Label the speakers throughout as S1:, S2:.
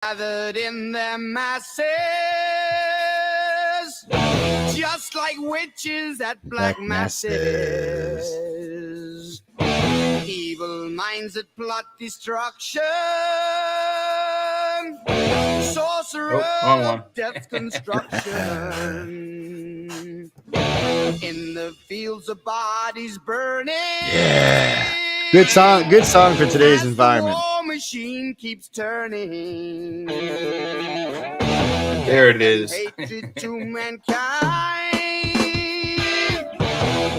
S1: gathered in their masses, just like witches at black masses. Evil minds that plot destruction, sorcerer of death construction. In the fields of bodies burning.
S2: Yeah. Good song for today's environment.
S1: The war machine keeps turning.
S3: There it is.
S1: Hatred to mankind,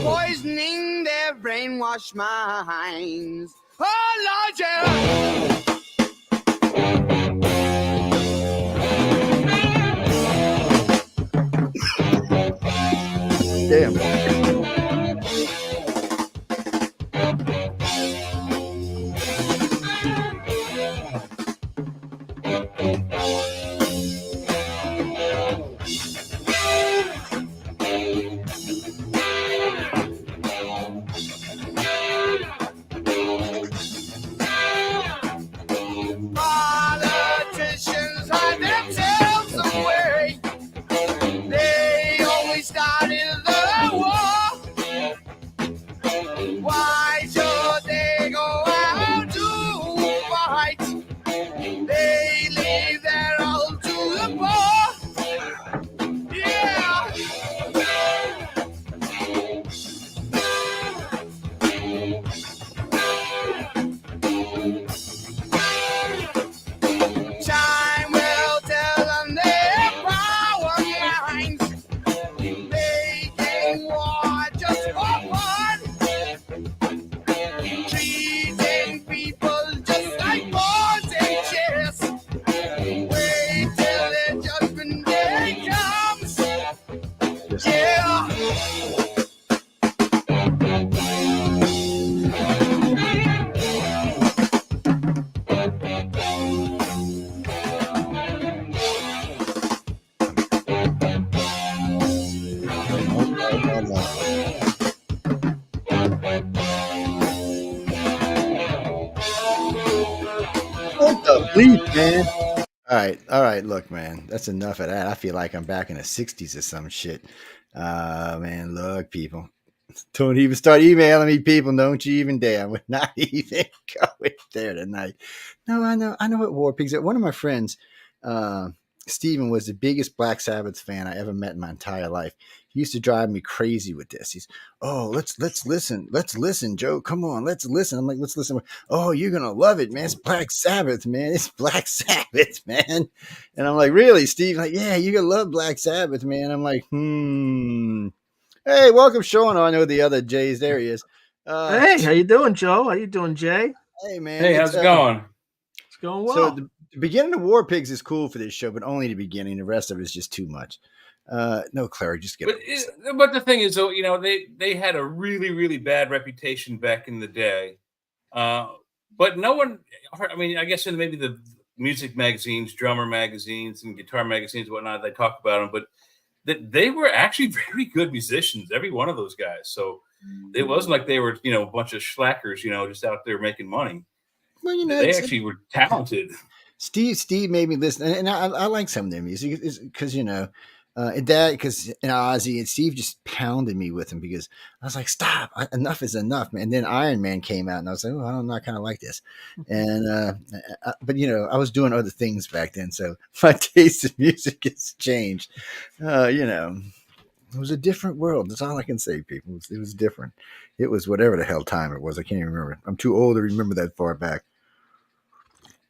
S1: poisoning their brainwashed minds. Oh Lord, yeah.
S2: Damn.
S1: Politicians hide themselves away. They only started the war. Why should they go out to fight? They leave their all to the poor. Yeah. Time will tell them their power minds, making war just for fun, treating people just like pawns and chess. Wait till their judgment day comes. Yeah.
S2: What the bleep, man? All right. Look, man, that's enough of that. I feel like I'm back in the '60s or some shit. Man, look, people, don't even start emailing me, people. Don't you even dare. We're not even going there tonight. No, I know what War Pigs are. One of my friends, Steven, was the biggest Black Sabbath fan I ever met in my entire life. He used to drive me crazy with this. He's, oh, let's listen, Joe. Come on, let's listen. I'm like, let's listen. Oh, you're gonna love it, man. It's Black Sabbath, man. It's Black Sabbath, man. And I'm like, really, Steve? Like, yeah, you're gonna love Black Sabbath, man. I'm like, Hey, welcome, Sean. Oh, I know the other Jay's. There he is.
S4: Hey, how you doing, Joe? How you doing, Jay?
S2: Hey, man.
S3: Hey, how's it going?
S4: It's going well.
S2: So the beginning of War Pigs is cool for this show, but only the beginning. The rest of it is just too much. No, Clary, just get it.
S3: But the thing is, though, they had a really, really bad reputation back in the day. But no one, I mean, I guess in maybe the music magazines, drummer magazines, and guitar magazines, and whatnot, they talk about them, but they were actually very good musicians, every one of those guys. So it wasn't like they were, a bunch of schlackers, just out there making money.
S2: Well,
S3: they actually were talented.
S2: Steve made me listen, and I like some of their music because because Ozzy and Steve just pounded me with him because I was like, stop, enough is enough, man. And then Iron Man came out, and I was like, oh, I'm not kind of like this. And but I was doing other things back then, so my taste in music has changed. It was a different world. That's all I can say, people. It was different. It was whatever the hell time it was. I can't even remember. I'm too old to remember that far back.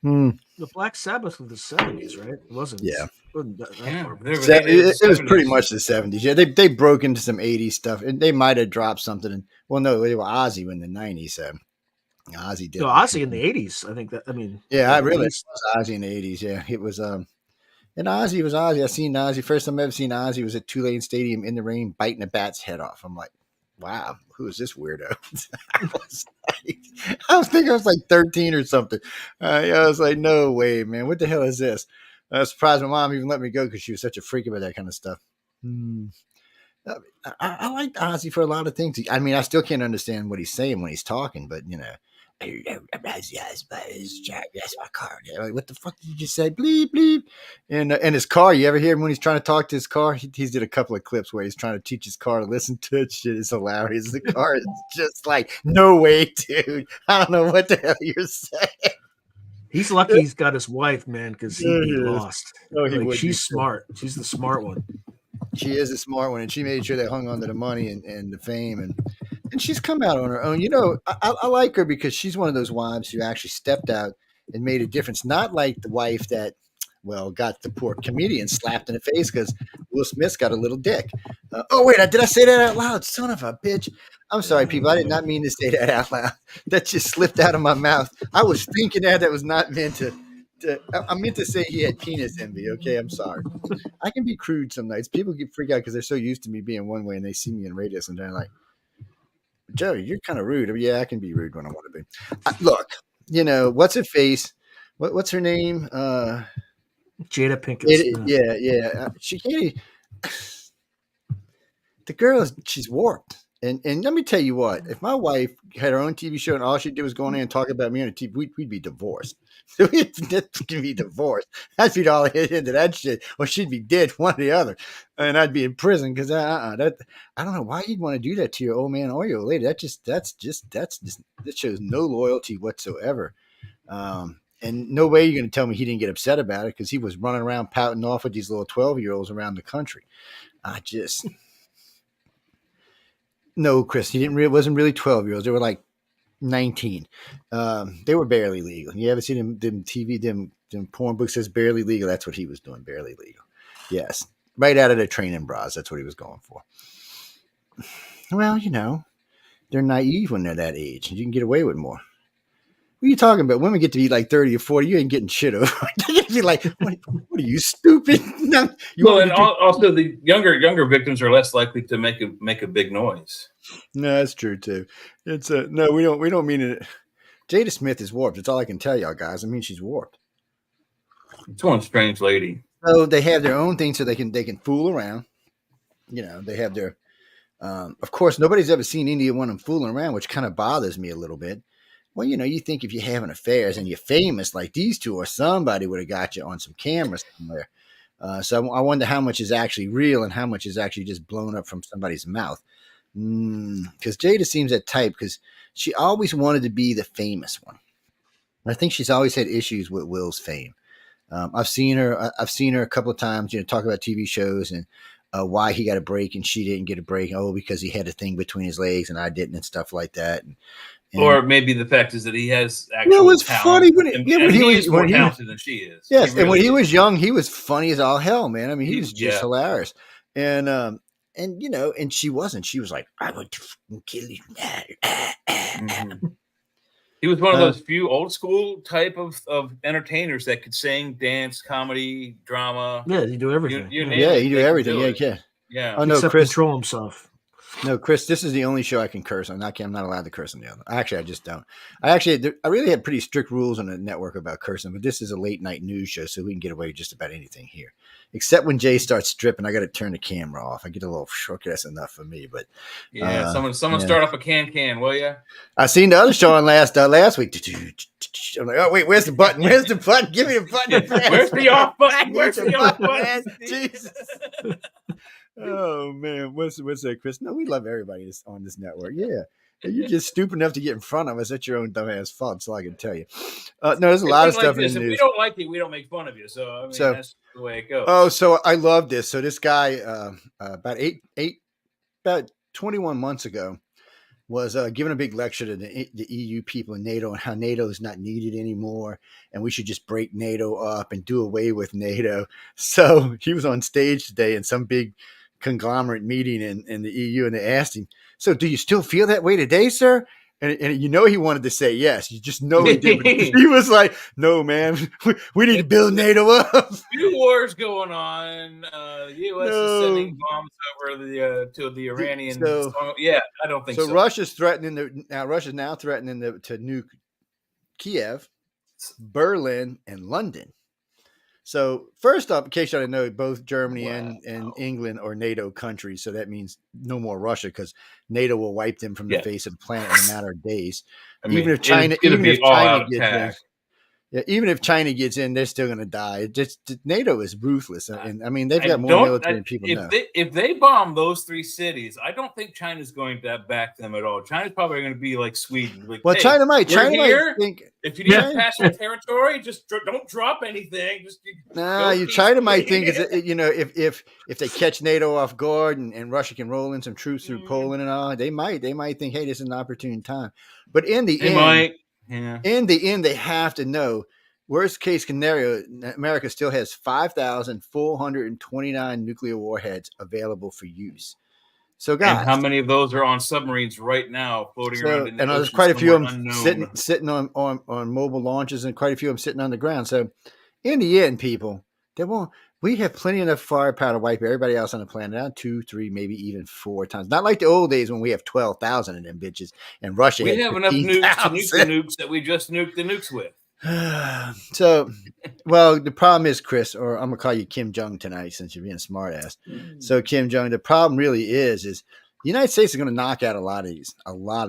S4: The Black Sabbath was the 70s, right? It wasn't.
S2: Yeah.
S4: It
S2: was pretty much the 70s. Yeah, they broke into some 80s stuff, and they might have dropped something. No, they were Ozzy in the 90s. So Ozzy did.
S4: No, Ozzy in the 80s. I think that. I mean.
S2: Yeah, I really was Ozzy in the 80s. Yeah, it was. And Ozzy was Ozzy. I seen Ozzy. First time I ever seen Ozzy was at Tulane Stadium in the rain, biting a bat's head off. I'm like, wow, who is this weirdo? I was thinking I was like 13 or something. I was like, no way, man. What the hell is this? I was surprised my mom even let me go because she was such a freak about that kind of stuff. I liked Ozzy for a lot of things. I mean, I still can't understand what he's saying when he's talking, but That's my car. Like, what the fuck did you just say? Bleep bleep. And his car. You ever hear him when he's trying to talk to his car? He's did a couple of clips where he's trying to teach his car to listen to it. Shit is hilarious. The car is just like, no way, dude. I don't know what the hell you're saying.
S4: He's lucky he's got his wife, man, because he'd be lost.
S2: Oh, he would be
S4: she's smart. She's the smart one.
S2: She is a smart one, and she made sure they hung on to the money and the fame, and she's come out on her own. You know, I like her because she's one of those wives who actually stepped out and made a difference. Not like the wife that, well, got the poor comedian slapped in the face because Will Smith's got a little dick. Oh, wait, did I say that out loud? Son of a bitch. I'm sorry, people. I did not mean to say that out loud. That just slipped out of my mouth. I was thinking that was not meant to I meant to say he had penis envy. Okay, I'm sorry. I can be crude some nights. People get freaked out because they're so used to me being one way and they see me in radio and they're like, Joe, you're kind of rude. Yeah, I can be rude when I want to be. Look, you know, what's her face? What's her name?
S4: Jada Pinkett.
S2: Yeah. She can't. The girl she's warped. And let me tell you what, if my wife had her own TV show and all she did was go on there and talk about me on the TV, we'd be divorced. We'd be divorced. I'd be all into that shit, or she'd be dead, one or the other, and I'd be in prison because I don't know why you'd want to do that to your old man or your old lady. That shows no loyalty whatsoever. And no way you're going to tell me he didn't get upset about it because he was running around pouting off with these little 12-year-olds around the country. No, Chris, he wasn't really 12-year-olds. They were like 19. They were barely legal. You ever seen them TV, them porn books says barely legal? That's what he was doing, barely legal. Yes. Right out of their training bras. That's what he was going for. Well, you know, they're naive when they're that age, and you can get away with more. What are you talking about? Women get to be like 30 or 40. You ain't getting shit over. They get to be like, what are you, stupid? No,
S3: also the younger victims are less likely to make a big noise.
S2: No, that's true too. It's no, we don't mean it. Jada Smith is warped. That's all I can tell y'all guys. I mean, she's warped.
S3: It's one strange lady.
S2: So they have their own thing, so they can fool around. You know, they have their. Of course, nobody's ever seen any one of them fooling around, which kind of bothers me a little bit. Well, you know, you think if you're having affairs and you're famous like these two, or somebody would have got you on some camera somewhere. So I wonder how much is actually real and how much is actually just blown up from somebody's mouth. Because Jada seems that type because she always wanted to be the famous one. I think she's always had issues with Will's fame. I've seen her a couple of times, you know, talk about TV shows and why he got a break and she didn't get a break. Oh, because he had a thing between his legs and I didn't and stuff like that.
S3: Or maybe the fact is that he has actual
S2: it was
S3: talent.
S2: Funny when
S3: he is more talented than she is.
S2: Yes, and when he was young, he was funny as all hell, man. I mean, he was just hilarious. And you know, and she wasn't. She was like, "I want to kill you."
S3: Mm-hmm. He was one of those few old school type of entertainers that could sing, dance, comedy, drama.
S4: Yeah, he do everything.
S2: He do everything.
S3: Yeah.
S2: Oh no,
S4: except
S2: Chris,
S4: control himself.
S2: No, Chris, this is the only show I can curse on. I'm not allowed to curse on the other. Actually, I just don't. I really had pretty strict rules on the network about cursing, but this is a late night news show, so we can get away with just about anything here. Except when Jay starts stripping, I got to turn the camera off. I get a little shook. That's enough for me. But
S3: someone start up a can, will you?
S2: I seen the other show on last week. I'm like, oh wait, where's the button? Where's the button? Give me the button.
S3: Where's the off button? Where's the off button?
S2: Jesus. Oh man, what's that, Chris? No, we love everybody on this network. Yeah, and you're just stupid enough to get in front of us. That's your own dumbass fault. That's all I can tell you. No, there's a lot of stuff in the news.
S3: If we don't like it, we don't make fun of you. So I mean, that's the way it goes.
S2: Oh, so I love this. So this guy, about 21 months ago, was giving a big lecture to the EU people in NATO and how NATO is not needed anymore, and we should just break NATO up and do away with NATO. So he was on stage today in some big conglomerate meeting in the EU, and they asked him, "So do you still feel that way today, sir?" And you know he wanted to say yes. You just know he did. He was like, "No, man, we need to build NATO up."
S3: Few wars going on. The U.S. is sending bombs over to the Iranian. I don't think so.
S2: So Russia's threatening Russia's now threatening to nuke Kiev, Berlin, and London. So first up, in case you didn't know, both Germany and England are NATO countries. So that means no more Russia because NATO will wipe them from the face of the planet in a matter of days.
S3: I mean,
S2: even if China gets in, even if China gets in, they're still going to die. NATO is ruthless, and I mean they've got more military than people know.
S3: If they bomb those 3 cities, I don't think China's going to back them at all. China's probably going to be like Sweden. Like,
S2: well,
S3: hey,
S2: China might think
S3: if you need to pass your territory, just don't drop anything.
S2: China might think if they catch NATO off guard and Russia can roll in some troops through Poland and all, they might think, hey, this is an opportune time. But in the end, they have to know. Worst case scenario, America still has 5,429 nuclear warheads available for use. So, guys,
S3: and how many of those are on submarines right now, floating around in the ocean?
S2: There's quite a few of them sitting on mobile launches, and quite a few of them sitting on the ground. So, in the end, people, we have plenty enough firepower to wipe everybody else on the planet out 2, 3, maybe even 4 times. Not like the old days when we have 12,000 of them bitches, and Russia.
S3: We have enough nukes to nuke the nukes that we just nuked the nukes with.
S2: So, well, the problem is, Chris, or I'm gonna call you Kim Jong tonight since you're being a smart ass. So, Kim Jong, the problem really is the United States is going to knock out a lot of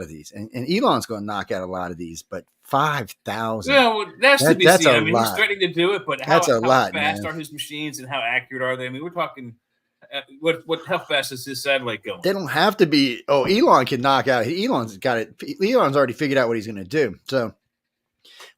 S2: these, and Elon's going to knock out a lot of these, but 5,000.
S3: Yeah, well, that's to be seen. I mean, he's threatening to do it, but how fast are his machines and how accurate are they? I mean, we're talking. How fast is his satellite going?
S2: They don't have to be. Oh, Elon can knock out. Elon's got it. Elon's already figured out what he's going to do. So.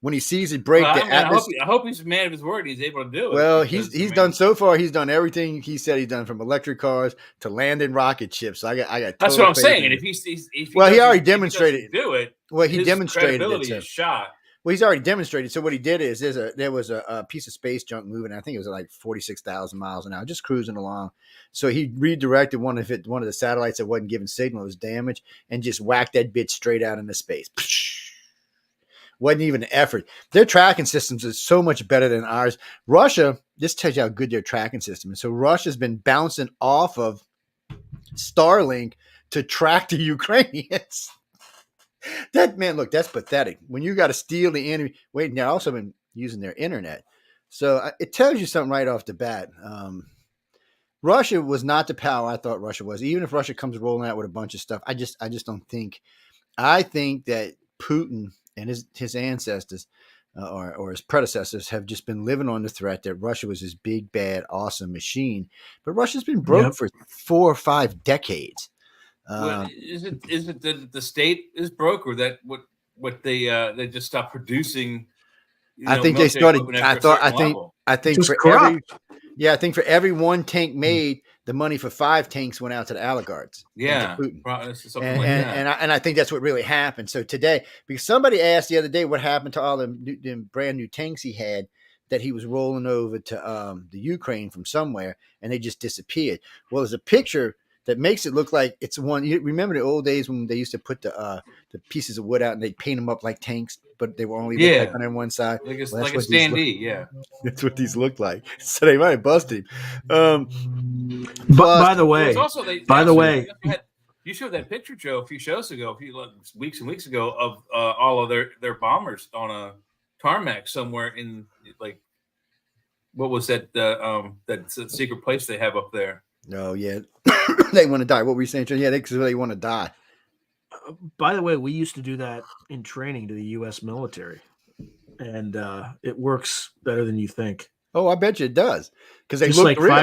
S2: When he sees it break the atmosphere,
S3: I hope he's a man of his word. He's able to do it.
S2: Well, he's done so far. He's done everything he said he's done, from electric cars to landing rocket ships. So I got.
S3: That's what I'm saying. If he
S2: already demonstrated
S3: do it.
S2: Well, he demonstrated
S3: credibility is shot.
S2: Well, he's already demonstrated. So what he did is there was a piece of space junk moving. I think it was like 46,000 miles an hour, just cruising along. So he redirected one of the satellites that wasn't giving signal, was damaged, and just whacked that bitch straight out into space. Wasn't even an effort. Their tracking systems is so much better than ours. Russia, this tells you how good their tracking system is. So Russia's been bouncing off of Starlink to track the Ukrainians. That's pathetic. When you got to steal the enemy. Wait, they've also been using their internet. So it tells you something right off the bat. Russia was not the power I thought Russia was. Even if Russia comes rolling out with a bunch of stuff, I just don't think. I think that Putin and his ancestors or his predecessors have just been living on the threat that Russia was this big, bad, awesome machine. But Russia's been broke for 4 or 5 decades.
S3: Is it that the state is broke, or that what they just stopped producing?
S2: I think they started. I think for every 1 tank made, the money for 5 tanks went out to the oligarchs.
S3: Yeah,
S2: and I think that's what really happened. So today, because somebody asked the other day what happened to all the brand new tanks he had that he was rolling over to the Ukraine from somewhere, and they just disappeared. Well, there's a picture that makes it look like it's one. You remember the old days when they used to put the pieces of wood out and they'd paint them up like tanks, but they were only on one side.
S3: Like a standee, yeah.
S2: That's what these look like. So they might have busted him.
S4: But by the way,
S3: you showed that picture, Joe, a few shows ago, weeks and weeks ago, of all of their bombers on a tarmac somewhere in, like, what was that secret place they have up there?
S2: Oh yeah, they want to die. What were you saying? Yeah, they want to die.
S4: By the way, we used to do that in training to the U.S. military, and it works better than you think.
S2: Oh, I bet you it does, because they
S4: just
S2: look
S4: like
S2: real.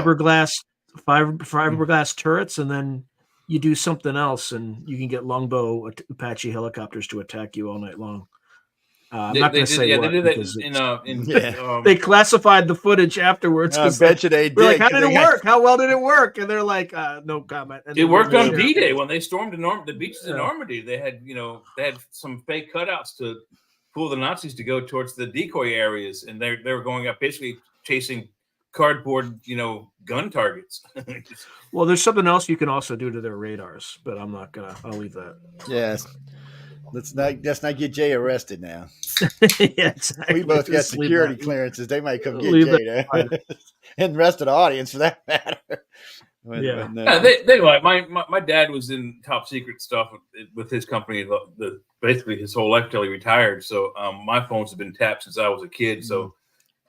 S4: fiberglass turrets, and then you do something else, and you can get longbow Apache helicopters to attack you all night long. I'm not going to say what. They did that they classified the footage afterwards.
S2: I bet you they did.
S4: Like, how did it work? How well did it work? And they're like, no comment. And
S3: it worked on D-Day when they stormed the beaches in Normandy. They had some fake cutouts to fool the Nazis to go towards the decoy areas, and they were going up basically chasing cardboard, gun targets.
S4: Well, there's something else you can also do to their radars, but I'm not gonna. I'll leave that.
S2: Yes. Let's not get Jay arrested now.
S4: Yeah, exactly.
S2: We both got security clearances. They might come get Jay now. And the rest of the audience, for that matter.
S3: They like my dad was in top secret stuff with his company, basically his whole life till he retired. So my phones have been tapped since I was a kid. So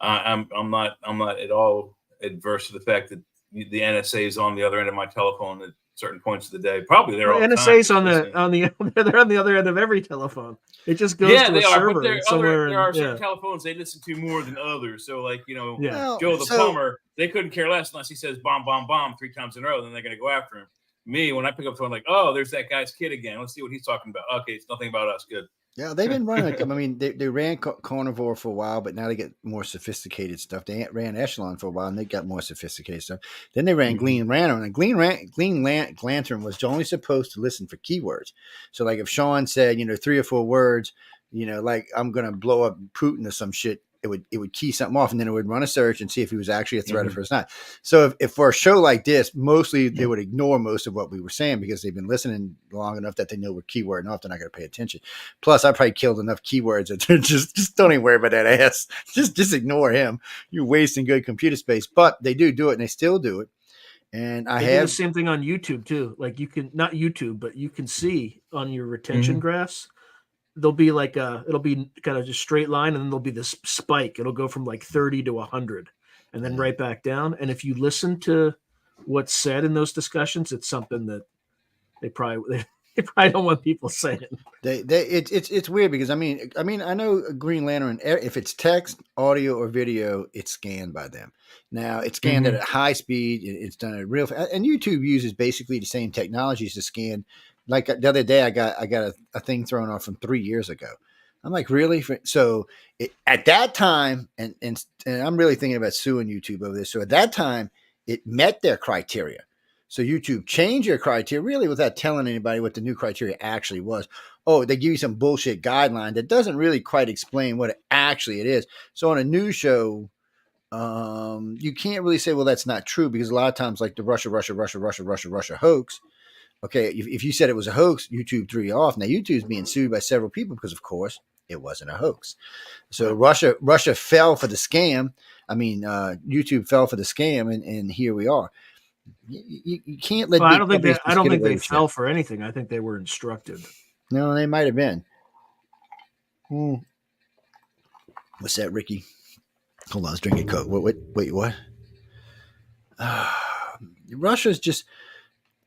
S3: I'm not at all adverse to the fact that the NSA is on the other end of my telephone at certain points of the day. Probably they're all
S4: NSA's on they're on the other end of every telephone. It just goes to a server somewhere.
S3: There are certain telephones they listen to more than others. So, like, Joe the plumber, they couldn't care less unless he says bomb, bomb, bomb 3 times in a row. Then they're going to go after him. Me, when I pick up the phone, like, oh, there's that guy's kid again. Let's see what he's talking about. Okay, it's nothing about us. Good.
S2: Yeah, they've been running. I mean, they ran Carnivore for a while, but now they get more sophisticated stuff. They ran Echelon for a while, and they got more sophisticated stuff. Then they ran Green Lantern, and Green Lantern was only supposed to listen for keywords. So, like, if Sean said, 3 or 4 words, like, I'm going to blow up Putin or some shit, it would key something off, and then it would run a search and see if he was actually a threat or if it's not. So if for a show like this, mostly they would ignore most of what we were saying because they've been listening long enough that they know we're keyword enough. They're not going to pay attention. Plus, I probably killed enough keywords that they're just don't even worry about that ass. Just ignore him. You're wasting good computer space. But they do it, and they still do it. And I have
S4: the same thing on YouTube too. Like, you can, not YouTube, but you can see on your retention graphs. There'll be like it'll be kind of just straight line, and then there'll be this spike. It'll go from like 30 to 100 and then right back down. And if you listen to what's said in those discussions, it's something that they probably don't want people saying.
S2: It's weird because I mean I know Green Lantern, if it's text, audio, or video, it's scanned by them. Now it's scanned at a high speed. It's done at real, and YouTube uses basically the same technologies to scan. Like the other day, I got a thing thrown off from 3 years ago. I'm like, really? So at that time, and I'm really thinking about suing YouTube over this. So at that time, it met their criteria. So YouTube changed their criteria really without telling anybody what the new criteria actually was. Oh, they give you some bullshit guideline that doesn't really quite explain what it is. So on a news show, you can't really say, well, that's not true, because a lot of times, like the Russia hoax. Okay, if you said it was a hoax, YouTube threw you off. Now YouTube's being sued by several people because, of course, it wasn't a hoax. So Russia fell for the scam. I mean, YouTube fell for the scam, and here we are. You can't let.
S4: Well, I don't think they fell for anything. I think they were instructed.
S2: No, they might have been. What's that, Ricky? Hold on, I was drinking Coke. Wait, what? Russia's just.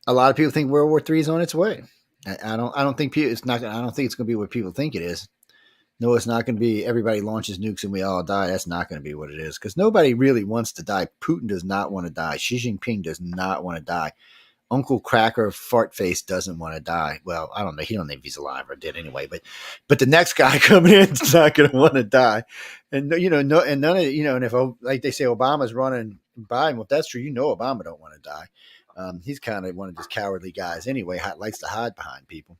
S2: A lot of people think World War III is on its way. I don't think it's not. I don't think it's going to be what people think it is. No, it's not going to be everybody launches nukes and we all die. That's not going to be what it is, because nobody really wants to die. Putin does not want to die. Xi Jinping does not want to die. Uncle Cracker Fartface doesn't want to die. Well, I don't know. He don't know if he's alive or dead anyway. But the next guy coming in is not going to want to die. And none of and if, like they say, Obama's running Biden, well, if that's true, Obama don't want to die. He's kind of one of those cowardly guys anyway. Likes to hide behind people.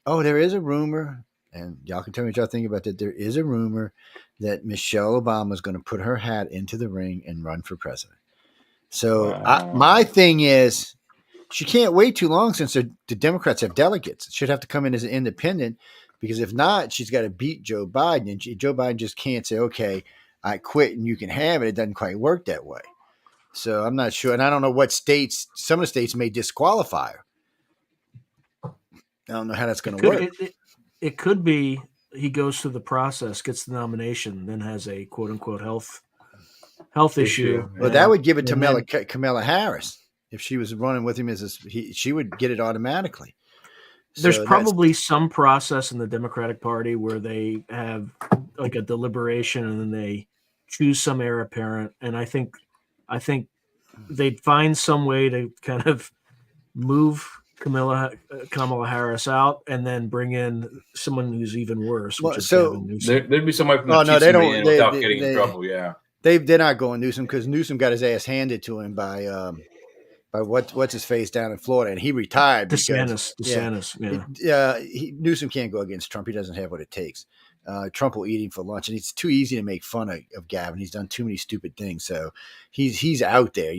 S2: Oh, there is a rumor, and y'all can tell me what y'all think about that. There is a rumor that Michelle Obama is going to put her hat into the ring and run for president. So my thing is, she can't wait too long, since the Democrats have delegates. She'd have to come in as an independent, because if not, she's got to beat Joe Biden, and Joe Biden just can't say, okay, I quit and you can have it. It doesn't quite work that way. So I'm not sure. And I don't know what states, some of the states may disqualify her. I don't know how that's going to work.
S4: It could be he goes through the process, gets the nomination, then has a quote unquote health issue.
S2: Well, that would give it to Kamala Harris. If she was running with him she would get it automatically.
S4: There's probably some process in the Democratic Party where they have like a deliberation and then they choose some heir apparent. And I think they'd find some way to kind of move Kamala Harris out and then bring in someone who's even worse.
S2: Well, so
S3: there'd be somebody from without getting in trouble. Yeah,
S2: they're not going Newsom, because Newsom got his ass handed to him by what's his face down in Florida, and he retired.
S4: DeSantis.
S2: Newsom can't go against Trump. He doesn't have what it takes. Trump will eat him for lunch, and it's too easy to make fun of Gavin. He's done too many stupid things, so he's out there.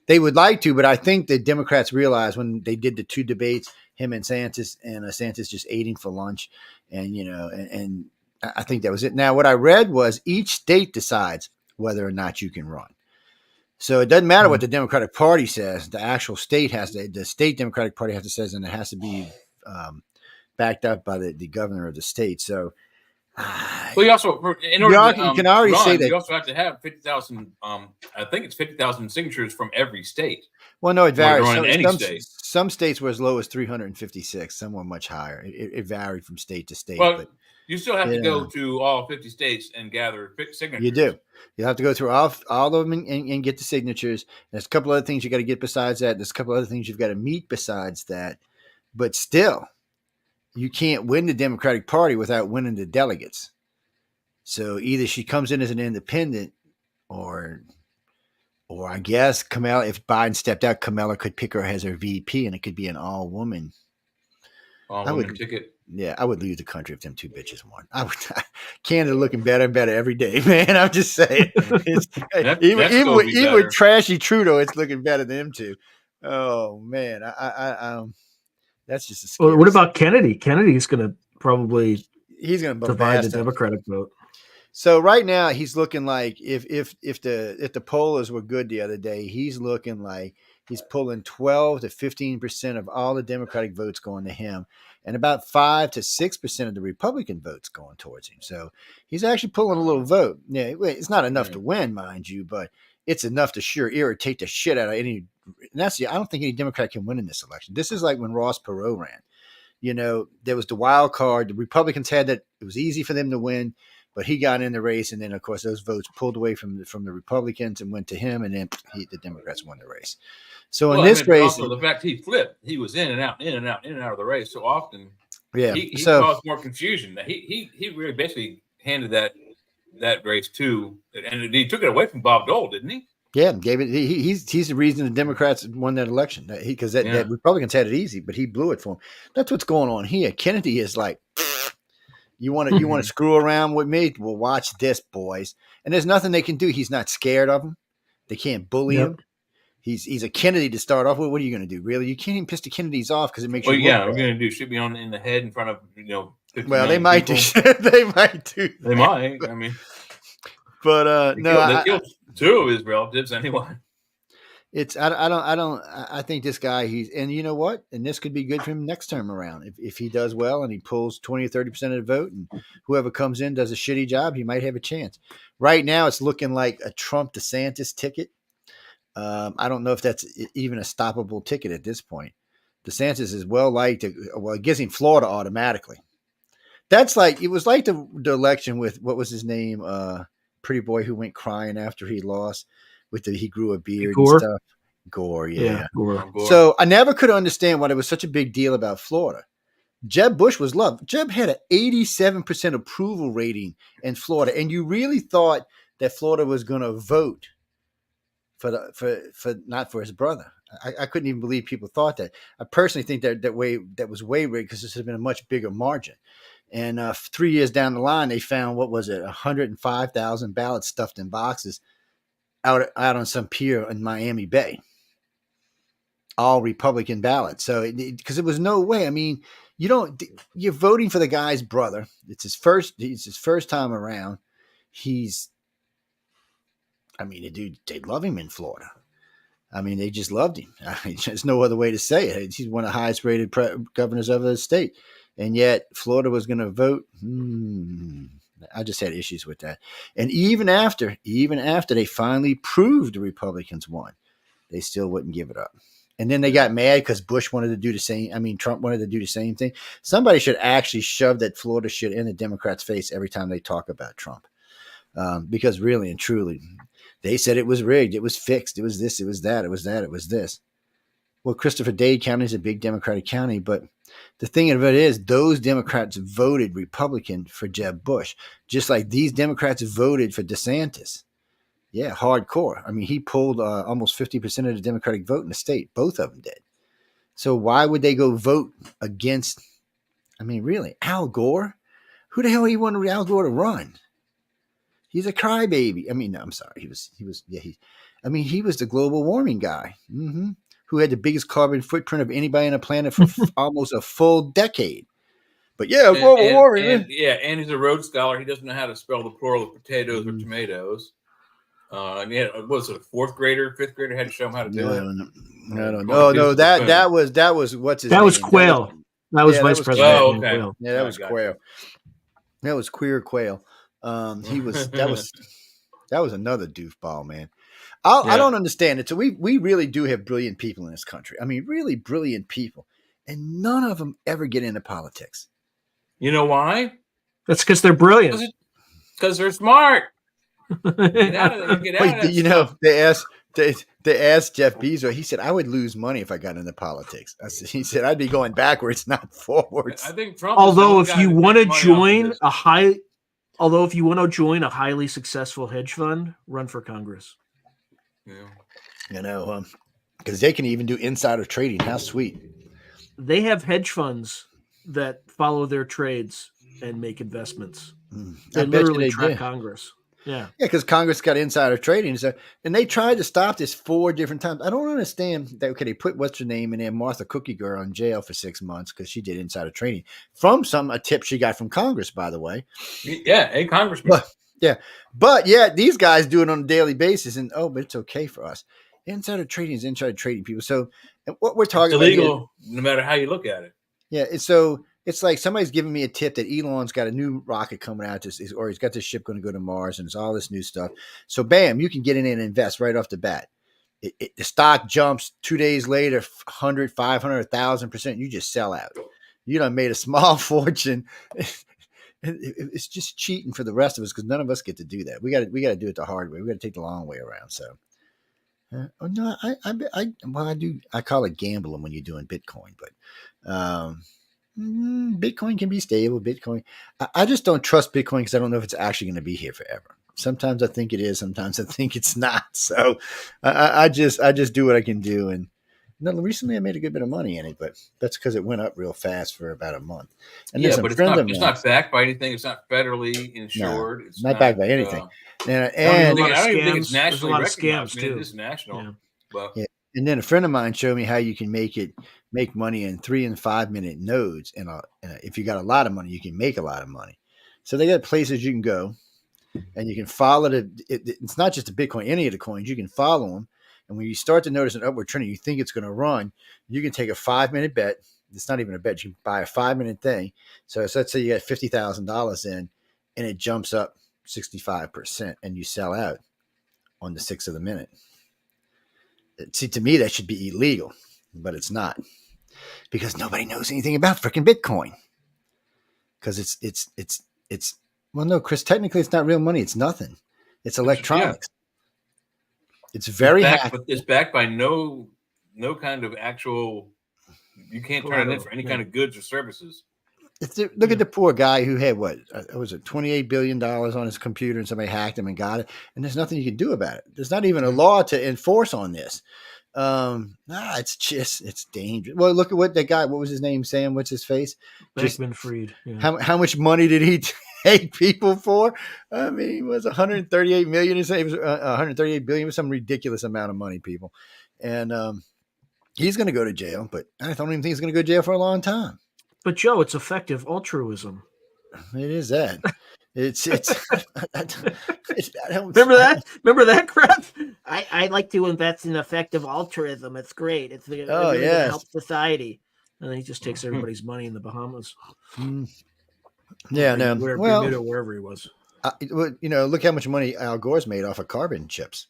S2: They would like to, but I think the Democrats realized when they did the 2 debates, him and Santis just ate him for lunch, and I think that was it. Now, what I read was each state decides whether or not you can run. So it doesn't matter what the Democratic Party says. The actual state the state Democratic Party has to say, and it has to be backed up by the governor of the state. So
S3: Well, you also, in order to
S2: you can already say that
S3: you also have to have 50,000. I think it's 50,000 signatures from every state.
S2: Well, no, it varies.
S3: Some
S2: states were as low as 356. Some were much higher. It varied from state to state.
S3: Well,
S2: but
S3: you still have to go to all 50 states and gather signatures.
S2: You do. You have to go through all of them and get the signatures. There's a couple other things you got to get besides that. There's a couple other things you've got to meet besides that. But still, you can't win the Democratic Party without winning the delegates. So either she comes in as an independent, or I guess Kamala, if Biden stepped out, Kamala could pick her as her VP, and it could be an all-woman
S3: ticket.
S2: Yeah, I would leave the country if them two bitches won. I would. Canada looking better and better every day, man. I'm just saying. Even with trashy Trudeau, it's looking better than them two. Oh man, that's just a scary.
S4: Well, what about Kennedy? Kennedy's going to probably divide the
S2: them.
S4: Democratic vote.
S2: So right now he's looking like if the pollers were good the other day, he's looking like he's pulling 12 to 15% of all the Democratic votes going to him, and about 5 to 6% of the Republican votes going towards him. So he's actually pulling a little vote. Yeah, it's not enough to win, mind you, but it's enough to sure irritate the shit out of any. And I don't think any Democrat can win in this election. This is like when Ross Perot ran. You know, there was the wild card. The Republicans had that. It was easy for them to win. But he got in the race, and then, of course, those votes pulled away from the Republicans and went to him, and then the Democrats won the race. So in this race,
S3: also the fact he flipped, he was in and out of the race so often.
S2: Yeah,
S3: he caused more confusion. He really basically handed that race to, and he took it away from Bob Dole, didn't he?
S2: Yeah, gave it. He's the reason the Democrats won that election. Because that Republicans had it easy, but he blew it for them. That's what's going on here. Kennedy is like. You want to screw around with me? Well, watch this, boys. And there's nothing they can do. He's not scared of them. They can't bully him. He's a Kennedy to start off with. What are you going to do? Really? You can't even piss the Kennedys off because it makes you.
S3: Well, yeah, we're going to do shoot me in the head in front of
S2: Well, they might do. They might do.
S3: They might. I mean,
S2: but
S3: they killed two of his relatives anyway.
S2: I think this guy, and you know what? And this could be good for him next term around. If he does well and he pulls 20 or 30% of the vote, and whoever comes in does a shitty job, he might have a chance. Right now, it's looking like a Trump DeSantis ticket. I don't know if that's even a stoppable ticket at this point. DeSantis is well liked. Well, it gives him Florida automatically. That's like, it was like the election with, what was his name? Pretty boy who went crying after he lost. He grew a beard and stuff. Gore, yeah. Gore. So I never could understand why there was such a big deal about Florida. Jeb Bush was loved. Jeb had an 87% approval rating in Florida, and you really thought that Florida was going to vote for not for his brother. I couldn't even believe people thought that. I personally think that was way rigged because this had been a much bigger margin. And 3 years down the line, they found 105,000 ballots stuffed in boxes. Out on some pier in Miami Bay, all Republican ballots. So because it was no way. I mean, you're voting for the guy's brother. It's his first time around. The dude, they love him in Florida. I mean, they just loved him. I mean, there's no other way to say it. He's one of the highest rated governors of the state. And yet Florida was going to vote. I just had issues with that. And even after they finally proved the Republicans won, they still wouldn't give it up. And then they got mad because Bush wanted to do the same. I mean, Trump wanted to do the same thing. Somebody should actually shove that Florida shit in the Democrats' face every time they talk about Trump. Because really and truly, they said it was rigged. It was fixed. It was this. It was that. It was that. It was this. Well, Christopher Dade County is a big Democratic county, but the thing of it is those Democrats voted Republican for Jeb Bush, just like these Democrats voted for DeSantis. Yeah, hardcore. I mean, he pulled almost 50% of the Democratic vote in the state. Both of them did. So why would they go vote against, really, Al Gore? Who the hell he wanted Al Gore to run? He's a crybaby. I'm sorry. He was the global warming guy. Mm-hmm. Who had the biggest carbon footprint of anybody on the planet for almost a full decade. But yeah, global warming.
S3: And he's a Rhodes Scholar. He doesn't know how to spell the plural of potatoes or tomatoes. And he had, was it a fifth grader had to show him how to do it?
S2: I don't know. No, that was what's his name?
S4: That was Quayle. That was Vice President.
S3: Oh, okay.
S2: Quayle. Yeah, that was Quayle. That was Queer Quail. He was that was another doofball, man. I don't understand it. So we really do have brilliant people in this country. I mean, really brilliant people, and none of them ever get into politics.
S3: You know why?
S4: That's because they're brilliant.
S3: Because they're smart. Get out of
S2: Wait, you know, they asked Jeff Bezos. He said, "I would lose money if I got into politics." He said, "I'd be going backwards, not forwards."
S3: I think Trump.
S4: Although if you want to join a highly successful hedge fund, run for Congress.
S3: Yeah.
S2: You know, because they can even do insider trading. How sweet!
S4: They have hedge funds that follow their trades and make investments. They literally track Congress. Yeah,
S2: because Congress got insider trading, and they tried to stop this 4 different times. I don't understand that. Okay, they put what's her name in there, Martha Cookie Girl, in jail for 6 months because she did insider trading from a tip she got from Congress, by the way.
S3: Yeah, a congressman.
S2: But these guys do it on a daily basis, and but it's okay for us. Insider trading is insider trading, people. So what we're talking
S3: about, illegal, no matter how you look at it.
S2: Yeah, it's like somebody's giving me a tip that Elon's got a new rocket coming out, or he's got this ship going to go to Mars, and it's all this new stuff. So, bam, you can get in and invest right off the bat. The stock jumps 2 days later, 100, 500, 1,000%. You just sell out. You done made a small fortune. It's just cheating for the rest of us because none of us get to do that. We got to do it the hard way. We got to take the long way around. So, no, I do. I call it gambling when you're doing Bitcoin, but. Bitcoin can be stable. Bitcoin, I just don't trust Bitcoin because I don't know if it's actually going to be here forever. Sometimes I think it is. Sometimes I think it's not. So I just do what I can do. And recently I made a good bit of money in it, but that's because it went up real fast for about a month. And
S3: but it's not backed by anything. It's not federally insured.
S2: No, it's not backed by anything.
S3: And I don't even think it's nationally
S4: recognized.
S3: It is national.
S4: Yeah.
S3: But
S2: yeah. And then a friend of mine showed me how you can make money in 3 and 5 minute nodes. And if you got a lot of money, you can make a lot of money. So they got places you can go, and you can follow it's not just a Bitcoin, any of the coins. You can follow them, and when you start to notice an upward trend, you think it's going to run. You can take a 5-minute bet. It's not even a bet. You can buy a 5-minute thing. So let's say you got $50,000 in, and it jumps up 65%, and you sell out on the 6th of the minute. See, to me, that should be illegal, but it's not because nobody knows anything about freaking Bitcoin. Because it's well, no, Chris, technically it's not real money. It's nothing. It's electronics. Yeah. It's very
S3: it's backed by no kind of actual. You can't turn it in for any kind of goods or services.
S2: Look at the poor guy who had $28 billion on his computer, and somebody hacked him and got it, and there's nothing you can do about it. There's not even a law to enforce on this. It's dangerous. Well, look at what that guy. What was his name? Sam. What's his face?
S4: Bankman-Fried.
S2: Yeah. How much money did he take people for? I mean, it was 138 million. It was 138 billion. It was some ridiculous amount of money, people, and he's going to go to jail. But I don't even think he's going to go to jail for a long time.
S4: But Joe, it's effective altruism.
S2: It is that. It's
S4: remember that? Remember that crap? I like to invest in effective altruism. It's great. It's going to help society. And then he just takes everybody's money in the Bahamas.
S2: Yeah, no.
S4: Wherever he was.
S2: Look how much money Al Gore's made off of carbon chips.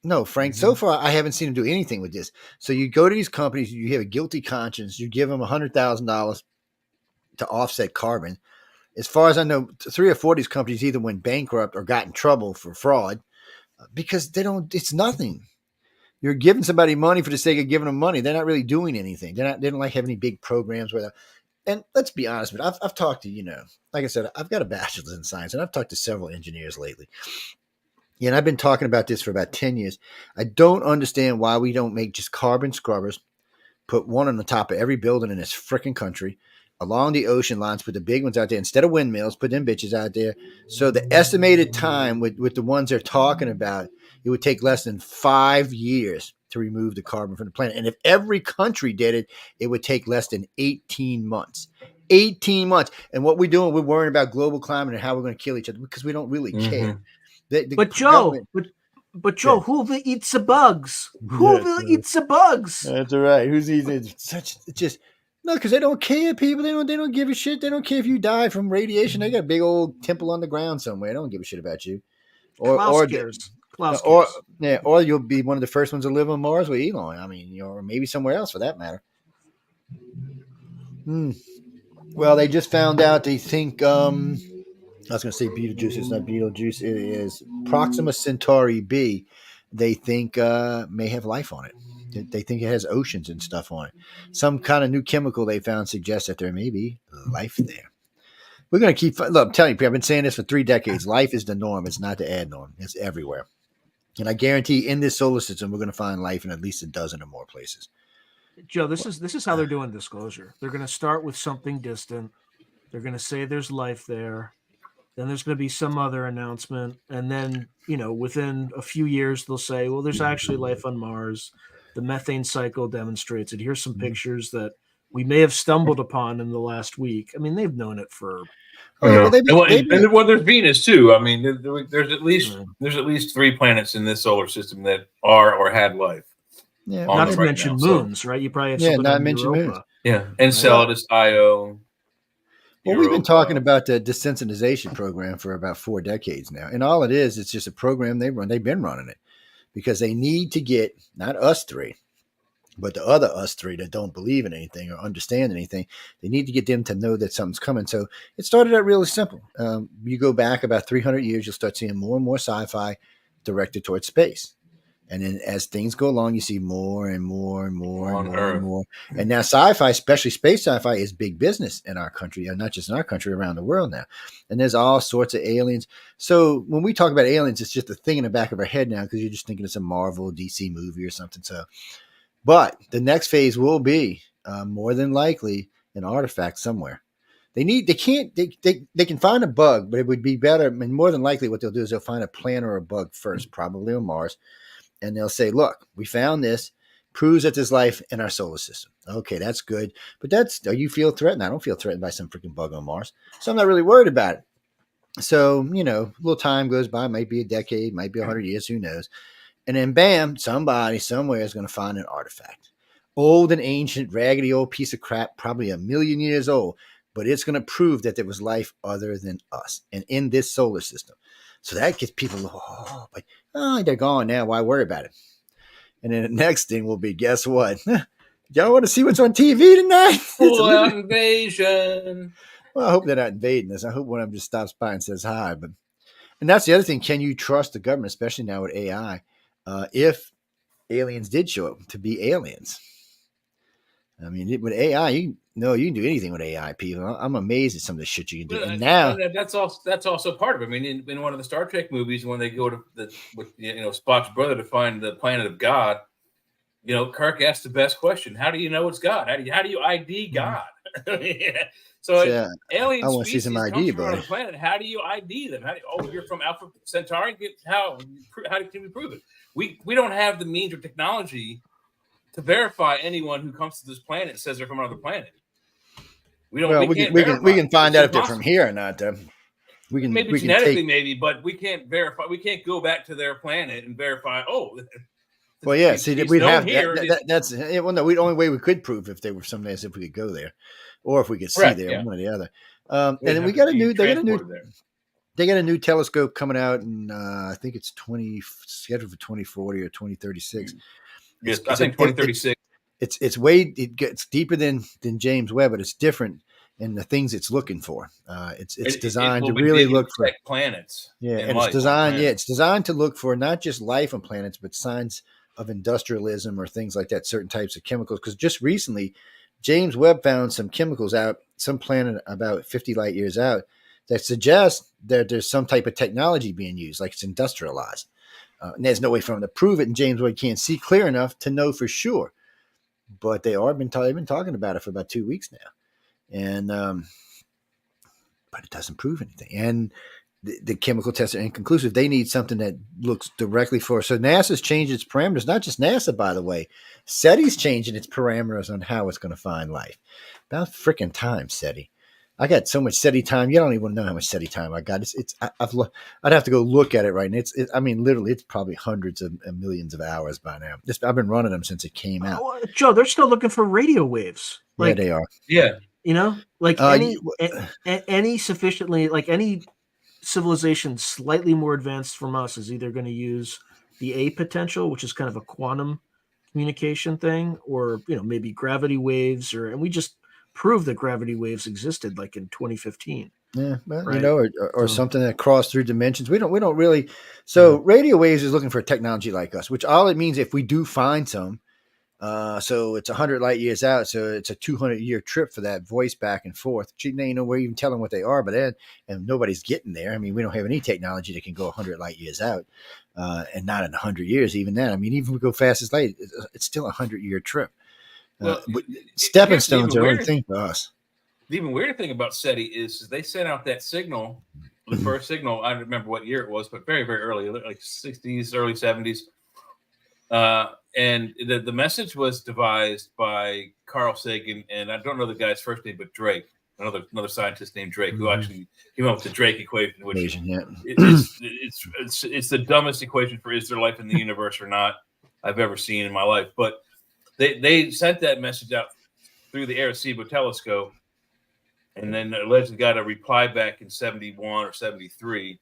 S2: No, Frank, so far I haven't seen him do anything with this. So you go to these companies, you have a guilty conscience, you give them $100,000 to offset carbon. As far as I know, 3 or 4 of these companies either went bankrupt or got in trouble for fraud because it's nothing. You're giving somebody money for the sake of giving them money. They're not really doing anything. They don't like have any big programs where and let's be honest, but I've talked to, like I said, I've got a bachelor's in science, and I've talked to several engineers lately. Yeah, and I've been talking about this for about 10 years. I don't understand why we don't make just carbon scrubbers, put one on the top of every building in this freaking country, along the ocean lines, put the big ones out there. Instead of windmills, put them bitches out there. So the estimated time with the ones they're talking about, it would take less than 5 years to remove the carbon from the planet. And if every country did it, it would take less than 18 months. 18 months. And what we're doing, we're worrying about global climate and how we're going to kill each other because we don't really care.
S4: But Joe, who will eat the bugs? Who will eat the bugs?
S2: That's all right. Who's eating? No, because they don't care, people. They don't give a shit. They don't care if you die from radiation. They got a big old temple on the ground somewhere. They don't give a shit about you.
S4: Klaus cares. Klaus
S2: or
S4: cares.
S2: yeah, or you'll be one of the first ones to live on Mars with Elon. I mean, or maybe somewhere else for that matter. Well, they just found out. They think. I was going to say Betelgeuse. It's not Betelgeuse. It is Proxima Centauri b. They think may have life on it. They think it has oceans and stuff on it. Some kind of new chemical they found suggests that there may be life there. We're going to keep. Look, I'm telling you, I've been saying this for 3 decades. Life is the norm. It's not the ad norm. It's everywhere. And I guarantee in this solar system, we're going to find life in at least a dozen or more places.
S4: Joe, this is how they're doing disclosure. They're going to start with something distant. They're going to say there's life there. Then there's going to be some other announcement. And then, within a few years, they'll say, well, there's actually life on Mars. The methane cycle demonstrates it. Here's some pictures that we may have stumbled upon in the last week. I mean, they've known it for.
S3: There's Venus too. I mean, there's at least 3 planets in this solar system that are or had life.
S4: Yeah, not to mention moons, right? You probably have something
S2: not
S4: on
S2: mention
S4: Europa.
S2: moons.
S3: Yeah, Enceladus, Io.
S2: Well, we've been talking about the desensitization program for about 4 decades now, and all it is, it's just a program they run. They've been running it because they need to get not us 3, but the other us 3 that don't believe in anything or understand anything. They need to get them to know that something's coming. So it started out really simple. You go back about 300 years, you'll start seeing more and more sci-fi directed towards space. And then as things go along, you see more and more and more and more and more. And now sci-fi, especially space sci-fi, is big business in our country, and not just in our country, around the world now. And there's all sorts of aliens. So when we talk about aliens, it's just a thing in the back of our head now because you're just thinking it's a Marvel, DC movie or something. So, but the next phase will be more than likely an artifact somewhere. They can find a bug, but it would be better. And more than likely what they'll do is they'll find a plant or a bug first, probably on Mars. And they'll say, look, we found this, proves that there's life in our solar system. Okay, that's good. But do you feel threatened? I don't feel threatened by some freaking bug on Mars. So I'm not really worried about it. So, a little time goes by, might be a decade, might be 100 years, who knows. And then bam, somebody somewhere is going to find an artifact. Old and ancient, raggedy old piece of crap, probably 1 million years old. But it's going to prove that there was life other than us and in this solar system. So that gets people, they're gone now. Why worry about it? And then the next thing will be, guess what? Y'all want to see what's on TV tonight?
S3: Full invasion.
S2: Well, I hope they're not invading us. I hope one of them just stops by and says hi. And that's the other thing. Can you trust the government, especially now with AI, if aliens did show up to be aliens? I mean, with AI, you can do anything with AI, people. I'm amazed at some of the shit you can do. And now
S3: that's also part of it. I mean, in one of the Star Trek movies, when they go to Spock's brother to find the planet of God, Kirk asked the best question: how do you know it's God? How do you ID God? So alien
S2: I want to see some ID,
S3: from another planet. How do you ID them? You're from Alpha Centauri. How can we prove it? We don't have the means or technology to verify anyone who comes to this planet and says they're from another planet. We can find out if they're from here or not. Maybe genetically, but we can't verify. We can't go back to their planet and verify.
S2: Well, yeah. See, we'd have that's the only way we could prove if they were someday is if we could go there, or if we could see there, one or the other. And then we got they got a new telescope coming out, and I think it's scheduled for 2040 or 2036.
S3: Yes, I think 2036.
S2: It gets deeper than James Webb, but it's different in the things it's looking for. It's designed to really look for
S3: planets.
S2: Yeah, and it's designed. Yeah, it's designed to look for not just life on planets, but signs of industrialism or things like that. Certain types of chemicals. Because just recently, James Webb found some chemicals out some planet about 50 light years out that suggest that there's some type of technology being used, like it's industrialized. And there's no way for them to prove it, and James Webb can't see clear enough to know for sure. But they've been talking about it for about 2 weeks now, and but it doesn't prove anything. And the chemical tests are inconclusive. They need something that looks directly for. So NASA's changed its parameters. Not just NASA, by the way. SETI's changing its parameters on how it's going to find life. About freaking time, SETI. I got so much SETI time. You don't even know how much SETI time I got. I'd have to go look at it right now. I mean, literally, it's probably hundreds of millions of hours by now. I've been running them since it came out.
S4: Joe, they're still looking for radio waves.
S2: Yeah, they are.
S3: Yeah.
S4: Like any sufficiently, like any civilization slightly more advanced from us is either going to use the A potential, which is kind of a quantum communication thing, or maybe gravity waves, and we just proved that gravity waves existed like in 2015.
S2: Yeah, well,
S4: right?
S2: or something that crossed through dimensions. We don't really. So radio waves is looking for a technology like us, which all it means if we do find some. So it's 100 light years out. So it's a 200-year trip for that voice back and forth. We're even telling what they are, but and nobody's getting there. I mean, we don't have any technology that can go 100 light years out, and not in 100 years. Even then, I mean, even if we go fast as light, it's still a 100-year trip. Stepping stones are the only thing for us.
S3: The even weirder thing about SETI is they sent out that signal, the first signal. I don't remember what year it was, but very, very early, like 60s, early 70s. And the message was devised by Carl Sagan, and I don't know the guy's first name, but Drake, another scientist named Drake, who actually came up with the Drake equation, which it's the dumbest equation for is there life in the universe or not I've ever seen in my life. But they sent that message out through the Arecibo telescope, and then allegedly got a reply back in 71 or 73.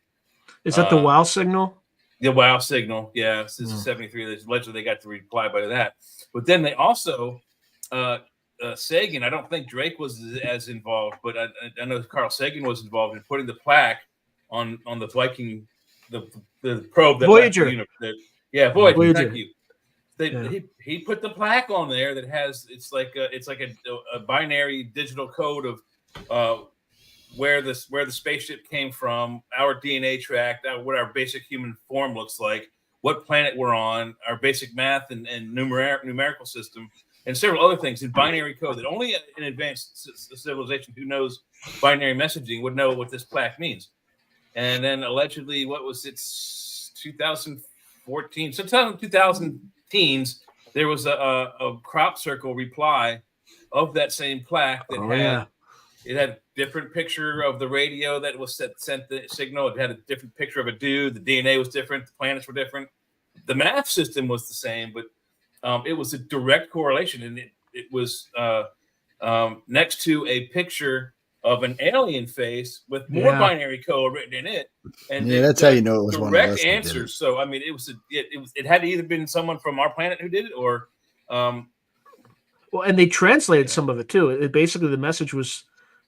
S4: Is that the WOW signal?
S3: The WOW signal, yeah, this is 73. Allegedly, they got the reply by that. But then they also, Sagan, I don't think Drake was as involved, but I know Carl Sagan was involved in putting the plaque on the Viking, the probe that
S4: Voyager.
S3: Voyager. Thank you. He put the plaque on there that has it's like a binary digital code of where the spaceship came from, our DNA tract, what our basic human form looks like, what planet we're on, our basic math and numerical system, and several other things in binary code that only an advanced civilization who knows binary messaging would know what this plaque means. And then allegedly, what was it, 2014, sometime 2000 teens, there was a crop circle reply of that same plaque that it had a different picture of the radio that was sent the signal. It had a different picture of a dude. The DNA was different. The planets were different. The math system was the same, but it was a direct correlation. And it was next to a picture of an alien face with more binary code written in it. And
S2: that's how you know it was one of us.
S3: Direct answers. So, I mean, it had either been someone from our planet who did it or.
S4: Well, and they translated some of it too. It basically, the message was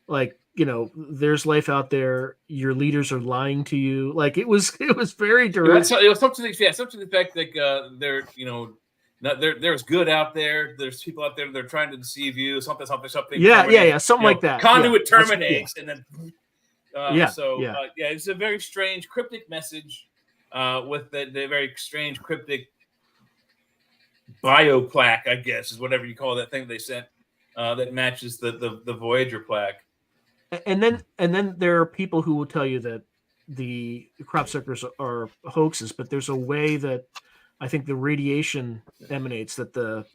S4: like, there's life out there. Your leaders are lying to you. Like it was very direct.
S3: It was something to the fact that there's good out there. There's people out there that are trying to deceive you. Something.
S4: Yeah. Something like that.
S3: Conduit terminates, and then it's a very strange cryptic message with the very strange cryptic bio plaque, I guess, is whatever you call that thing they sent that matches the Voyager plaque.
S4: And then there are people who will tell you that the crop circles are hoaxes, but there's a way that I think the radiation emanates that the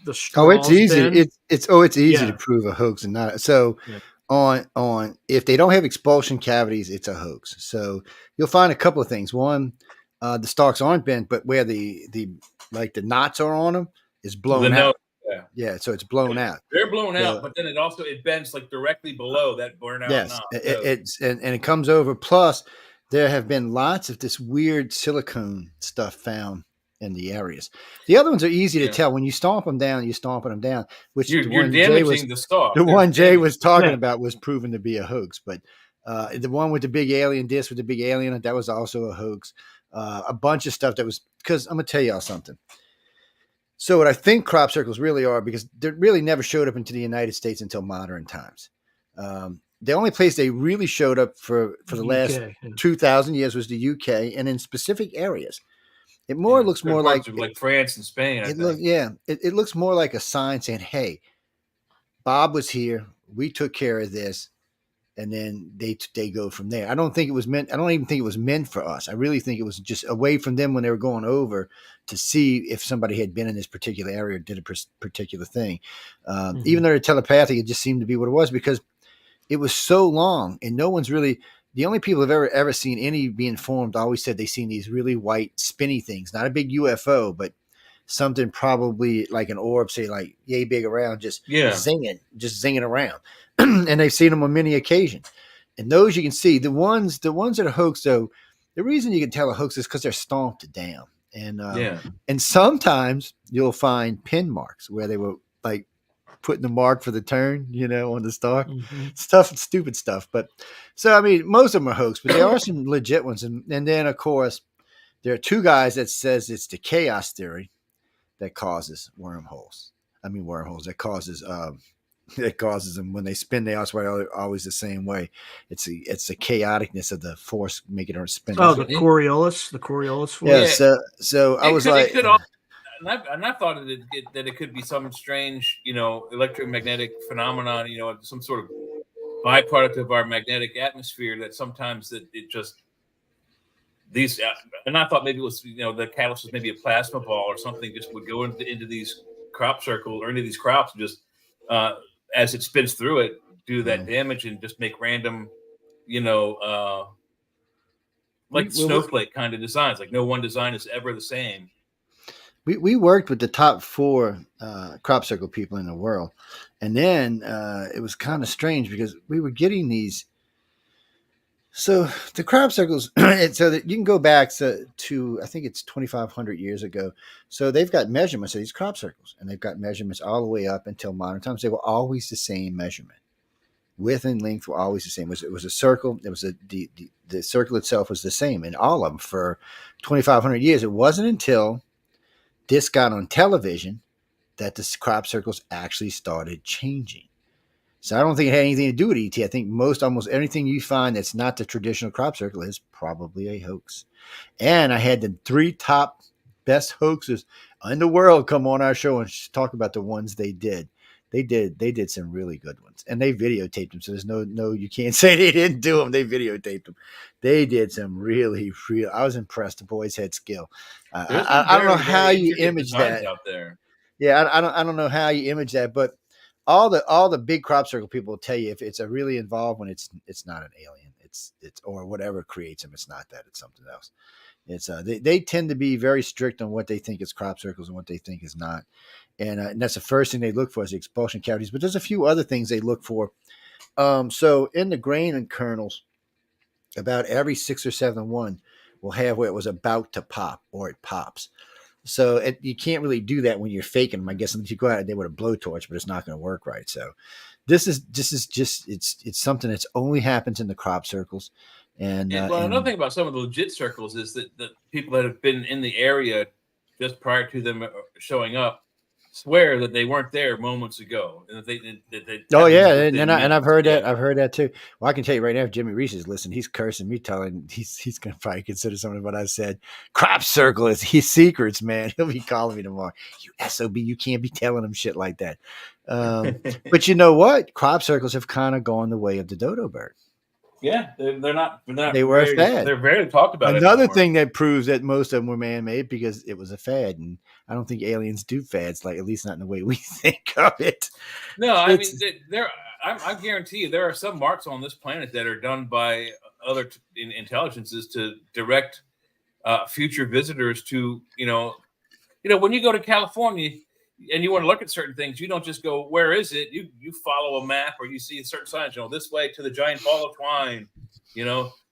S2: it's easy. It's easy to prove a hoax and not so. Yeah. On if they don't have expulsion cavities, it's a hoax. So you'll find a couple of things. One, the stalks aren't bent, but where the knots are on them is blown out. Yeah, so it's blown out.
S3: They're blown out, but then it bends like directly below that burnout.
S2: Yes, it comes over. Plus, there have been lots of this weird silicone stuff found in the areas. The other ones are easy to tell. When you stomp them down, you're stomping them down. Which
S3: you're damaging the stalk.
S2: The one Jay was talking about was proven to be a hoax, but the one with the big alien disc with the big alien, that was also a hoax. A bunch of stuff that was because I'm gonna tell y'all something. So what I think crop circles really are, because they really never showed up into the United States until modern times. The only place they really showed up for the last 2,000 years was the UK, and in specific areas. It looks more like
S3: France and Spain.
S2: It looks more like a sign saying, "Hey, Bob was here. We took care of this." And then they go from there. I don't even think it was meant for us. I really think it was just away from them when they were going over to see if somebody had been in this particular area or did a particular thing. Even though they're telepathic, it just seemed to be what it was because it was so long, and no one's really. The only people have ever seen any being formed always said they seen these really white spinny things, not a big UFO, but something probably like an orb, say like yay big around, just zinging around, and they've seen them on many occasions. And those you can see, the ones that are hoax, though, the reason you can tell a hoax is because they're stomped down, and sometimes you'll find pin marks where they were like putting the mark for the turn, on the stalk, stupid stuff. But so, I mean, most of them are hoax, but there are some legit ones. And then of course, there are two guys that says it's the chaos theory that causes wormholes. That causes, them when they spin, they are always the same way. It's the chaoticness of the force making her spin.
S4: Oh, the Coriolis force.
S2: Yeah. So I was like,
S3: and I thought that it could be some strange, electromagnetic phenomenon, some sort of byproduct of our magnetic atmosphere that sometimes that it just these. And I thought maybe it was, the catalyst was maybe a plasma ball or something, just would go into these crop circles or into these crops and just as it spins through it, do that damage and just make random, like snowflake kind of designs. Like no one design is ever the same.
S2: We worked with the top 4 crop circle people in the world. And then it was kind of strange because we were getting these. So the crop circles, so that you can go back to I think it's 2,500 years ago. So they've got measurements of these crop circles, and they've got measurements all the way up until modern times. They were always the same measurement. Width and length were always the same. It was a circle. It was the circle itself was the same in all of them for 2,500 years. It wasn't until this got on television that the crop circles actually started changing. So I don't think it had anything to do with ET. I think almost anything you find that's not the traditional crop circle is probably a hoax. And I had the 3 top best hoaxes in the world come on our show and talk about the ones they did. They did some really good ones, and they videotaped them. So there's no, you can't say they didn't do them. They videotaped them. They did some really. I was impressed. The boys had skill. I don't know how you image that
S3: out there.
S2: Yeah, I don't know how you image that, but all the big crop circle people will tell you if it's a really involved one, it's not an alien. It's or whatever creates them. It's not that. It's something else. It's they tend to be very strict on what they think is crop circles and what they think is not. And that's the first thing they look for is the expulsion cavities. But there's a few other things they look for. So in the grain and kernels, about every 6 or 7 one will have where it was about to pop or it pops. So you can't really do that when you're faking them. I guess unless you go out there with a blowtorch, but it's not going to work right. So this is just it's something that's only happens in the crop circles. And
S3: another thing about some of the legit circles is that the people that have been in the area just prior to them showing up swear that they weren't there moments ago, and that they
S2: and I've heard that. I've heard that too. Well, I can tell you right now, if Jimmy Reese is listening, he's cursing me, telling he's going to probably consider some of what I said. Crop circle is his secrets, man. He'll be calling me tomorrow. You SOB, you can't be telling him shit like that. But you know what? Crop circles have kind of gone the way of the dodo bird.
S3: Yeah, they're not.
S2: They were a fad.
S3: They're rarely talked about.
S2: Another thing that proves that most of them were man-made because it was a fad, and I don't think aliens do fads, like at least not in the way we think of it.
S3: No, I mean, I guarantee you there are some marks on this planet that are done by other intelligences to direct future visitors to when you go to California and you want to look at certain things, you don't just go, where is it? You follow a map or you see certain signs, this way to the giant ball of twine,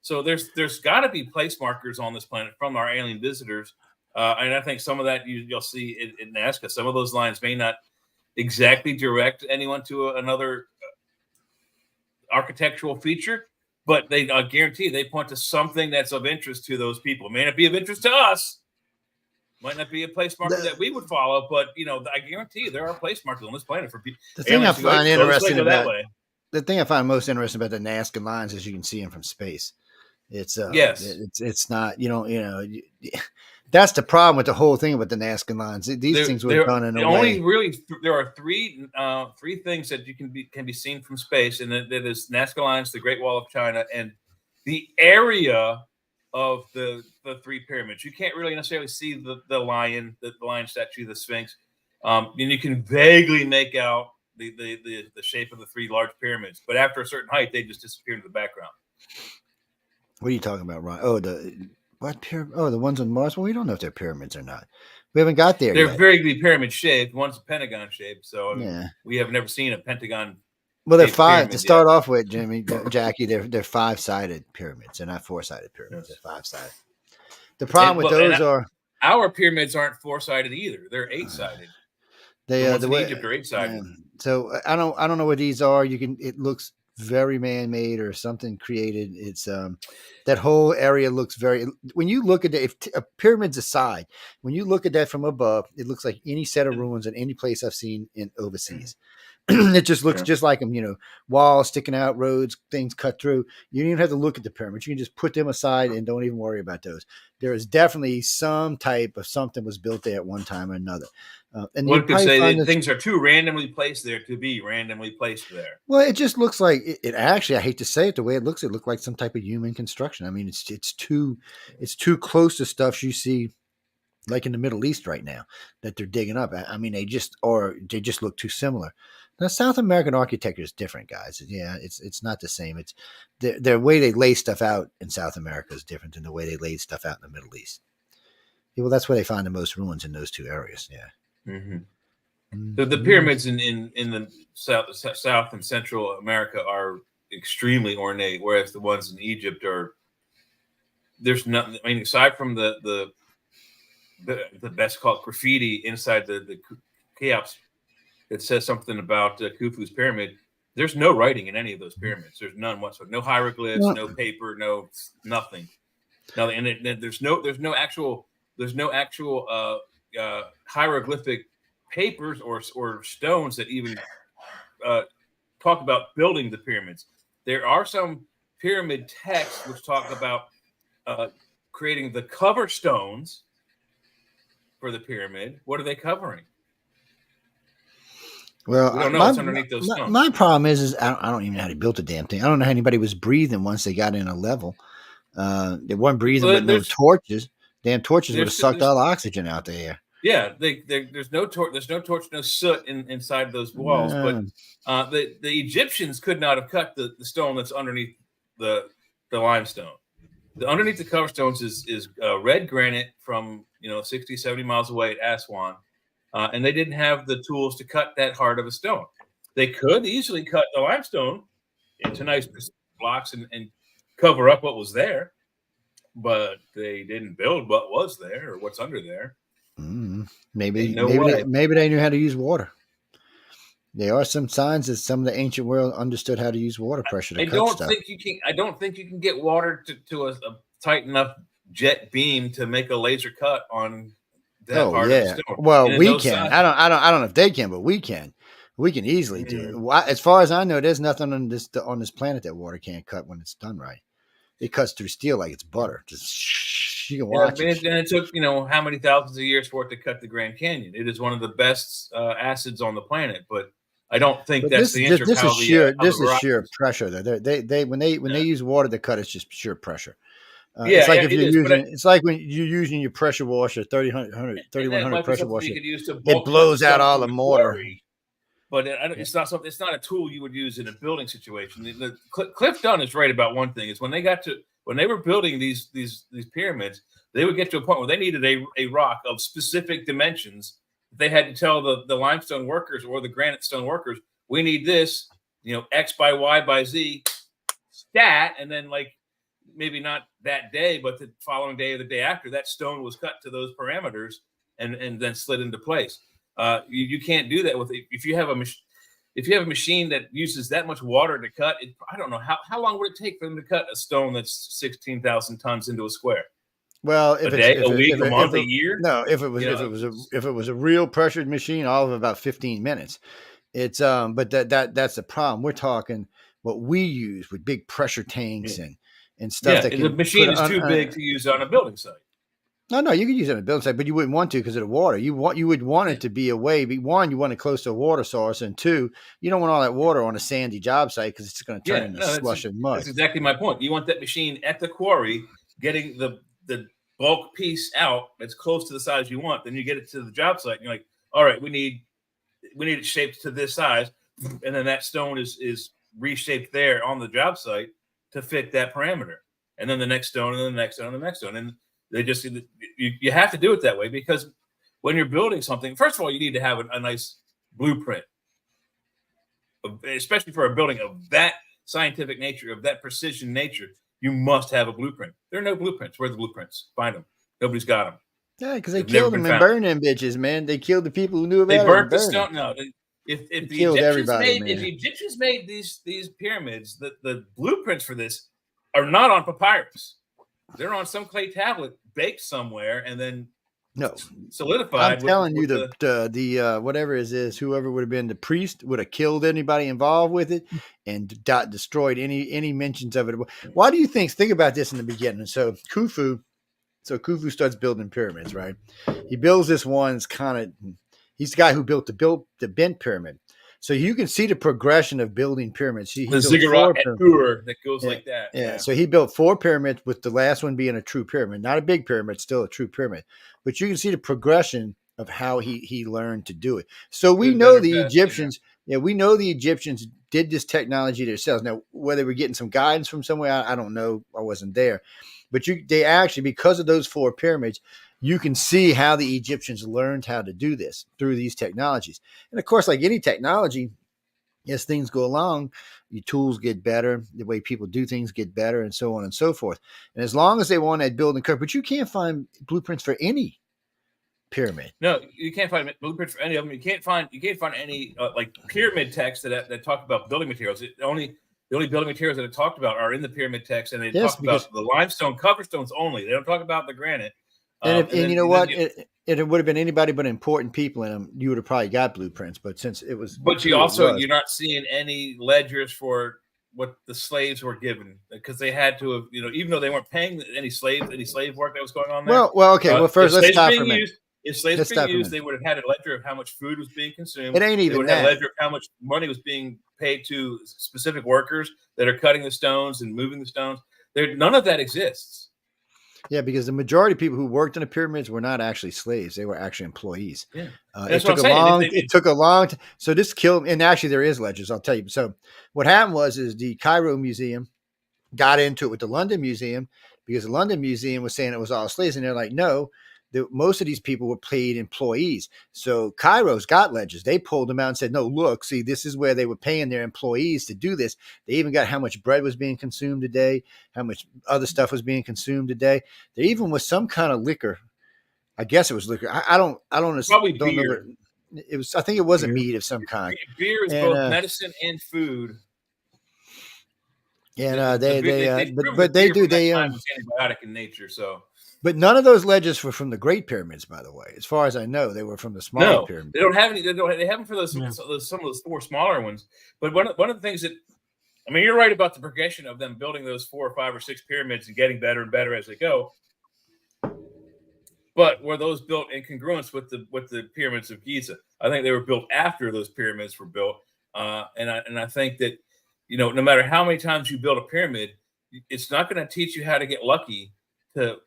S3: So there's got to be place markers on this planet from our alien visitors. And I think some of that you'll see in Nazca. Some of those lines may not exactly direct anyone to another architectural feature, but they guarantee they point to something that's of interest to those people. It may not be of interest to us. Might not be a place marker that we would follow, but I guarantee you there are place markers on this planet for people.
S2: The thing I find interesting about the thing I find most interesting about the Nazca lines is you can see them from space. It's it's not that's the problem with the whole thing with the Nazca lines. These things were done in a way.
S3: There are three things that can be seen from space, and that is Nazca lines, the Great Wall of China, and the area of the 3 pyramids. You can't really necessarily see the lion statue, the Sphinx. And you can vaguely make out the shape of the three large pyramids. But after a certain height, they just disappear into the background.
S2: What are you talking about, Ron? Oh, the ones on Mars. Well, we don't know if they're pyramids or not. We haven't got there
S3: they're
S2: yet.
S3: vaguely pyramid shaped. One's a pentagon shaped. So we have never seen a pentagon.
S2: Well, they're five to start off with, Jackie. They're 5-sided pyramids. They're not 4-sided pyramids. Yes. They're 5-sided. The problem with those are
S3: our pyramids aren't 4-sided either. They're 8-sided. The ones in Egypt are 8-sided.
S2: So I don't know what these are. It looks very man-made or something created. It's that whole area looks very. When you look at it, if a pyramid's aside, when you look at that from above, it looks like any set of ruins in any place I've seen in overseas. It just looks just like them, walls sticking out, roads, things cut through. You don't even have to look at the pyramids. You can just put them aside and don't even worry about those. There is definitely some type of something was built there at one time or another. And
S3: one could say that things are too randomly placed there to be randomly placed there.
S2: Well, it just looks like it actually, I hate to say it, the way it looks like some type of human construction. I mean, it's too too close to stuff you see like in the Middle East right now that they're digging up. I mean, they just look too similar. Now, South American architecture is different, guys. Yeah, it's not the same. It's the way they lay stuff out in South America is different than the way they laid stuff out in the Middle East. Yeah, well, that's where they find the most ruins in those two areas. Yeah.
S3: Mm-hmm. The pyramids in the South and Central America are extremely ornate, whereas the ones in Egypt there's nothing. I mean, aside from the best called graffiti inside the Cheops. It says something about Khufu's pyramid. There's no writing in any of those pyramids. There's none whatsoever. No hieroglyphs, no paper, no nothing. And there's no actual hieroglyphic papers or stones that even talk about building the pyramids. There are some pyramid texts which talk about creating the cover stones for the pyramid. What are they covering?
S2: Well,
S3: we don't know what's underneath those stones.
S2: My problem is I don't even know how they built the damn thing. I don't know how anybody was breathing once they got in a level. They weren't breathing with no torches. Damn torches would have sucked all the oxygen out there.
S3: Yeah, there's no torch, no soot inside those walls. But the Egyptians could not have cut the stone that's underneath the limestone. Underneath the cover stones is red granite from 60, 70 miles away at Aswan. And they didn't have the tools to cut that hard of a stone. They could easily cut the limestone into nice blocks and cover up what was there, but they didn't build what was there or what's under there.
S2: Maybe they knew how to use water. There are some signs that some of the ancient world understood how to use water pressure to cut stuff.
S3: I don't think you can get water to a tight enough jet beam to make a laser cut on.
S2: Well, we can. I don't know if they can, but we can. We can easily do it. As far as I know, there's nothing on this planet that water can't cut when it's done right. It cuts through steel like it's butter. Just you can watch it.
S3: And it took how many thousands of years for it to cut the Grand Canyon. It is one of the best acids on the planet, but I don't think that's the answer.
S2: This is sheer pressure. They when they use water to cut, it's just sheer pressure. It's like it's like when you're using your pressure washer, 3100 pressure washer. It blows out all the mortar.
S3: But it's not something. It's not a tool you would use in a building situation. Cliff Dunn is right about one thing: is when they were building these pyramids, they would get to a point where they needed a rock of specific dimensions. They had to tell the limestone workers or the granite stone workers, we need this, X by Y by Z, stat, and then maybe not that day, but the following day or the day after, that stone was cut to those parameters and then slid into place. You can't do that if you have a machine that uses that much water to cut. I don't know how long would it take for them to cut a stone that's 16,000 tons into a square.
S2: Well,
S3: a week, a month, a year.
S2: No, if it was a real pressured machine, all of about 15 minutes. It's but that's the problem. We're talking what we use with big pressure tanks and stuff.
S3: Yeah, the machine is too big to use on a building site.
S2: No, you could use it on a building site, but you wouldn't want to because of the water. You would want it to be away. One, you want it close to a water source, and two, you don't want all that water on a sandy job site because it's going to turn into slush and mud.
S3: That's exactly my point. You want that machine at the quarry, getting the bulk piece out that's close to the size you want. Then you get it to the job site, and you're like, all right, we need it shaped to this size. and then that stone is reshaped there on the job site to fit that parameter, and then the next stone, and then the next stone, and the next stone, and they just you have to do it that way, because when you're building something, first of all, you need to have a nice blueprint, especially for a building of that scientific nature, of that precision nature. You must have a blueprint. There are no blueprints. Where are the blueprints? Find them. Nobody's got them.
S2: Yeah, because they killed them and burned them bitches, man. They killed the people who knew about it.
S3: They burnt the stone. No, if the Egyptians made these pyramids, the blueprints for this are not on papyrus. They're on some clay tablet baked somewhere and then solidified.
S2: I'm telling you, the whatever it is, whoever would have been the priest would have killed anybody involved with it and destroyed any mentions of it. Why do you think? Think about this in the beginning. So Khufu starts building pyramids, right? He builds this one. He's the guy who built the bent pyramid. So you can see the progression of building pyramids. The
S3: ziggurat tour that goes like that.
S2: Yeah. So he built 4 pyramids, with the last one being a true pyramid. Not a big pyramid, still a true pyramid. But you can see the progression of how he learned to do it. So we know the Egyptians. Yeah, we know the Egyptians did this technology themselves. Now, whether we're getting some guidance from somewhere, I don't know. I wasn't there. But they actually, because of those 4 pyramids, you can see how the Egyptians learned how to do this through these technologies. And of course, like any technology, as things go along, your tools get better, the way people do things get better, and so on and so forth. And as long as they want that building curve, but you can't find blueprints for any pyramid.
S3: No, you can't find blueprints for any of them. You can't find any like pyramid texts that talk about building materials. The only building materials that are talked about are in the pyramid text, and they talk about the limestone cover stones only. They don't talk about the granite.
S2: And you know what? It would have been anybody but important people in them. You would have probably got blueprints, but since it was,
S3: you're not seeing any ledgers for what the slaves were given, because they had to have, even though they weren't paying any slave work that was going on there.
S2: Well, okay. Well, first let's stop for a minute.
S3: If slaves were being used, they would have had a ledger of how much food was being consumed.
S2: It ain't even
S3: They would have a ledger of how much money was being paid to specific workers that are cutting the stones and moving the stones. None of that exists.
S2: Yeah, because the majority of people who worked in the pyramids were not actually slaves; they were actually employees.
S3: Yeah,
S2: it took a long. So this killed, and actually there is ledgers. I'll tell you. So what happened is the Cairo Museum got into it with the London Museum, because the London Museum was saying it was all slaves, and they're like, no. Most of these people were paid employees. So Cairo's got ledgers. They pulled them out and said, no, look, see, this is where they were paying their employees to do this. They even got how much bread was being consumed a day, how much other stuff was being consumed a day. There even was some kind of liquor. I guess it was liquor. I don't
S3: probably don't beer.
S2: Know. It was. I think it was a meat of some kind.
S3: Beer is both medicine and food.
S2: Yeah, they was
S3: antibiotic in nature, so.
S2: But none of those ledgers were from the Great Pyramids, by the way. As far as I know, they were from the smaller pyramids.
S3: They don't have any. They have them for some of those 4 smaller ones. But one of the things that, you're right about the progression of them building those 4 or 5 or 6 pyramids and getting better and better as they go. But were those built in congruence with the pyramids of Giza? I think they were built after those pyramids were built. And I think that no matter how many times you build a pyramid, it's not going to teach you how to get lucky to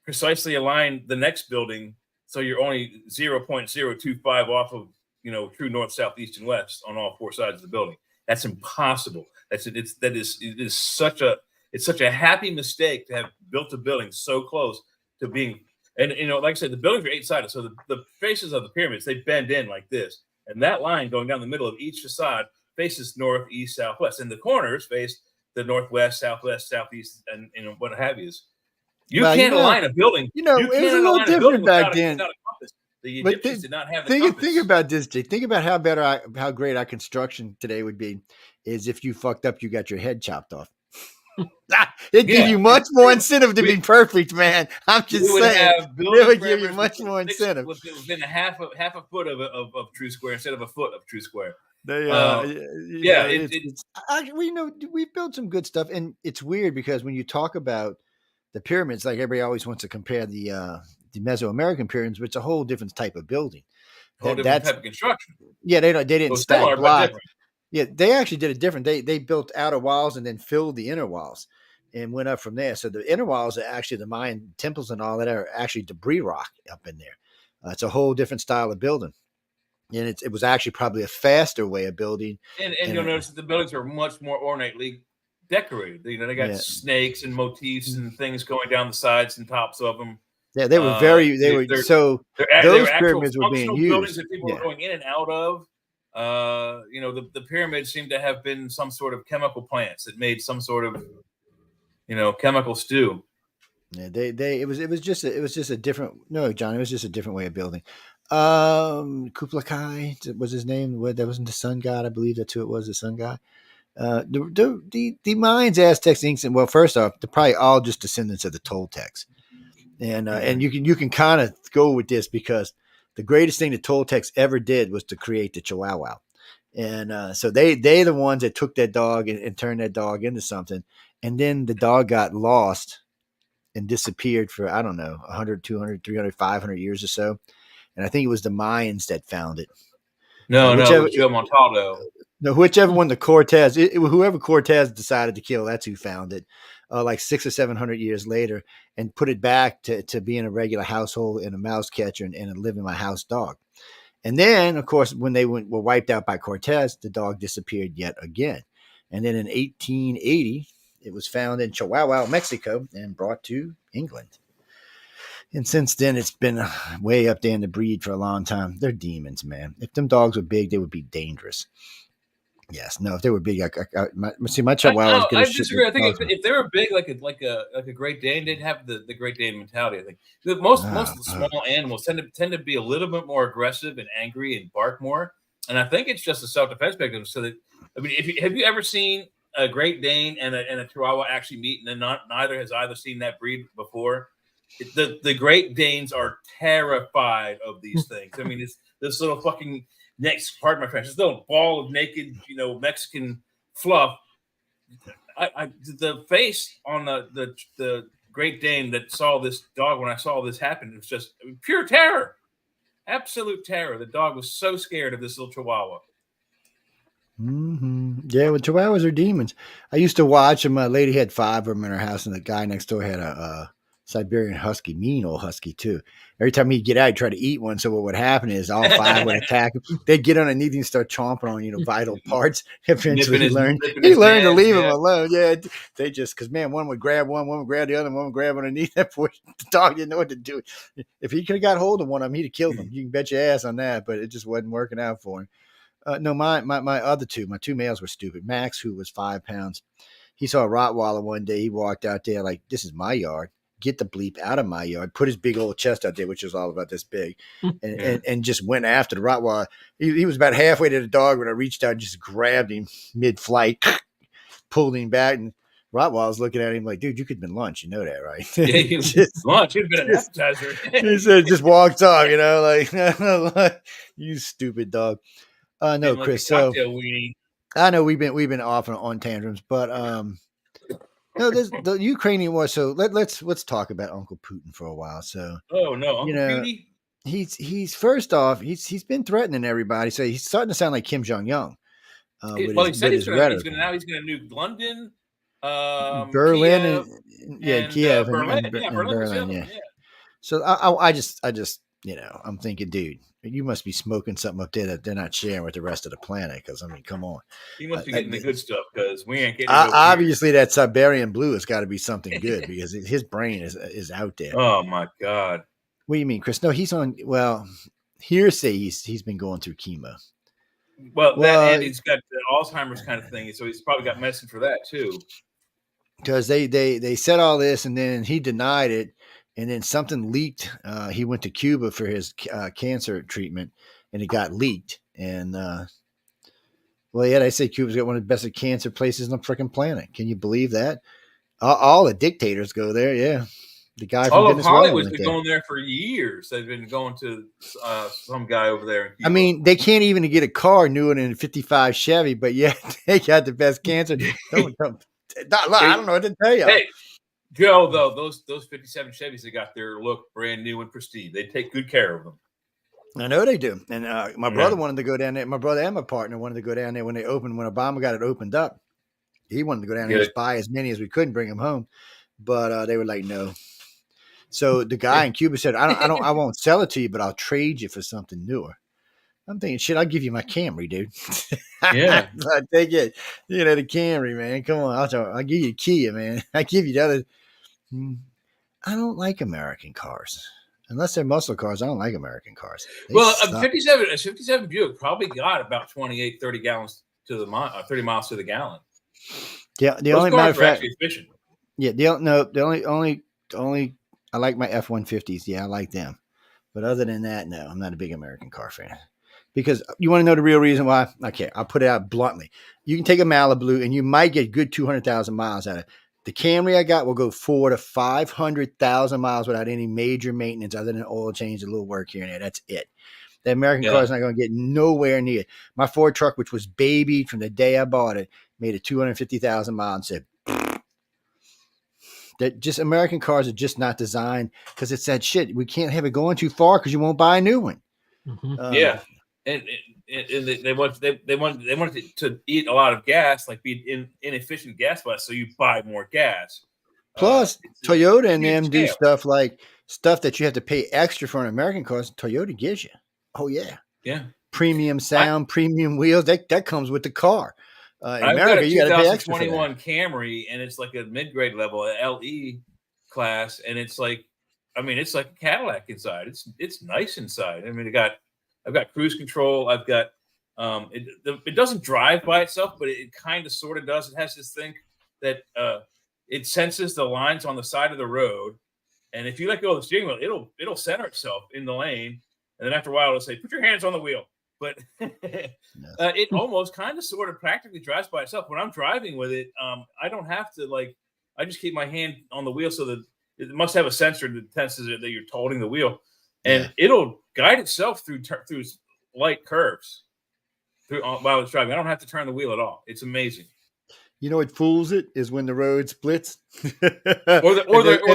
S3: precisely align the next building so you're only 0.025 off of true north, south, east, and west on all 4 sides of the building. That's impossible. It is such a happy mistake to have built a building so close to being, and like I said, the buildings are 8-sided, so the faces of the pyramids, they bend in like this, and that line going down the middle of each facade faces north, east, southwest, and the corners face the northwest, southwest, southeast, and what have you. You can't align a building.
S2: It was a little different back then.
S3: The Egyptians did not have the compass.
S2: Think about this, Jake. Think about how great our construction today would be. Is if you fucked up, you got your head chopped off. It'd give you much more incentive to be perfect, man. I'm just saying. It would give you much more incentive.
S3: Within a half a foot of true square instead of a foot of true square.
S2: We've built some good stuff, and it's weird because when you talk about the pyramids, like everybody always wants to compare the Mesoamerican pyramids, but it's a whole different type of building.
S3: Different type of construction.
S2: Yeah, they didn't stack blocks. Yeah, they actually did it different. They built outer walls and then filled the inner walls and went up from there. So the inner walls are actually the Mayan temples and all that are actually debris rock up in there. It's a whole different style of building. And it was actually probably a faster way of building.
S3: And you'll notice that the buildings are much more ornately decorated. You know, they got snakes and motifs and things going down the sides and tops of them.
S2: Yeah, they were those pyramids were being used.
S3: Buildings that people were going in and out of. You know, the pyramids seem to have been some sort of chemical plants that made some sort of, you know, chemical stew.
S2: Yeah, it was just a different. No, John, it was just a different way of building. Kublai was his name. That wasn't the sun god, I believe that's who it was, the sun god. The Mayans, Aztecs, Inks, and well, first off, they're probably all just descendants of the Toltecs, and you can kind of go with this because the greatest thing the Toltecs ever did was to create the Chihuahua, and so they the ones that took that dog and turned that dog into something, and then the dog got lost and disappeared for I don't know 100, 200, 300, 500 years or so. And I think it was the Mayans that found it.
S3: No, it was Joe Montaldo.
S2: No, whichever one the Cortez, whoever Cortez decided to kill, that's who found it. Like 600 or 700 years later, and put it back to being a regular household and a mouse catcher and a live in my house dog. And then, of course, when they were wiped out by Cortez, the dog disappeared yet again. And then in 1880, it was found in Chihuahua, Mexico, and brought to England. And since then, it's been way up there in the breed for a long time. They're demons, man. If them dogs were big, they would be dangerous. Yes, no. If they were big, my Chihuahua.
S3: I disagree. I think if they were big, like a Great Dane, they'd have the Great Dane mentality. I think most of the small animals tend to be a little bit more aggressive and angry and bark more. And I think it's just a self-defense mechanism. So that have you ever seen a Great Dane and a Chihuahua actually meet, and then neither has either seen that breed before? The Great Danes are terrified of these things. I mean, it's this little fucking next part of my French, this little ball of naked, Mexican fluff. The face on the Great Dane that saw this dog when I saw this happen, it was just pure terror, absolute terror. The dog was so scared of this little Chihuahua.
S2: Mm-hmm. Yeah, well, Chihuahuas are demons. I used to watch them. My lady had 5 of them in her house, and the guy next door had a Siberian husky, mean old husky too. Every time he'd get out, he'd try to eat one. So what would happen is all 5 would attack him. They'd get underneath and start chomping on, vital parts. Eventually he learned to leave him alone. Yeah. They just, cause man, one would grab one would grab the other, one would grab underneath that poor dog didn't know what to do. If he could have got hold of one of them, he'd have killed him. You can bet your ass on that, but it just wasn't working out for him. No, my other my 2 males were stupid. Max, who was 5 pounds, he saw a Rottweiler one day. He walked out there like, this is my yard. Get the bleep out of my yard. Put his big old chest out there, which was all about this big, and just went after the Rottweiler. He was about halfway to the dog when I reached out and just grabbed him mid-flight, pulled him back, and Rottweiler's looking at him like, dude, you could have been lunch. You know that, right?
S3: Yeah, he was lunch. He'd been an appetizer.
S2: He said, just walked off, like, you stupid dog. No,
S3: like
S2: Chris. So
S3: weenie.
S2: I know we've been off on tantrums, but no, the Ukrainian war. So let's talk about Uncle Putin for a while. So
S3: Uncle Putin.
S2: He's first off, he's been threatening everybody. So he's starting to sound like Kim Jong Un.
S3: He said he's going to nuke London,
S2: Berlin,
S3: Kiev,
S2: and Berlin. Yeah. So I just I'm thinking, dude, you must be smoking something up there that they're not sharing with the rest of the planet. Because I mean, come on,
S3: he must be getting the good stuff because we ain't getting.
S2: Obviously, that Siberian blue has got to be something good because his brain is out there.
S3: Oh my god!
S2: What do you mean, Chris? No, he's on. Well, hearsay he's been going through chemo.
S3: Well, and he's got the Alzheimer's kind of thing, so he's probably got medicine for that too.
S2: Because they said all this, and then he denied it. And then something leaked. He went to Cuba for his cancer treatment, and it got leaked. And they say Cuba's got one of the best cancer places on the freaking planet. Can you believe that? All the dictators go there. Yeah, the guy from
S3: Venezuela. Hollywood's been going there for years. They've been going to some guy over there.
S2: I mean, they can't even get a car newer than a '55 Chevy, but yet they got the best cancer. I don't know what to tell you.
S3: Hey. Joe, though, those 57 Chevys that got there look brand new and pristine. They take good care of them.
S2: I know they do. And my brother wanted to go down there. My brother and my partner wanted to go down there when Obama got it opened up. He wanted to go down there and just buy as many as we could and bring them home. But they were like, no. So the guy in Cuba said, I won't sell it to you, but I'll trade you for something newer. I'm thinking, shit, I'll give you my Camry, dude.
S3: Yeah.
S2: I take it. The Camry, man. Come on. I'll give you a Kia, man. I give you the other. I don't like American cars. Unless they're muscle cars, I don't like American cars.
S3: Well, a 57 Buick probably got about 28, 30 gallons to the 30 miles to the gallon.
S2: Yeah, the only matter of fact, efficient. Yeah, the only I like my F-150s. Yeah, I like them. But other than that, no, I'm not a big American car fan. Because you want to know the real reason why? Okay, I'll put it out bluntly. You can take a Malibu and you might get good 200,000 miles out of it. The Camry I got will go 400,000 to 500,000 miles without any major maintenance other than oil change, a little work here and there. That's it. The American car is not going to get nowhere near it. My Ford truck, which was babied from the day I bought it, made it 250,000 miles and said, that just American cars are just not designed because it's that shit. We can't have it going too far because you won't buy a new one.
S3: Yeah. And they want it to eat a lot of gas, like be inefficient gas bus, so you buy more gas.
S2: Plus, Toyota and them do stuff that you have to pay extra for an American car. Toyota gives you. Oh yeah. Premium sound, premium wheels. That comes with the car. In America, you got to pay extra for that.
S3: 2021 Camry, and it's like a mid-grade level, an LE class, and it's like, I mean, it's like a Cadillac inside. It's nice inside. I mean, I've got cruise control. I've got it doesn't drive by itself, but it kind of sort of does. It has this thing that it senses the lines on the side of the road, and if you let go of the steering wheel, it'll center itself in the lane, and then after a while it'll say, "Put your hands on the wheel." But it almost kind of sort of practically drives by itself. When I'm driving with it, I don't have to I just keep my hand on the wheel so that it must have a sensor that senses that you're holding the wheel, and it'll guide itself through light curves while it's driving. I don't have to turn the wheel at all. It's amazing.
S2: You know what fools it is when the road splits,
S3: or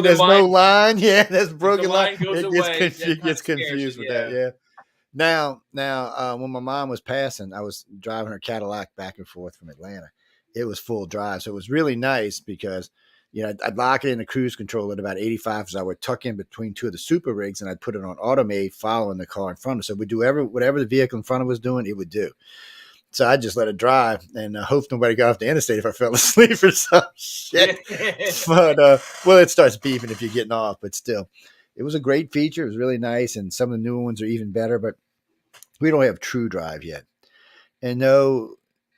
S2: there's
S3: line,
S2: no line. Yeah, there's broken line.
S3: It
S2: gets confused with that. Yeah. Now, when my mom was passing, I was driving her Cadillac back and forth from Atlanta. It was full drive, so it was really nice because I'd lock it in the cruise control at about 85, so I would tuck in between two of the super rigs and I'd put it on automate, following the car in front of us. So we'd do whatever the vehicle in front of us was doing, it would do. So I just let it drive and hope nobody got off the interstate if I fell asleep or some shit. But it starts beeping if you're getting off. But still, it was a great feature. It was really nice, and some of the newer ones are even better. But we don't have True Drive yet. And no,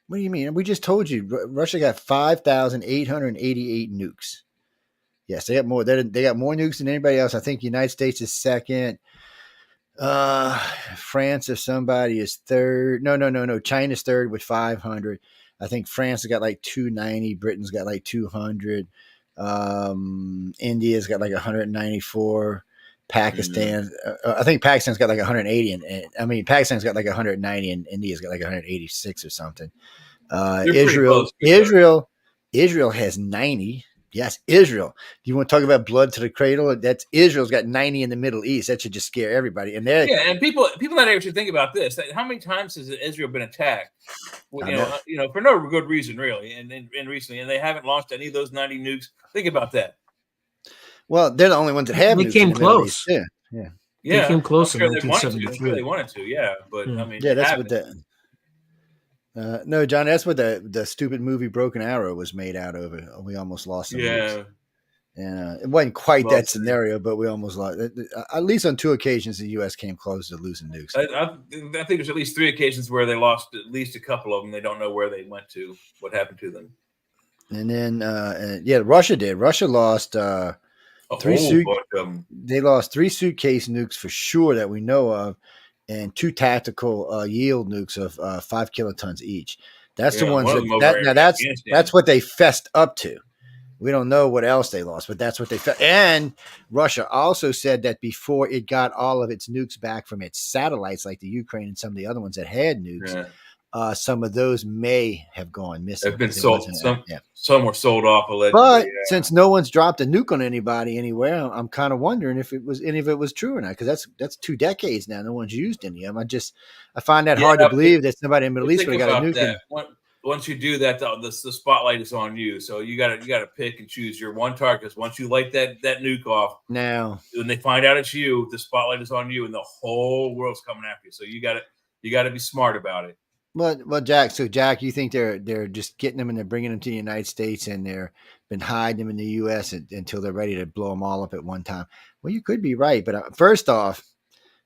S2: what do you mean? We just told you Russia got 5,888 nukes. Yes, they got more. They got more nukes than anybody else. I think the United States is second. France, if somebody, is third. No. China's third with 500. I think France has got like 290. Britain's got like 200. India's got like 194. Pakistan, I think Pakistan's got like 180. Pakistan's got like 190, and India's got like 186 or something. Israel has 90. Yes, Israel. You want to talk about blood to the cradle? That's Israel's got 90 in the Middle East. That should just scare everybody. And
S3: and people not ever should think about this. How many times has Israel been attacked? For no good reason, really. And recently, and they haven't launched any of those 90 nukes. Think about that.
S2: Well, they're the only ones that have.
S4: They came close.
S2: Yeah.
S4: They came close
S3: in 1973. They wanted to, yeah. But I mean,
S2: that's what that. No, John, that's what the stupid movie Broken Arrow was made out of. We almost lost some nukes. And it wasn't quite that scenario, but we almost lost. At least on 2 occasions, the U.S. came close to losing nukes.
S3: I think there's at least 3 occasions where they lost at least a couple of them. They don't know where they went to, what happened to them.
S2: And then, Russia did. Russia lost 3 They lost 3 suitcase nukes for sure that we know of, and 2 tactical yield nukes of 5 kilotons each. That's the ones that's what they fessed up to. We don't know what else they lost, but that's what they felt. And Russia also said that before it got all of its nukes back from its satellites, like the Ukraine and some of the other ones that had nukes, some of those may have gone missing.
S3: Have been sold. Some were sold off allegedly.
S2: But since no one's dropped a nuke on anybody anywhere, I'm kind of wondering if any of it was true or not, because that's 2 decades now. No one's used any of them. I find that hard to believe that somebody in the Middle East would have got a nuke.
S3: Once you do that, the spotlight is on you. So you got to pick and choose your one target. Once you light that nuke off,
S2: now
S3: when they find out it's you, the spotlight is on you, and the whole world's coming after you. So you got to You got to be smart about it.
S2: Well, Jack. So, Jack, you think they're just getting them and they're bringing them to the United States and they're been hiding them in the U.S. until they're ready to blow them all up at one time? Well, you could be right, but first off,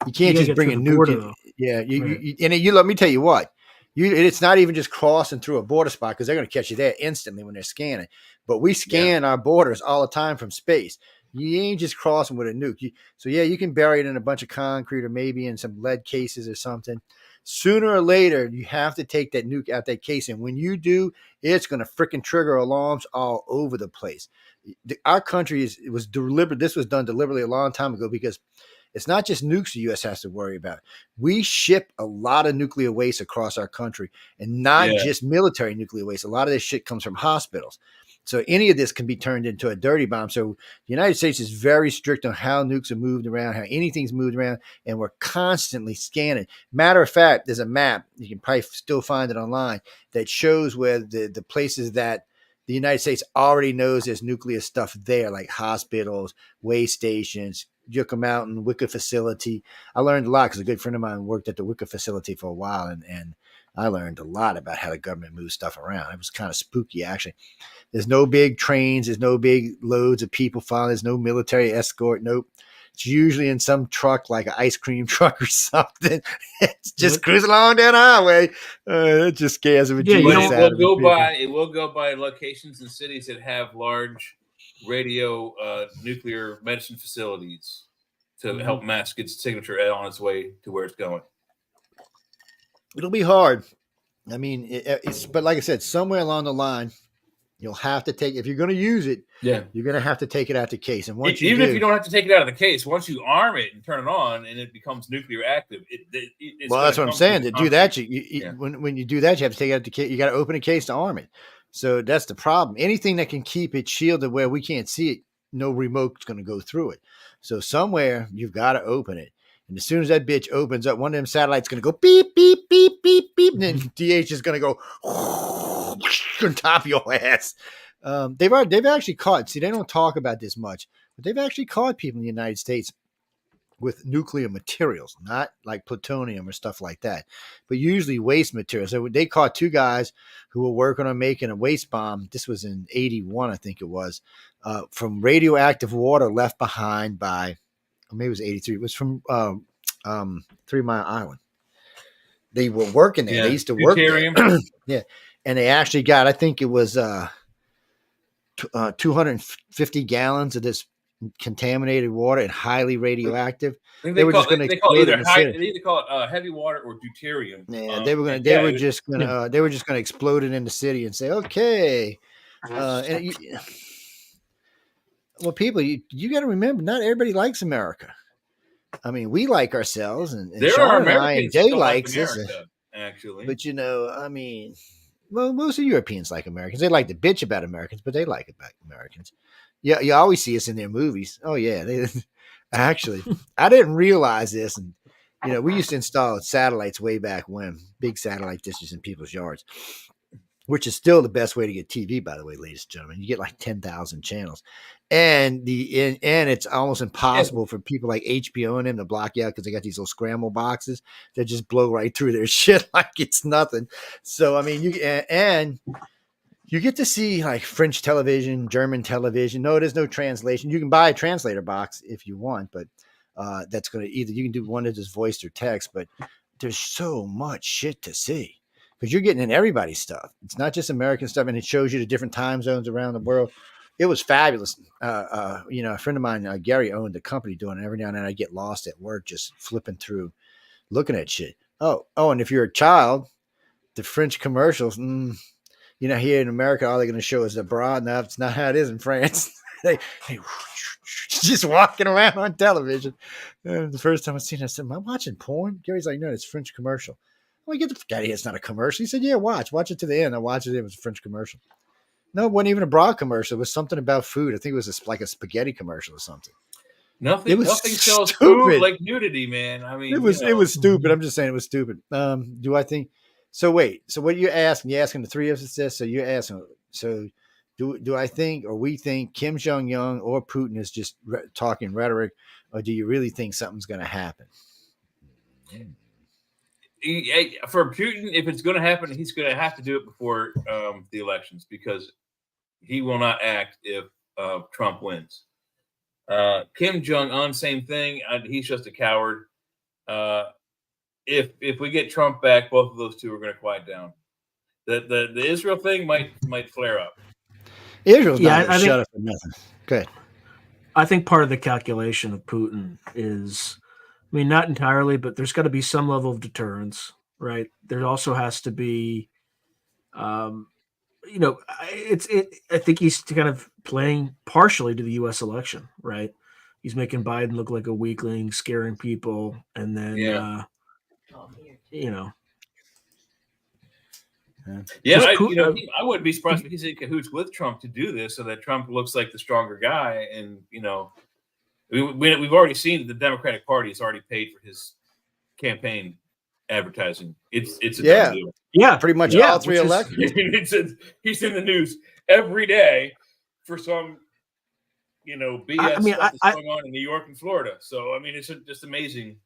S2: you can't just bring a nuke in. Yeah, you let me tell you what. It's not even just crossing through a border spot because they're going to catch you there instantly when they're scanning. But we scan our borders all the time from space. You ain't just crossing with a nuke. So you can bury it in a bunch of concrete or maybe in some lead cases or something. Sooner or later, you have to take that nuke out that case. And when you do, it's going to freaking trigger alarms all over the place. Our country was deliberate. This was done deliberately a long time ago because it's not just nukes the U.S. has to worry about. We ship a lot of nuclear waste across our country, and not just military nuclear waste. A lot of this shit comes from hospitals. So any of this can be turned into a dirty bomb. So the United States is very strict on how nukes are moved around, how anything's moved around, and we're constantly scanning. Matter of fact, there's a map, you can probably still find it online, that shows where the places that the United States already knows there's nuclear stuff there, like hospitals, way stations, Yucca Mountain, Wicca facility. I learned a lot because a good friend of mine worked at the Wicca facility for a while, and I learned a lot about how the government moves stuff around. It was kind of spooky, actually. There's no big trains. There's no big loads of people following. There's no military escort. Nope. It's usually in some truck, like an ice cream truck or something. It's just cruising along down the highway. It just scares them.
S3: Yeah, it will go by locations and cities that have large radio nuclear medicine facilities to help mask its signature on its way to where it's going.
S2: It'll be hard. I mean, but like I said, somewhere along the line, you'll have to take, if you're going to use it, you're going to have to take it out the case. And once
S3: if you don't have to take it out of the case, once you arm it and turn it on and it becomes nuclear active,
S2: well, that's what I'm saying. To do that, when you do that, you have to take it out the case. You got to open a case to arm it. So that's the problem. Anything that can keep it shielded where we can't see it, no remote's going to go through it. So somewhere you've got to open it. And as soon as that bitch opens up, one of them satellites going to go beep, beep, beep, beep, beep. And then DH is going to go on top of your ass. They've actually caught, see, they don't talk about this much, but they've actually caught people in the United States with nuclear materials, not like plutonium or stuff like that, but usually waste materials. So they caught two guys who were working on making a waste bomb. This was in 81, I think it was, from radioactive water left behind by, or maybe it was 83. It was from 3 Mile Island. They were working there. They used to work there. Yeah. And they actually got, I think it was 250 gallons of this contaminated water and highly radioactive.
S3: They were just going to explode it. They either call it heavy water or deuterium.
S2: Yeah, they were just going to explode it in the city and say, okay. Well, people, you got to remember, not everybody likes America. I mean, we like ourselves, and
S3: there
S2: Sean
S3: are
S2: and
S3: Americans
S2: Jay
S3: that
S2: likes
S3: like
S2: us,
S3: actually.
S2: But I mean, well, most of Europeans like Americans. They like to bitch about Americans, but they like about Americans. Yeah, you always see us in their movies. Oh yeah, actually, I didn't realize this, and we used to install satellites way back when, big satellite dishes in people's yards, which is still the best way to get TV, by the way, ladies and gentlemen. You get like 10,000 channels, and it's almost impossible for people like HBO and them to block you out because they got these little scramble boxes that just blow right through their shit like it's nothing. So I mean, you get to see like French television, German television. No, there's no translation. You can buy a translator box if you want, but that's going to either you can do one that is voiced or text. But there's so much shit to see. Because you're getting in everybody's stuff. It's not just American stuff, and it shows you the different time zones around the world. It was fabulous. A friend of mine, Gary, owned a company doing it. Every now and then I get lost at work just flipping through, looking at shit. Oh, and if you're a child, the French commercials, here in America, all they're going to show is the bra. No, it's not how it is in France. they just walking around on television. And the first time I seen it, I said, am I watching porn? Gary's like, no, it's a French commercial. Well, get the fuck out of here. It's not a commercial. He said, yeah, watch it to the end. I watched it. It was a French commercial. No, it wasn't even a bra commercial. It was something about food. I think it was like a spaghetti commercial or something.
S3: Nothing sells food like nudity, man. I mean,
S2: it was stupid. I'm just saying it was stupid. Do I think so? Wait, so what you're asking? You're asking the three of us this. So you're asking. So do I think, or we think Kim Jong Un or Putin is just talking rhetoric, or do you really think something's going to happen?
S3: For Putin, if it's going to happen, he's going to have to do it before the elections because he will not act if Trump wins. Kim Jong-un, same thing. He's just a coward. If we get Trump back, both of those two are going to quiet down. The Israel thing might flare up.
S2: Israel's not going to shut up for nothing. Good.
S4: I think part of the calculation of Putin is, I mean, not entirely, but there's got to be some level of deterrence, right? There also has to be, I think he's kind of playing partially to the U.S. election, right? He's making Biden look like a weakling, scaring people, and then,
S3: Yeah, I wouldn't be surprised if he's in cahoots with Trump to do this, so that Trump looks like the stronger guy. And we've already seen that the Democratic Party has already paid for his campaign advertising. It's a done deal.
S2: Yeah, pretty much all three elections.
S3: He's in the news every day for some BS that's going on in New York and Florida. So I mean, it's just amazing.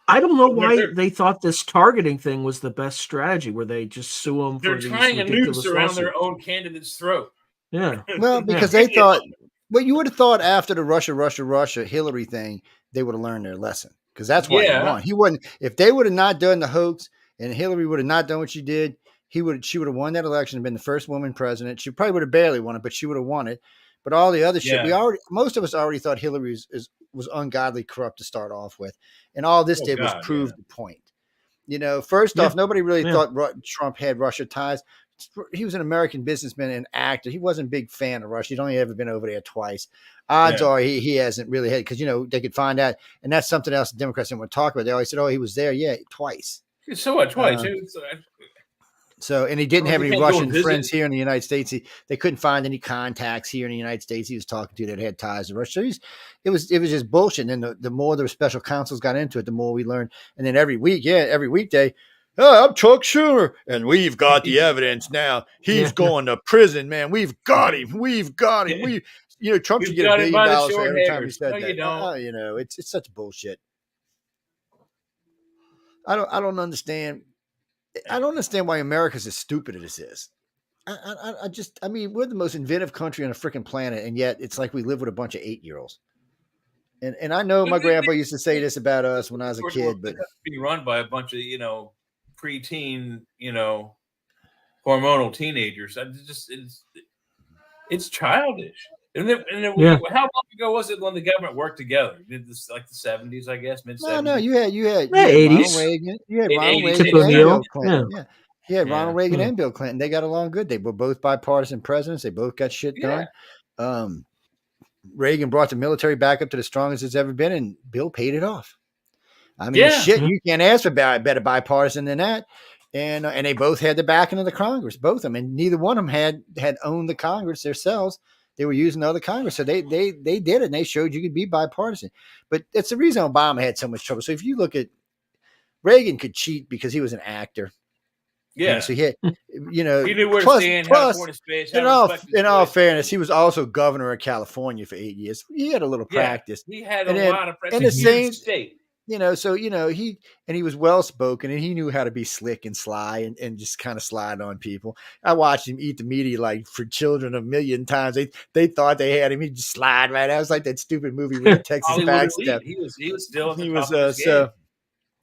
S4: I don't know why they thought this targeting thing was the best strategy, where they just sue them.
S3: They're trying a noose around their own candidate's throat.
S4: Yeah.
S2: Well, because they thought, well, you would have thought after the Russia Hillary thing, they would have learned their lesson, because that's why he won. He wouldn't. If they would have not done the hoax and Hillary would have not done what she did, she would have won that election and been the first woman president. She probably would have barely won it, but she would have won it. But all the other shit, most of us already thought Hillary was ungodly corrupt to start off with. And all this was prove the point. First off, nobody really thought Trump had Russia ties. He was an American businessman and actor. He wasn't a big fan of Russia. He'd only ever been over there twice. Odds are he hasn't really had, because, they could find out. And that's something else the Democrats didn't want to talk about. They always said, he was there. Yeah, twice.
S3: So what, twice?
S2: And he didn't have any Russian friends here in the United States. They couldn't find any contacts here in the United States he was talking to that had ties to Russia. So it was just bullshit. And then the more the special counsels got into it, the more we learned. And then every weekday, I'm Chuck Schumer, and we've got the evidence now. He's going to prison, man. We've got him. Trump should get $1 billion for every time he said that. It's such bullshit. I don't understand. I don't understand why America's as stupid as this is. I mean, we're the most inventive country on the freaking planet, and yet it's like we live with a bunch of 8-year-olds. And I know my grandpa used to say this about us when I was a kid, but
S3: be run by a bunch of preteen, hormonal teenagers. It's childish. How long ago was it when the government worked together? Did this like the 70s, I guess, mid-70s?
S2: No, you had
S4: 80s.
S2: Ronald Reagan. You had Ronald Reagan and Bill Clinton. Yeah, Ronald Reagan and Bill Clinton. They got along good. They were both bipartisan presidents. They both got shit done. Reagan brought the military back up to the strongest it's ever been, and Bill paid it off. I mean, you can't ask for better bipartisan than that. And they both had the backing of the Congress, both of them, and neither one of them had owned the Congress themselves. They were using other Congress. So they did it, and they showed you could be bipartisan. But it's the reason Obama had so much trouble. So if you look at Reagan, could cheat because he was an actor.
S3: Yeah.
S2: So he had,
S3: he knew where to stand, how to point his face.
S2: In all fairness, he was also governor of California for 8 years. He had a little practice.
S3: He had a lot of practice.
S2: And the same
S3: state.
S2: He was well spoken, and he knew how to be slick and sly and just kind of slide on people. I watched him eat the media like for children a million times. They thought they had him. He'd just slide right. I was like that stupid movie with the Texas backstep.
S3: He was still. He was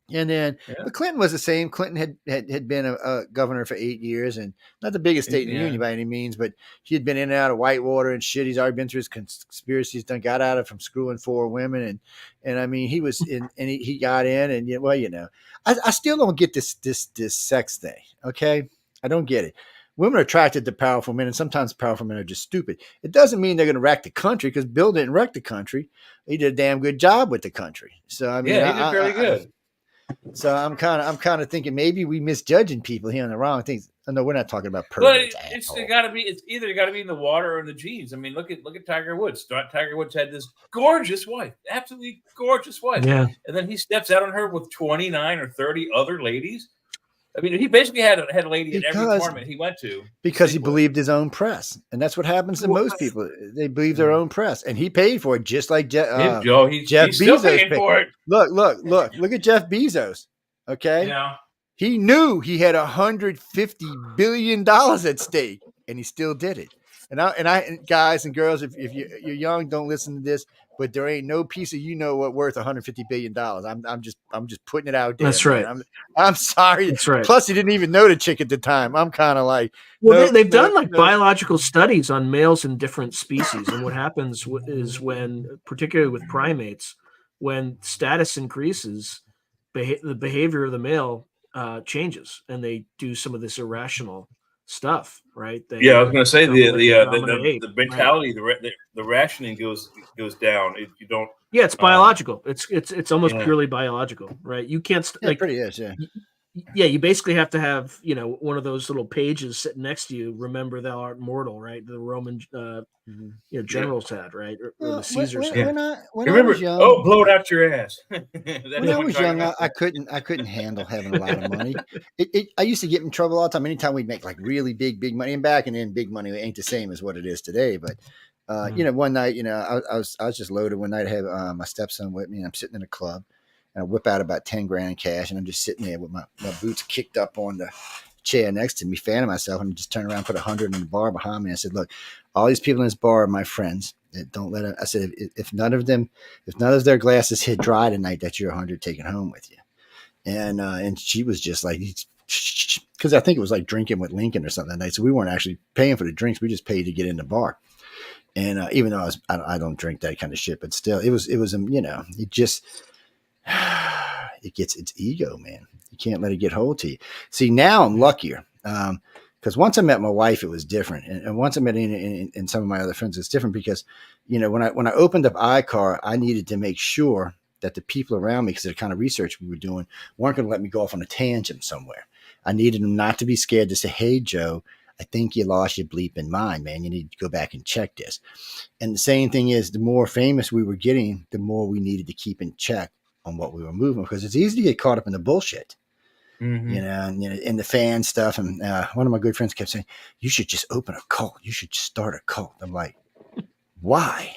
S2: And then, but Clinton was the same. Clinton had been a governor for 8 years, and not the biggest state in the union by any means, but he had been in and out of Whitewater and shit. He's already been through his conspiracies. Got out of it from screwing 4 women, and I mean, he was in, and he got in, and I still don't get this sex thing. Okay, I don't get it. Women are attracted to powerful men, and sometimes powerful men are just stupid. It doesn't mean they're going to wreck the country, because Bill didn't wreck the country. He did a damn good job with the country. So I mean,
S3: he did very good.
S2: So I'm kind of thinking maybe we misjudging people here on the wrong things. No, we're not talking about perverts.
S3: But it's either got to be in the water or in the genes. I mean, look at Tiger Woods. Tiger Woods had this gorgeous wife, absolutely gorgeous wife.
S4: Yeah.
S3: And then he steps out on her with 29 or 30 other ladies. I mean, he basically had a lady in every tournament he went to.
S2: Because he believed his own press. And that's what happens to most people. They believe their own press. And he paid for it, just like Jeff
S3: Bezos
S2: paid for it. Look at Jeff Bezos. Okay?
S3: Yeah.
S2: He knew he had $150 billion at stake, and he still did it. And guys and girls, if you're young, don't listen to this. But there ain't no piece of what worth $150 billion. I'm just putting it out there.
S4: That's
S2: man.
S4: right.
S2: I'm sorry.
S4: That's right.
S2: Plus, he didn't even know the chick at the time. I'm kind of like,
S4: well, they've done like biological studies on males in different species, and what happens is when, particularly with primates, when status increases, the behavior of the male changes, and they do some of this irrational stuff, right?
S3: I was going to say the mentality,
S4: right.
S3: the rationing goes down. You don't.
S4: Yeah, it's biological. It's almost purely biological, right? You can't
S2: pretty is, yeah.
S4: Yeah, you basically have to have one of those little pages sitting next to you. Remember, thou art mortal, right? The Roman generals had, right, or the Caesars had.
S2: When I was young,
S3: blow it out your ass.
S2: When I was young, I couldn't handle having a lot of money. I used to get in trouble all the time. Anytime we'd make like really big money, and back and then big money ain't the same as what it is today. But one night, I was just loaded. One night, I had my stepson with me, and I'm sitting in a club. I whip out about 10 grand in cash, and I'm just sitting there with my boots kicked up on the chair next to me, fanning myself, and just turn around, put 100 in the bar behind me. I said, "Look, all these people in this bar are my friends. Don't let it." I said, "If none of their glasses hit dry tonight, that's your 100 taken home with you." And she was just like, because I think it was like drinking with Lincoln or something that night, so we weren't actually paying for the drinks; we just paid to get in the bar. And even though I don't drink that kind of shit, but still, it was it just. It gets its ego, man. You can't let it get hold to you. See, now I'm luckier because once I met my wife, it was different, and once I met in some of my other friends, it's different because when I opened up iCar, I needed to make sure that the people around me, because of the kind of research we were doing, weren't going to let me go off on a tangent somewhere. I needed them not to be scared to say, "Hey, Joe, I think you lost your bleeping mind, man. You need to go back and check this." And the same thing is, the more famous we were getting, the more we needed to keep in check on what we were moving, because it's easy to get caught up in the bullshit, and in the fan stuff. And one of my good friends kept saying, "You should just open a cult. You should start a cult." I'm like, "Why?"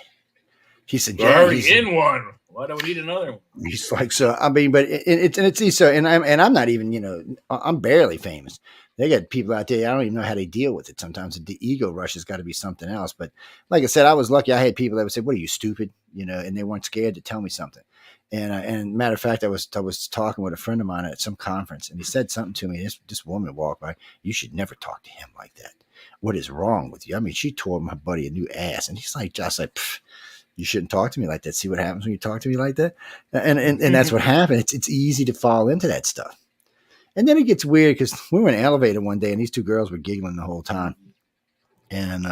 S2: He said,
S3: "We're already in one. Why do we need another one?" He's
S2: like, "So I mean, but it's easy. So, and I'm not even, I'm barely famous. They got people out there, I don't even know how they deal with it. Sometimes the ego rush has got to be something else. But like I said, I was lucky. I had people that would say, "What are you, stupid?" And they weren't scared to tell me something. And matter of fact, I was talking with a friend of mine at some conference, and he said something to me. This woman walked by. "You should never talk to him like that. What is wrong with you?" I mean, she tore my buddy a new ass, and he's like, just like, "You shouldn't talk to me like that. See what happens when you talk to me like that?" And that's what happened. It's easy to fall into that stuff. And then it gets weird because we were in an elevator one day, and these two girls were giggling the whole time. And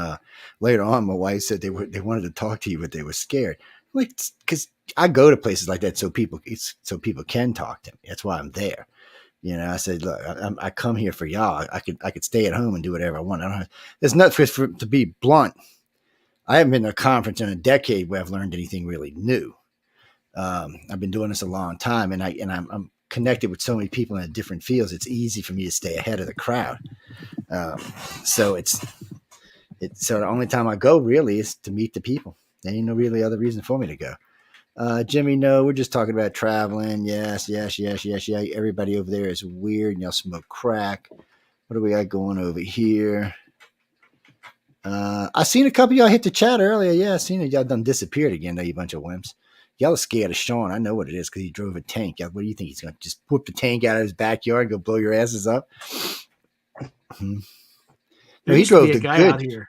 S2: later on, my wife said they wanted to talk to you, but they were scared. Like, because I go to places like that so people can talk to me. That's why I'm there. I said, "Look, I come here for y'all. I could stay at home and do whatever I want. There's nothing to be blunt. I haven't been to a conference in a decade where I've learned anything really new. I've been doing this a long time, and I'm connected with so many people in different fields. It's easy for me to stay ahead of the crowd. So the only time I go really is to meet the people. There ain't no really other reason for me to go." Jimmy, no, we're just talking about traveling. Yes. Everybody over there is weird, and y'all smoke crack. What do we got going over here? I seen a couple of y'all hit the chat earlier. Yeah, I seen it. Y'all done disappeared again, though, you bunch of wimps. Y'all are scared of Sean. I know what it is because he drove a tank. What do you think? He's going to just whip the tank out of his backyard and go blow your asses up?
S4: No, he drove the guy out here.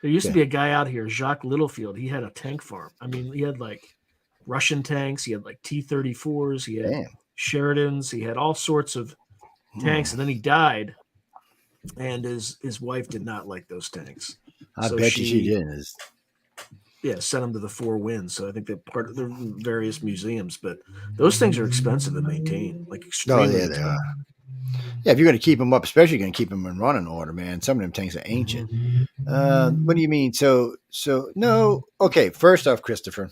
S4: There used to be a guy out here, Jacques Littlefield. He had a tank farm. I mean, he had like Russian tanks. He had like T-34s. He had Sheridans. He had all sorts of tanks. And then he died. And his wife did not like those tanks.
S2: I bet she did.
S4: Yeah, sent them to the Four Winds. So I think they're part of the various museums. But those things are expensive to maintain. Like extremely expensive. They are.
S2: Yeah, if you're going to keep them up, especially you're going to keep them in running order, man. Some of them tanks are ancient. What do you mean? So no. Okay, first off, Christopher.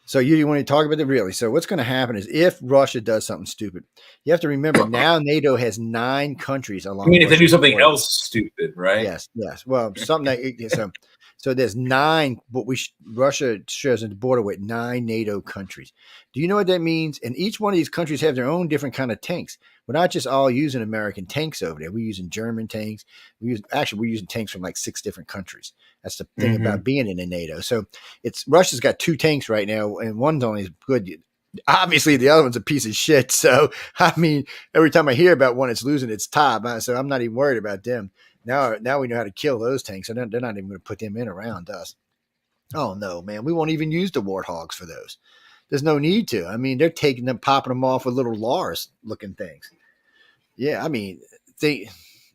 S2: So you want to talk about it really? So what's going to happen is if Russia does something stupid, you have to remember now NATO has 9 countries along.
S3: I mean, if they do something else stupid, right?
S2: Yes. Well, something that So there's 9, but Russia shares the border with 9 NATO countries. Do you know what that means? And each one of these countries have their own different kind of tanks. We're not just all using American tanks over there. We're using German tanks. We're using tanks from like 6 different countries. That's the thing about being in the NATO. So Russia's got 2 tanks right now, and one's only good. Obviously, the other one's a piece of shit. So, I mean, every time I hear about one, it's losing its top. So I'm not even worried about them. Now we know how to kill those tanks. So they're not even going to put them in around us. Oh, no, man. We won't even use the Warthogs for those. There's no need to. I mean, they're taking them, popping them off with little Lars-looking things. Yeah, I mean,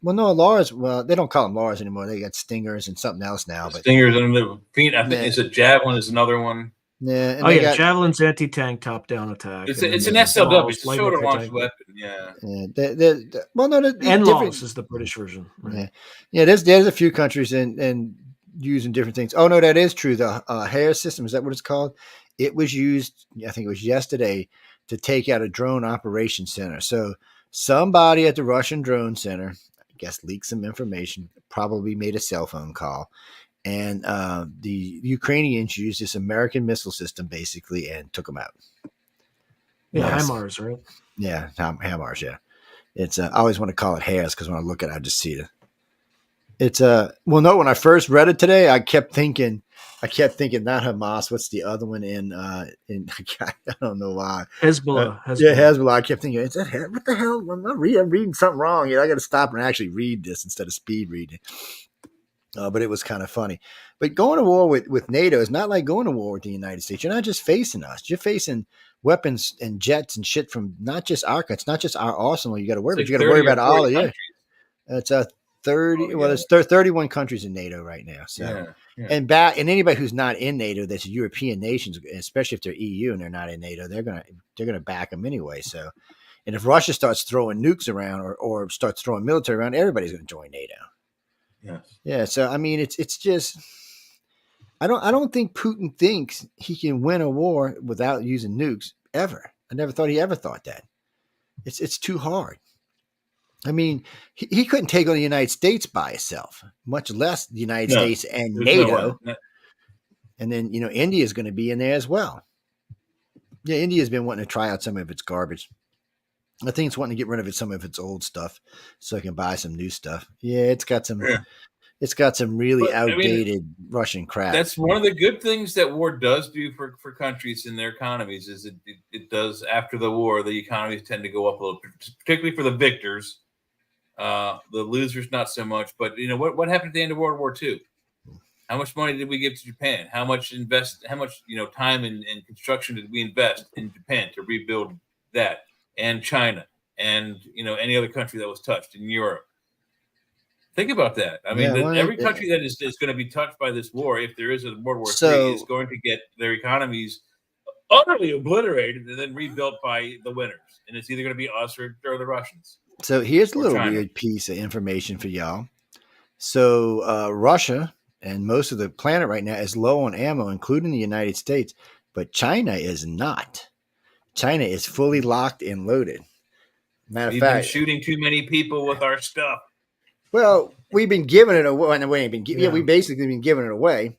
S2: Lars, they don't call them Lars anymore. They got Stingers and something else now. But
S3: Stingers and the feet. I think it's a Javelin is another one.
S2: Yeah.
S4: Javelin's anti-tank top-down attack.
S3: It's an SLW. It's a shorter launch weapon. Yeah.
S4: NLAWS is the British version. Right?
S2: Yeah. There's a few countries and using different things. Oh no, that is true. The Harris system, is that what it's called? It was used, I think it was yesterday, to take out a drone operation center. So somebody at the Russian drone center, I guess, leaked some information. Probably made a cell phone call. And the Ukrainians used this American missile system basically and took them out.
S4: Yeah, HIMARS, right?
S2: Yeah, HIMARS. Yeah, it's. I always want to call it Harris because when I look at it, I just see it. It's when I first read it today, I kept thinking not Hamas. What's the other one in? I don't know why.
S4: Hezbollah.
S2: Yeah, Hezbollah. I kept thinking, is that what the hell? I'm reading something wrong. I got to stop and actually read this instead of speed reading. But it was kind of funny. But going to war with NATO is not like going to war with the United States. You're not just facing us. You're facing weapons and jets and shit from not just our country. It's not just our arsenal you got to worry about. You got to worry about all of it. It's 30. Oh, yeah. Well, there's 31 countries in NATO right now. So, and anybody who's not in NATO, that's European nations, especially if they're EU and they're not in NATO, they're gonna back them anyway. So, and if Russia starts throwing nukes around or starts throwing military around, everybody's going to join NATO.
S3: Yes.
S2: Yeah. So I mean, it's just I don't think Putin thinks he can win a war without using nukes ever. I never thought he ever thought that. It's too hard. I mean, he couldn't take on the United States by itself, much less the United States and NATO. No. And then India is going to be in there as well. Yeah, India's been wanting to try out some of its garbage. I think it's wanting to get rid of some of its old stuff so it can buy some new stuff. Yeah, it's got some really outdated Russian crap.
S3: That's one of the good things that war does do for countries and their economies is it does after the war, the economies tend to go up a little, particularly for the victors. The losers, not so much. But what happened at the end of World War II? How much money did we give to Japan? How much time and construction did we invest in Japan to rebuild that? And China, and any other country that was touched in Europe. Think about that. I mean, every country that is going to be touched by this war, if there is a World War III, is going to get their economies utterly obliterated and then rebuilt by the winners. And it's either going to be us or the Russians.
S2: So here's a little weird piece of information for y'all. So Russia and most of the planet right now is low on ammo, including the United States, but China is not. China is fully locked and loaded.
S3: We've been shooting too many people with our stuff.
S2: Well, we've been giving it away. We've basically been giving it away.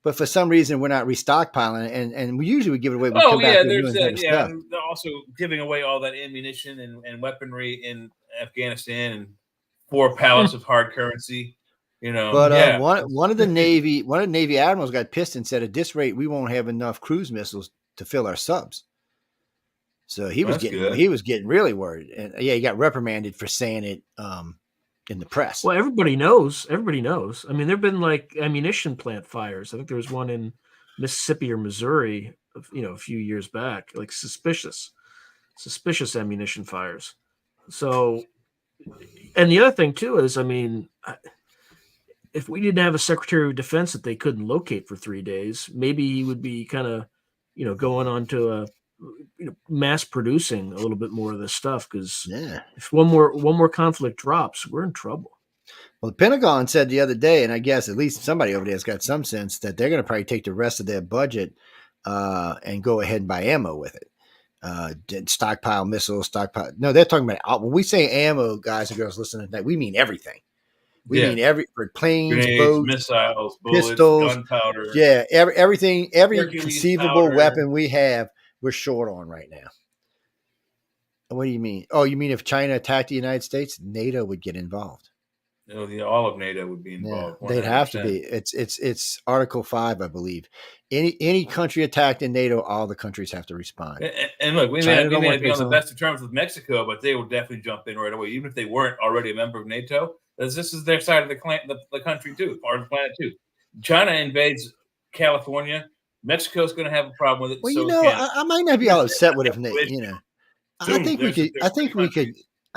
S2: But for some reason, we're not restockpiling it. And we usually would give it away.
S3: There's that. Yeah, and also giving away all that ammunition and weaponry in Afghanistan and 4 pallets of hard currency.
S2: But one of the Navy admirals got pissed and said, at this rate, we won't have enough cruise missiles to fill our subs. So he was getting really worried, and he got reprimanded for saying it in the press.
S4: Well, everybody knows. I mean, there've been like ammunition plant fires. I think there was one in Mississippi or Missouri, a few years back, like suspicious ammunition fires. So, and the other thing too is, I mean, if we didn't have a Secretary of Defense that they couldn't locate for 3 days, maybe he would be kind of, going on to mass producing a little bit more of this stuff, because if one more conflict drops, we're in trouble.
S2: Well, the Pentagon said the other day, and I guess at least somebody over there has got some sense, that they're going to probably take the rest of their budget and go ahead and buy ammo with it. Stockpile missiles, No, they're talking about when we say ammo, guys and girls listening to that, we mean everything. We mean for planes,
S3: grenades,
S2: boats,
S3: missiles, bullets,
S2: pistols,
S3: gunpowder.
S2: Yeah, every
S3: Hercules
S2: conceivable
S3: powder.
S2: weapon we have, we're short on right now. What do you mean? Oh, you mean if China attacked the United States, NATO would get involved?
S3: All of NATO would be involved.
S2: Yeah, they'd have to be. It's Article 5, I believe. Any country attacked in NATO, all the countries have to respond.
S3: And look, we may not be on the best of terms with Mexico, but they will definitely jump in right away, even if they weren't already a member of NATO. This is their side of the country too, part of the planet too. China invades California. Mexico's going to have a problem with it.
S2: Well, I might not be all upset with it. I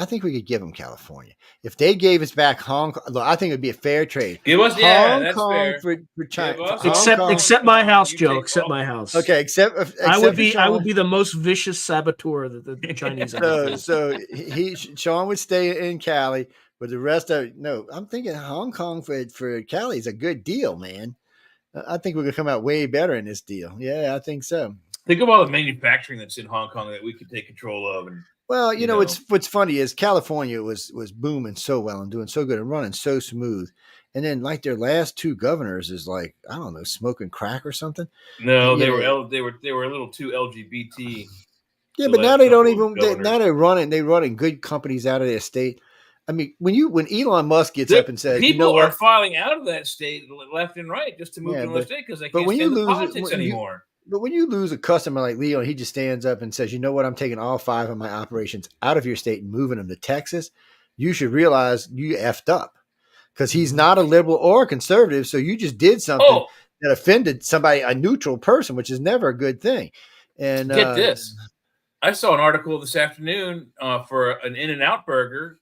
S2: think we could give them California if they gave us back Hong Kong. Look, I think it would be a fair trade.
S3: Give us
S2: Hong Kong for China.
S4: Except my house, Joe. Except my house.
S2: Okay, except
S4: I would be the most vicious saboteur that the Chinese.
S2: So Sean would stay in Cali, but the rest of no. I'm thinking Hong Kong for Cali is a good deal, man. I think we're gonna come out way better in this deal. Yeah, I think so.
S3: Think of all the manufacturing that's in Hong Kong that we could take control of. And
S2: what's funny is California was booming so well and doing so good and running so smooth, and then like their last two governors is like, I don't know, smoking crack or something.
S3: No, they were a little too LGBT.
S2: Yeah, but now they don't even. Now they're running good companies out of their state. I mean, when Elon Musk gets up and says,
S3: people are filing out of that state left and right just to move to another state because they can't stand the politics anymore.
S2: But when you lose a customer like Leo, he just stands up and says, you know what, I'm taking all 5 of my operations out of your state and moving them to Texas. You should realize you effed up because he's not a liberal or a conservative. So you just did something that offended somebody, a neutral person, which is never a good thing. And
S3: get this. I saw an article this afternoon for an In-N-Out burger.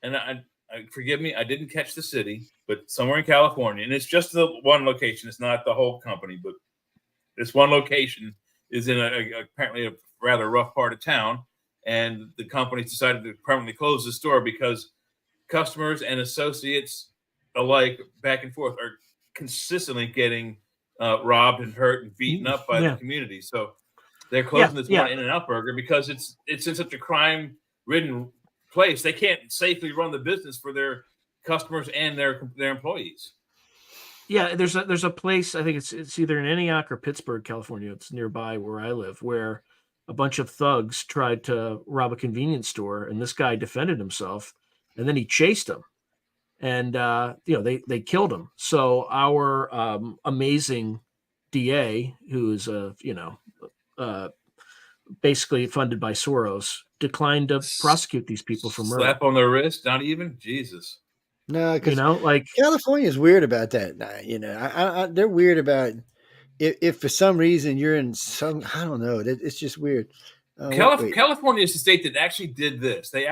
S3: And I forgive me, I didn't catch the city, but somewhere in California. And it's just the one location. It's not the whole company, but this one location is in apparently a rather rough part of town, and the company decided to permanently close the store because customers and associates alike, back and forth, are consistently getting robbed and hurt and beaten up by the community. So they're closing this one In-N-Out burger because it's in such a crime-ridden place. They can't safely run the business for their customers and their employees.
S4: Yeah, there's a place, I think it's either in Antioch or Pittsburgh, California. It's nearby where I live, where a bunch of thugs tried to rob a convenience store, and this guy defended himself, and then he chased him, and they killed him. So our amazing DA, who is basically funded by Soros, declined to prosecute these people for murder.
S3: Slap on their wrist, not even Jesus.
S2: No, because California is weird about that. They're weird about if for some reason you're in some, I don't know, it's just weird.
S3: California is the state that actually did this. They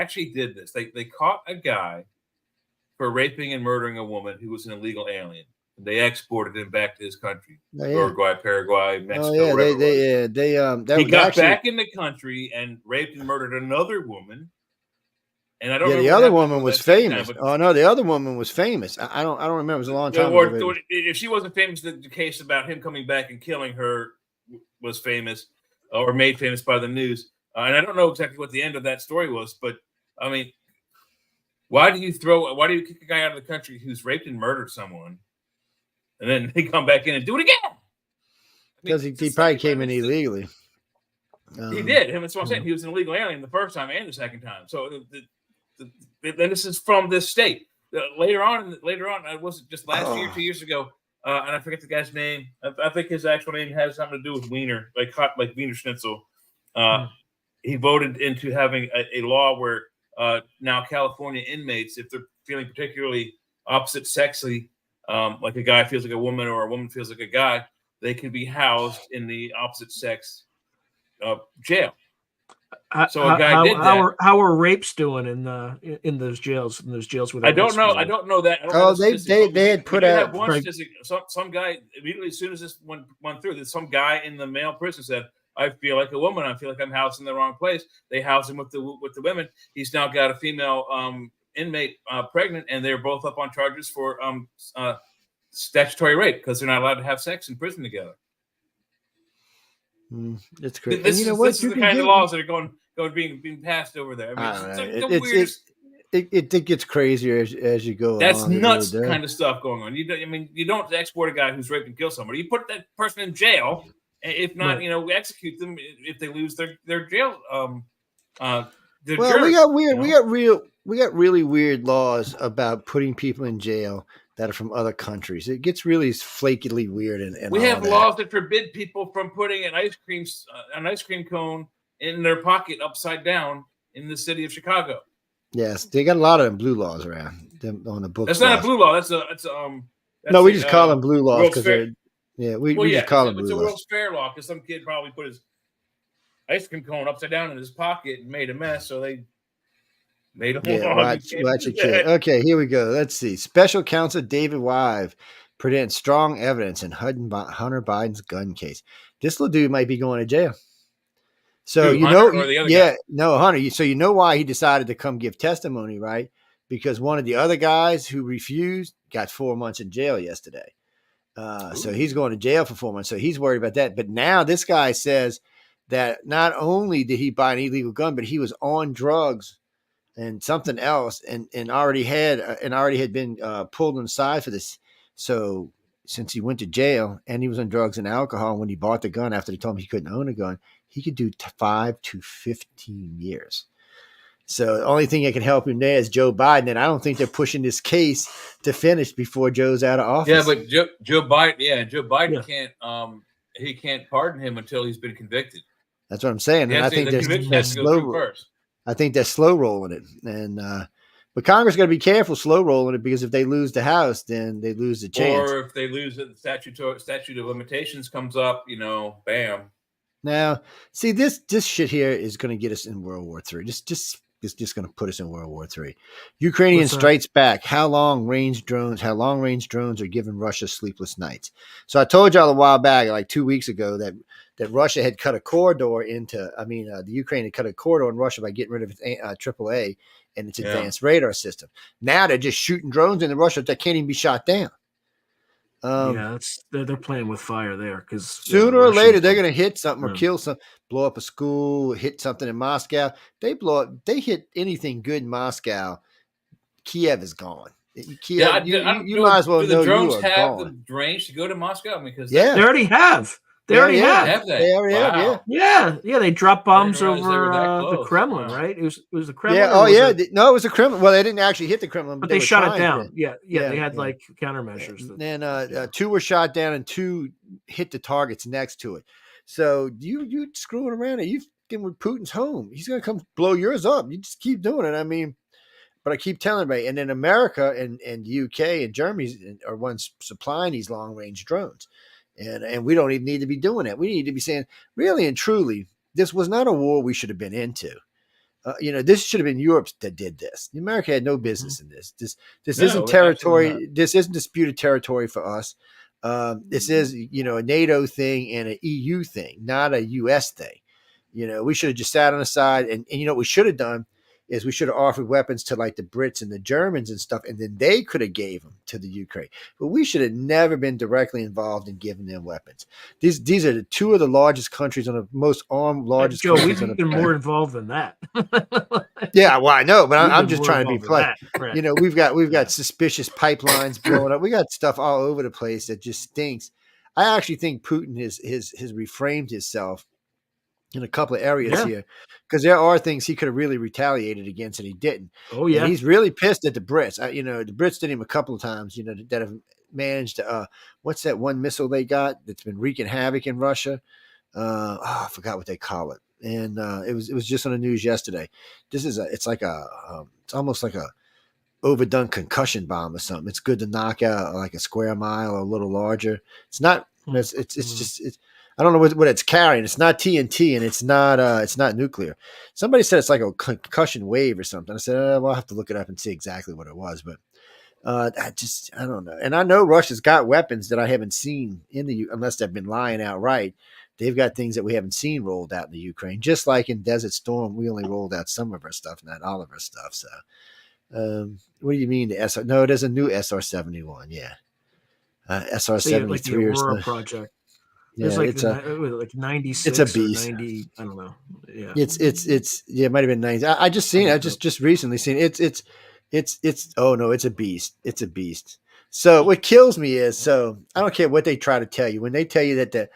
S3: They caught a guy for raping and murdering a woman who was an illegal alien. They exported him back to his country, Uruguay, Paraguay, Mexico.
S2: He
S3: got back in the country and raped and murdered another woman. And I don't.
S2: The other woman was famous. The other woman was famous. I don't remember. It was a long time ago.
S3: If she wasn't famous, the case about him coming back and killing her was famous or made famous by the news. And I don't know exactly what the end of that story was, but I mean, why do you kick a guy out of the country who's raped and murdered someone, and then they come back in and do it again?
S2: Because he probably came in illegally.
S3: He did. That's what I'm saying. He was an illegal alien the first time and the second time. So then this is from this state. Later on, it wasn't just last year, 2 years ago, and I forget the guy's name. I think his actual name has something to do with Wiener, like Wiener Schnitzel. He voted into having a law where now California inmates, if they're feeling particularly opposite sexy, like a guy feels like a woman or a woman feels like a guy, they can be housed in the opposite sex jail. So a guy did that.
S4: How are rapes doing in those jails? In those jails with
S3: I don't know that.
S2: They had put out
S3: some guy immediately as soon as this went through. There's some guy in the male prison said, "I feel like a woman. I feel like I'm housed in the wrong place." They housed him with the women. He's now got a female inmate pregnant, and they're both up on charges for statutory rape because they're not allowed to have sex in prison together.
S2: It's crazy.
S3: This is the kind of laws that are being passed over there. I mean, it's the weirdest.
S2: it gets crazier as you go.
S3: That's
S2: along.
S3: nuts kind of stuff going on. You don't export a guy who's raped and killed somebody. You put that person in jail, if not, right. Execute them if they lose their jail.
S2: We got weird. We got really weird laws about putting people in jail that are from other countries. It gets really flakily weird. And
S3: we have laws that forbid people from putting an ice cream cone in their pocket upside down in the city of Chicago.
S2: Yes, they got a lot of them blue laws around them on the books.
S3: That's not a blue law. That's
S2: no, we just call them blue laws because they're we just call them blue laws.
S3: It's a World's Fair law because some kid probably put his ice cream cone upside down in his pocket and made a mess, so they made a whole law.
S2: Watch your kid. Okay, here we go. Let's see. Special Counsel David Wive presents strong evidence in Hunter Biden's gun case. This little dude might be going to jail. So Hunter. So you know why he decided to come give testimony, right? Because one of the other guys who refused got 4 months in jail yesterday. So he's going to jail for 4 months. So he's worried about that. But now this guy says that not only did he buy an illegal gun, but he was on drugs and something else, and already had been pulled aside for this. So since he went to jail and he was on drugs and alcohol, when he bought the gun after they told him he couldn't own a gun, he could do 5 to 15 years. So the only thing that can help him there is Joe Biden, and I don't think they're pushing this case to finish before Joe's out of office.
S3: Yeah, but Joe Biden can't. He can't pardon him until he's been convicted.
S2: That's what I'm saying, and I think they're slow. I think they're slow rolling it, and but Congress got to be careful slow rolling it because if they lose the House, then they lose the chance.
S3: Or if they lose it, the statute of limitations comes up, bam.
S2: Now, see this shit here is going to get us in World War III. It's just going to put us in World War III. Ukrainian strikes back. How long range drones are giving Russia sleepless nights. So I told y'all a while back, like 2 weeks ago, that Russia had cut a corridor the Ukraine had cut a corridor in Russia by getting rid of its AAA and its advanced radar system. Now they're just shooting drones into Russia that can't even be shot down.
S4: They're playing with fire there because
S2: sooner or later they're going to hit something or kill something, blow up a school, hit something in Moscow. They hit anything good in Moscow. Kiev is gone. Kiev, you might as well know you are gone. Do the drones have the
S3: range to go to Moscow? Because
S4: they already have. They already have.
S2: They already have.
S4: Yeah. They dropped bombs over the Kremlin, right? It was the Kremlin.
S2: Yeah. No, it was the Kremlin. Well, they didn't actually hit the Kremlin,
S4: but they shot it down. Yeah. They had like countermeasures.
S2: And 2 were shot down, and 2 hit the targets next to it. So you screwing around? You getting with Putin's home? He's gonna come blow yours up. You just keep doing it. But I keep telling everybody, and then America and UK and Germany are ones supplying these long range drones. And we don't even need to be doing that. We need to be saying, really and truly, this was not a war we should have been into. This should have been Europe that did this. America had no business in this. This isn't territory. This isn't disputed territory for us. This is, a NATO thing and an EU thing, not a US thing. We should have just sat on the side and what we should have done is we should have offered weapons to like the Brits and the Germans and stuff, and then they could have gave them to the Ukraine. But we should have never been directly involved in giving them weapons. These are the 2 of the largest countries on the most armed largest.
S4: Joe, we've been more involved than that.
S2: Yeah, well, I know, but I'm just trying to be polite. Right. We've got suspicious pipelines blowing up. We got stuff all over the place that just stinks. I actually think Putin has reframed himself in a couple of areas here, because there are things he could have really retaliated against and he didn't.
S4: Oh yeah,
S2: and he's really pissed at the Brits. The Brits did him a couple of times. That have managed to. What's that one missile they got that's been wreaking havoc in Russia? I forgot what they call it. And it was just on the news yesterday. It's almost like a overdone concussion bomb or something. It's good to knock out like a square mile or a little larger. It's not. It's I don't know what it's carrying. It's not TNT and it's not nuclear. Somebody said it's like a concussion wave or something. I said, well, I'll have to look it up and see exactly what it was. But I don't know. And I know Russia's got weapons that I haven't seen unless they've been lying outright. They've got things that we haven't seen rolled out in the Ukraine. Just like in Desert Storm, we only rolled out some of our stuff, not all of our stuff. So what do you mean the SR? No, there's a new SR-71. Yeah. SR-73
S4: like the Aurora project. It's like 96
S2: it's a beast.
S4: or 90. I don't know. Yeah.
S2: It might have been 90. I just seen it. I just recently seen it. Oh no, it's a beast. It's a beast. So what kills me is, so I don't care what they try to tell you. When they tell you that the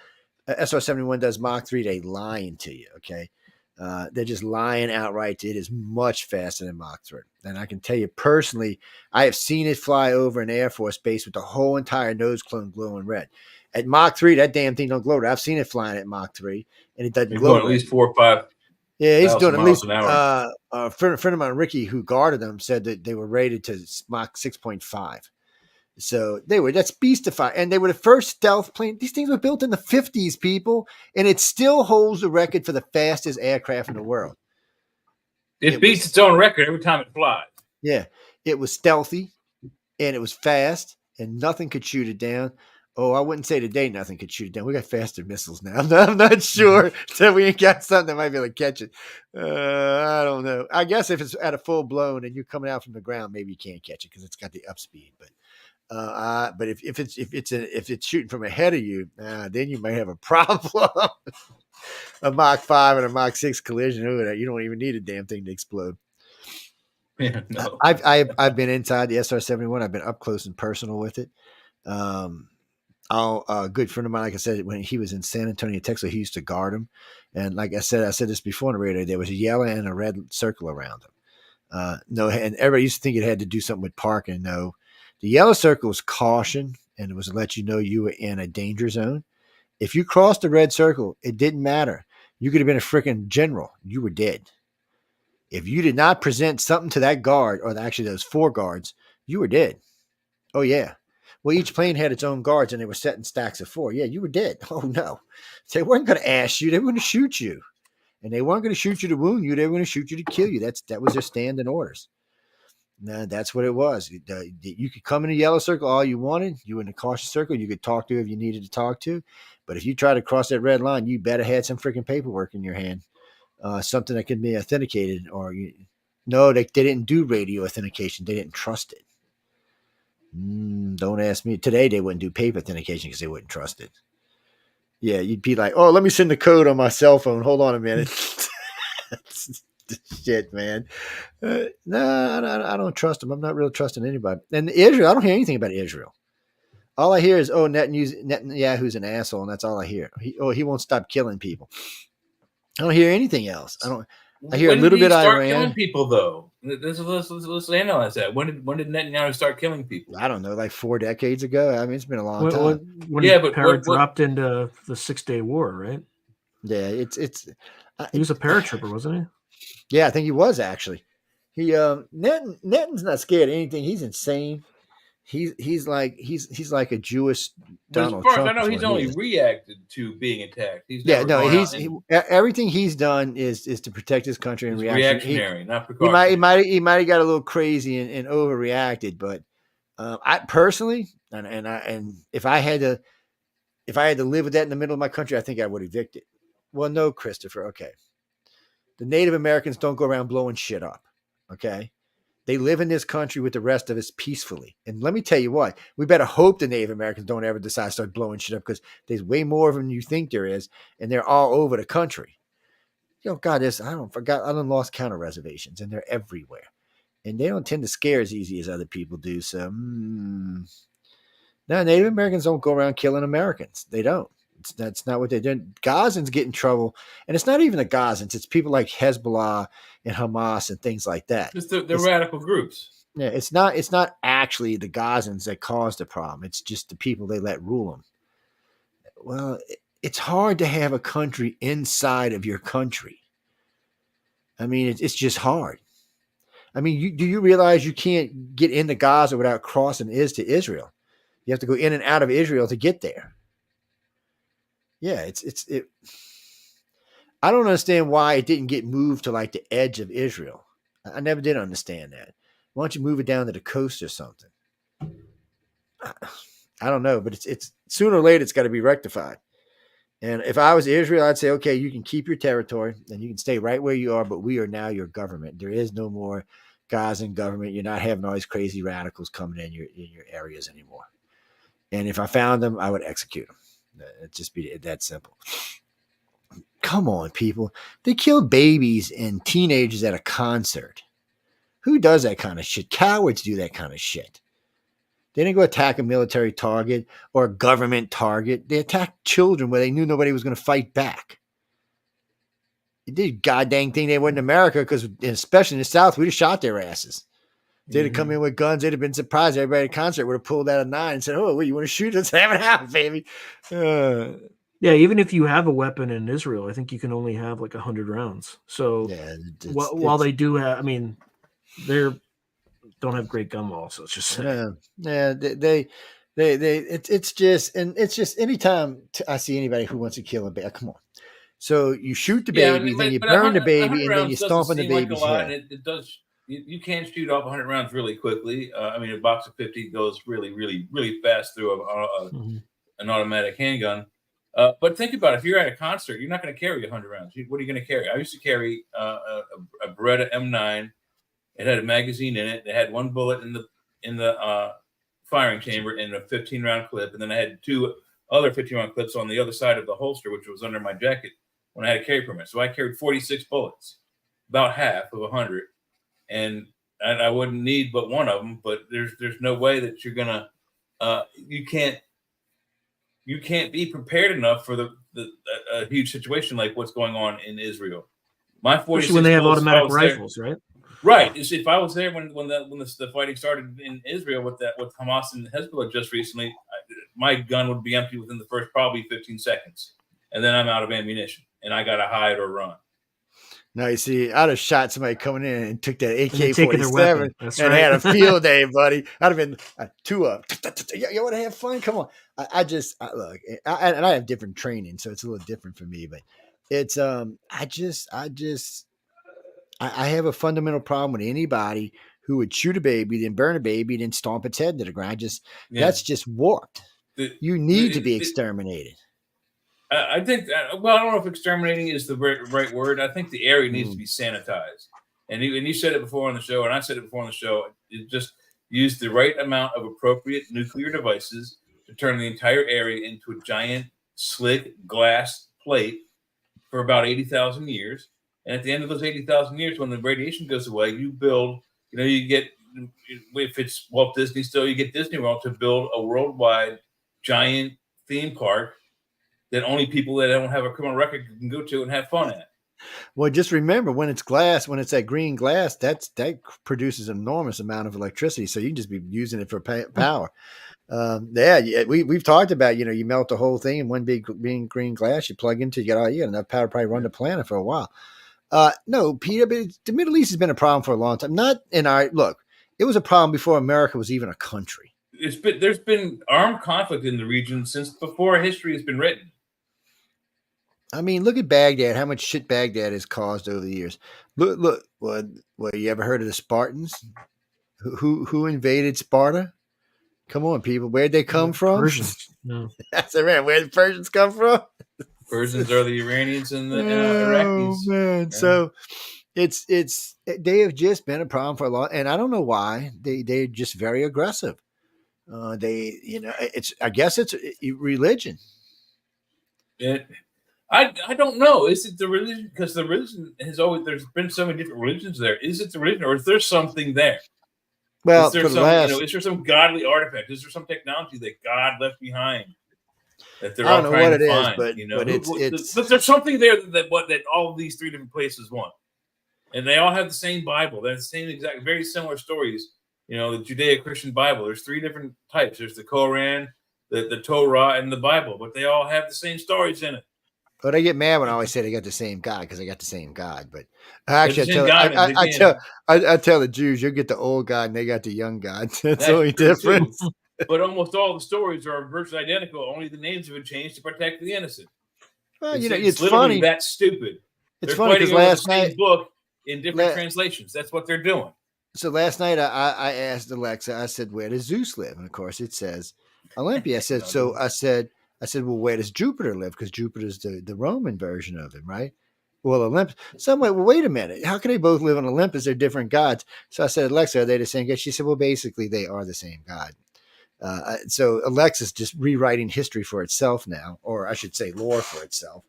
S2: SR-71 does Mach 3, they lying to you. Okay. They're just lying outright. It is much faster than Mach 3. And I can tell you personally, I have seen it fly over an Air Force base with the whole entire nose cone glowing red. At Mach 3, that damn thing don't glow red. I've seen it flying at Mach 3, and it doesn't glow red.
S3: At least 4 or 5.
S2: Yeah, he's doing at least.
S3: An hour.
S2: A friend of mine, Ricky, who guarded them, said that they were rated to Mach 6.5. So that's beastified. And they were the first stealth plane. These things were built in the 50s, people, and it still holds the record for the fastest aircraft in the world.
S3: It beats its own record every time it flies.
S2: Yeah, it was stealthy, and it was fast, and nothing could shoot it down. Oh, I wouldn't say today nothing could shoot it down. We got faster missiles now. I'm not sure that we ain't got something that might be able to catch it. I don't know. I guess if it's at a full blown and you're coming out from the ground, maybe you can't catch it because it's got the upspeed. But if it's shooting from ahead of you, then you might have a problem. A Mach 5 and a Mach 6 collision. You don't even need a damn thing to explode.
S3: Yeah, no.
S2: I've been inside the SR-71. I've been up close and personal with it. A good friend of mine, like I said, when he was in San Antonio, Texas, he used to guard him. And like I said this before on the radio, there was a yellow and a red circle around him. No, and everybody used to think it had to do something with parking. No, the yellow circle was caution, and it was to let you know you were in a danger zone. If you crossed the red circle, it didn't matter. You could have been a freaking general. You were dead. If you did not present something to that guard, or actually those 4 guards, you were dead. Oh, yeah. Well, each plane had its own guards, and they were set in stacks of 4. Yeah, you were dead. Oh, no. They weren't going to ask you. They were going to shoot you. And they weren't going to shoot you to wound you. They were going to shoot you to kill you. That was their standing orders. Now, that's what it was. You could come in a yellow circle all you wanted. You were in a cautious circle. You could talk to if you needed to talk to. But if you tried to cross that red line, you better had some freaking paperwork in your hand. Something that could be authenticated. No, they didn't do radio authentication. They didn't trust it. Don't ask me. Today, they wouldn't do paper authentication because they wouldn't trust it. Yeah, you'd be like, oh, let me send the code on my cell phone. Hold on a minute. Shit, man. No, I don't trust them. I'm not really trusting anybody. And Israel, I don't hear anything about Israel. All I hear is, oh, Netanyahu's an asshole, and that's all I hear. He won't stop killing people. I don't hear anything else. I hear a little bit of Iran.
S3: Killing people, though. Let's analyze that. When did Netanyahu start killing people?
S2: I don't know, like 4 decades ago. I mean, it's been a long time.
S4: When dropped into the 6-day war, right?
S2: Yeah,
S4: he was a paratrooper, wasn't he?
S2: Yeah, I think he was actually. Netan's not scared of anything. He's insane. He's like a Jewish Donald Trump.
S3: I know he's only reacted to being attacked.
S2: Everything he's done is to protect his country and
S3: reactionary, not precautionary.
S2: He might have got a little crazy and overreacted, but I personally, and if I had to live with that in the middle of my country, I think I would evict it. Well, no, Christopher. Okay, the Native Americans don't go around blowing shit up. Okay. They live in this country with the rest of us peacefully. And let me tell you what, we better hope the Native Americans don't ever decide to start blowing shit up because there's way more of them than you think there is. And they're all over the country. God, I don't lost count of reservations and they're everywhere. And they don't tend to scare as easy as other people do. So, no, Native Americans don't go around killing Americans. They don't. That's not what they do. Gazans get in trouble. And it's not even the Gazans. It's people like Hezbollah and Hamas and things like that.
S3: It's the radical groups.
S2: Yeah, it's not actually the Gazans that caused the problem. It's just the people they let rule them. Well, it's hard to have a country inside of your country. I mean, it's just hard. I mean, do you realize you can't get into Gaza without crossing to Israel? You have to go in and out of Israel to get there. Yeah, I don't understand why it didn't get moved to like the edge of Israel. I never did understand that. Why don't you move it down to the coast or something? I don't know, but it's sooner or later it's got to be rectified. And if I was Israel, I'd say, okay, you can keep your territory and you can stay right where you are, but we are now your government. There is no more Gazan government. You're not having all these crazy radicals coming in your areas anymore. And if I found them, I would execute them. It'd just be that simple. Come on, people. They killed babies and teenagers at a concert. Who does that kind of shit? Cowards do that kind of shit. They didn't go attack a military target or a government target. They attacked children where they knew nobody was going to fight back. It did a goddamn thing they were in America because, especially in the South, we'd have shot their asses. If they'd have come in with guns, they'd have been surprised. Everybody at the concert would have pulled out a 9 and said, "Oh, wait, you want to shoot? Let's have it out, baby."
S4: Yeah, even if you have a weapon in Israel, I think you can only have like 100 rounds. So while they do have, I mean, they don't have great gun laws. So it's just
S2: it's just anytime I see anybody who wants to kill a baby, come on. So you shoot the baby, then you burn the baby, and then you stomp on the baby's head.
S3: It does. You can shoot off 100 rounds really quickly. I mean, a box of 50 goes really, really, really fast through an automatic handgun. But think about it. If you're at a concert, you're not going to carry 100 rounds. What are you going to carry? I used to carry a Beretta M9. It had a magazine in it. It had one bullet in the firing chamber and a 15-round clip, and then I had 2 other 15-round clips on the other side of the holster, which was under my jacket when I had a carry permit. So I carried 46 bullets, about half of 100, and I wouldn't need but one of them. But there's no way that you're gonna you can't be prepared enough for a huge situation like what's going on in Israel. My 46
S4: especially when they have automatic rifles, right?
S3: Right. If I was there when the fighting started in Israel with Hamas and Hezbollah just recently, my gun would be empty within the first probably 15 seconds, and then I'm out of ammunition, and I got to hide or run.
S2: Now you see, I'd have shot somebody coming in and took that AK-47 and had a field day, buddy. I'd have been 2 up. You want to have fun? Come on. I look, and I have different training, so it's a little different for me. But it's I have a fundamental problem with anybody who would shoot a baby, then burn a baby, then stomp its head to the ground. That's just warped. You need to be exterminated.
S3: I think, well, I don't know if exterminating is the right word. I think the area needs to be sanitized. And you said it before on the show, and I said it before on the show. You just use the right amount of appropriate nuclear devices to turn the entire area into a giant, slick glass plate for about 80,000 years. And at the end of those 80,000 years, when the radiation goes away, you build, you get, if it's Walt Disney still, you get Disney World to build a worldwide giant theme park that only people that don't have a criminal record can go to and have fun at.
S2: Well, just remember, when it's glass, when it's that green glass, that produces an enormous amount of electricity. So you can just be using it for power. We've talked about, you melt the whole thing in one big green glass, you plug into, you got enough power to probably run the planet for a while. No, Peter, but the Middle East has been a problem for a long time. Not in it was a problem before America was even a country.
S3: There's been armed conflict in the region since before history has been written.
S2: I mean, look at Baghdad, how much shit Baghdad has caused over the years. Look, you ever heard of the Spartans? Who invaded Sparta? Come on, people. Where'd they come from?
S4: Persians. No.
S2: That's right, man. Where did the Persians come from?
S3: Persians are the Iranians and the Iraqis.
S2: Oh, man. Yeah. So they have just been a problem for a long, and I don't know why. They're just very aggressive. I guess it's religion.
S3: I don't know. Is it the religion? Because the religion there's been so many different religions there. Is it the religion, or is there something there?
S2: Well,
S3: is there some godly artifact? Is there some technology that God left behind that they're all trying to find? But there's something there that all of these 3 different places want, and they all have the same Bible. They're the same exact, very similar stories. The Judeo-Christian Bible. There's 3 different types. There's the Koran, the Torah, and the Bible, but they all have the same stories in it.
S2: But I get mad when I always say they got the same God because they got the same God. But actually, I tell the Jews, you'll get the old God and they got the young God. That's the only difference.
S3: But almost all the stories are virtually identical. Only the names have been changed to protect the innocent.
S2: Well, it's funny.
S3: That's stupid.
S2: It's funny because last night,
S3: book in different translations. That's what they're doing.
S2: So last night I asked Alexa. I said, "Where does Zeus live?" And of course, it says Olympia. I said, well, where does Jupiter live? Because Jupiter's the Roman version of him, right? Well, Olympus. So I'm like, well, wait a minute. How can they both live on Olympus? They're different gods. So I said, Alexa, are they the same God? She said, well, basically, they are the same God. So Alexa's just rewriting history for itself now, or I should say lore for itself,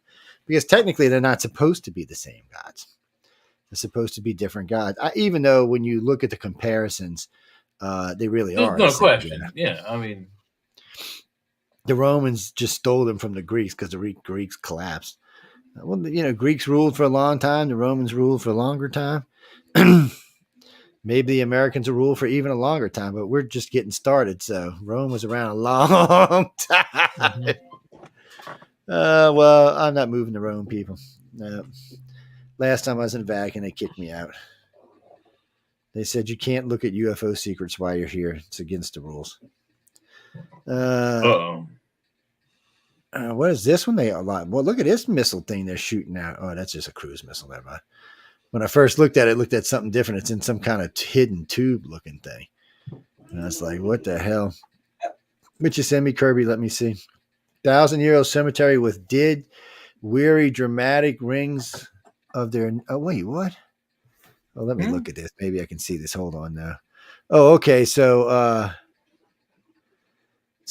S2: because technically they're not supposed to be the same gods. They're supposed to be different gods. Even though when you look at the comparisons, they really are.
S3: No question. Yeah. I mean,
S2: the Romans just stole them from the Greeks because the Greeks collapsed. Well, Greeks ruled for a long time. The Romans ruled for a longer time. Maybe the Americans will rule for even a longer time, but we're just getting started. So Rome was around a long time. Mm-hmm. Well, I'm not moving to Rome, people. Last time I was in the Vatican, they kicked me out. They said you can't look at UFO secrets while you're here. It's against the rules. What is this one? Well, look at this missile thing they're shooting out. Oh, that's just a cruise missile. Never mind. When I first looked at it, looked at something different. It's in some kind of hidden tube looking thing. And I was like, what the hell? Would you send me, Kirby? Let me see. 1,000-year-old cemetery with dead, weary, dramatic rings of their. Oh, wait, what? Oh, let me look at this. Maybe I can see this. Hold on now. Oh, okay. So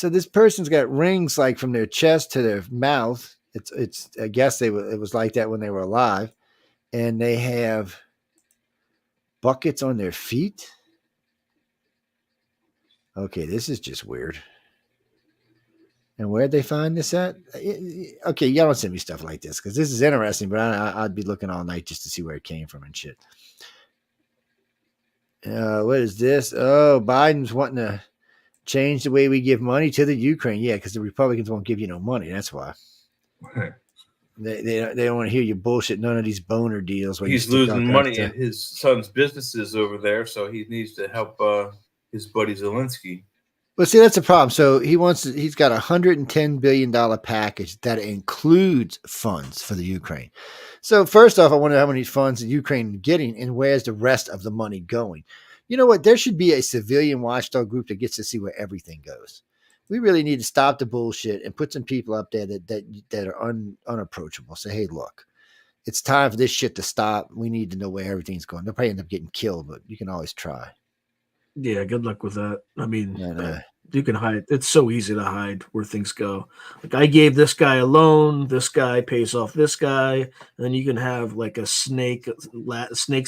S2: this person's got rings like from their chest to their mouth. It's. I guess it was like that when they were alive. And they have buckets on their feet. Okay, this is just weird. And where'd they find this at? Okay, y'all don't send me stuff like this because this is interesting, but I'd be looking all night just to see where it came from and shit. What is this? Oh, Biden's wanting to change the way we give money to the Ukraine. Yeah, because the Republicans won't give you no money. That's why. They don't want to hear your bullshit. None of these boner deals.
S3: He's losing money in his son's businesses over there, so he needs to help his buddy Zelensky.
S2: Well, see, that's the problem. So he's got $110 billion package that includes funds for the Ukraine. So first off, I wonder how many funds the Ukraine is getting and where's the rest of the money going. You know what? There should be a civilian watchdog group that gets to see where everything goes. We really need to stop the bullshit and put some people up there that are unapproachable. Say, hey, look, it's time for this shit to stop. We need to know where everything's going. They'll probably end up getting killed, but you can always try.
S4: Yeah, good luck with that. I mean, you can hide. It's so easy to hide where things go. Like I gave this guy a loan. This guy pays off this guy. And then you can have like a snakes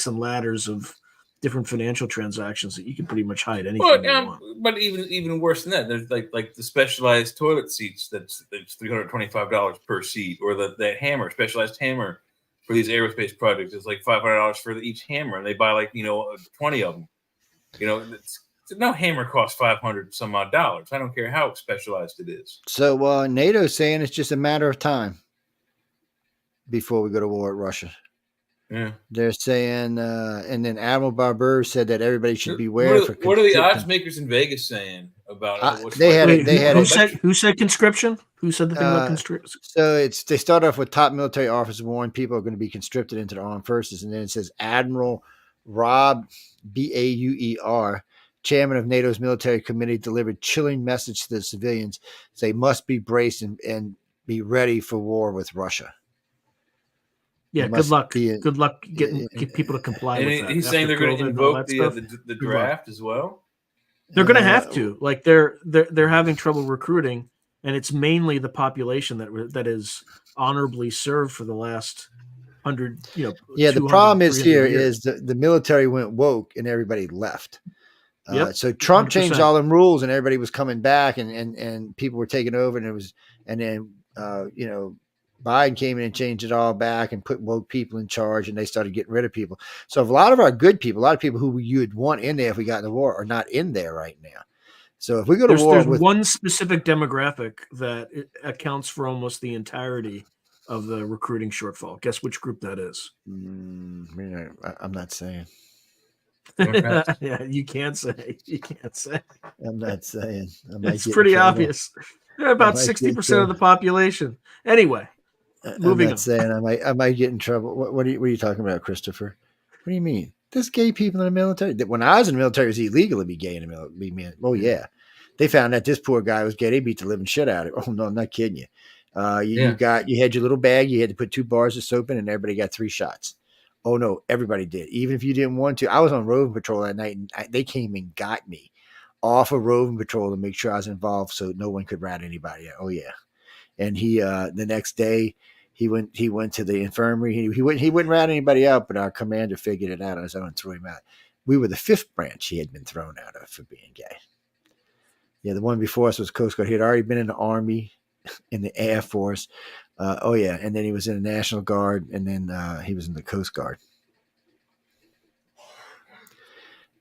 S4: and ladders of different financial transactions that you can pretty much hide anything you want.
S3: But even worse than that, there's like the specialized toilet seats that's $325 per seat, or the hammer, specialized hammer for these aerospace projects is like $500 for each hammer, and they buy 20 of them. No hammer costs $500 some odd dollars. I don't care how specialized it is.
S2: So NATO's saying it's just a matter of time before we go to war with Russia.
S3: Yeah,
S2: they're saying, and then Admiral Barber said that everybody should beware.
S3: What are the odds makers in Vegas saying about
S4: it? Who said conscription? Who said the thing about conscription?
S2: So they start off with top military officers warn people are going to be conscripted into the armed forces, and then it says Admiral Rob Bauer, chairman of NATO's military committee, delivered chilling message to the civilians. They must be braced and be ready for war with Russia.
S4: Yeah, good luck. Good luck getting people to comply with that.
S3: He's saying they're going to invoke the draft as well.
S4: They're going to have to. Like they're having trouble recruiting, and it's mainly the population that is honorably served for the last 100.
S2: Yeah, the problem is the military went woke and everybody left. So Trump 100%. Changed all them rules and everybody was coming back and people were taking over and then Biden came in and changed it all back and put woke people in charge, and they started getting rid of people. So a lot of our good people, a lot of people who you'd want in there if we got in the war, are not in there right now. So if we go to war
S4: with one specific demographic that accounts for almost the entirety of the recruiting shortfall. Guess which group that is?
S2: I'm not saying.
S4: Yeah, you can't say. You can't say.
S2: I'm not saying.
S4: It's pretty obvious. They're about 60% of the population. Anyway.
S2: Moving on. Saying I might get in trouble. What are you talking about, Christopher? What do you mean? There's gay people in the military. When I was in the military, it was illegal to be gay in the military. Oh yeah, they found out this poor guy was gay. They beat the living shit out of him. Oh no, I'm not kidding you. You had your little bag. You had to put 2 bars of soap in, and everybody got 3 shots. Oh no, everybody did. Even if you didn't want to. I was on roving patrol that night, and they came and got me. off of roving patrol to make sure I was involved, so no one could rat anybody out. Oh yeah, and he the next day he went to the infirmary. He wouldn't rat anybody out, but our commander figured it out on his own and threw him out. We were the 5th branch he had been thrown out of for being gay. Yeah, the one before us was Coast Guard. He had already been in the Army, in the Air Force. And then he was in the National Guard, and then he was in the Coast Guard.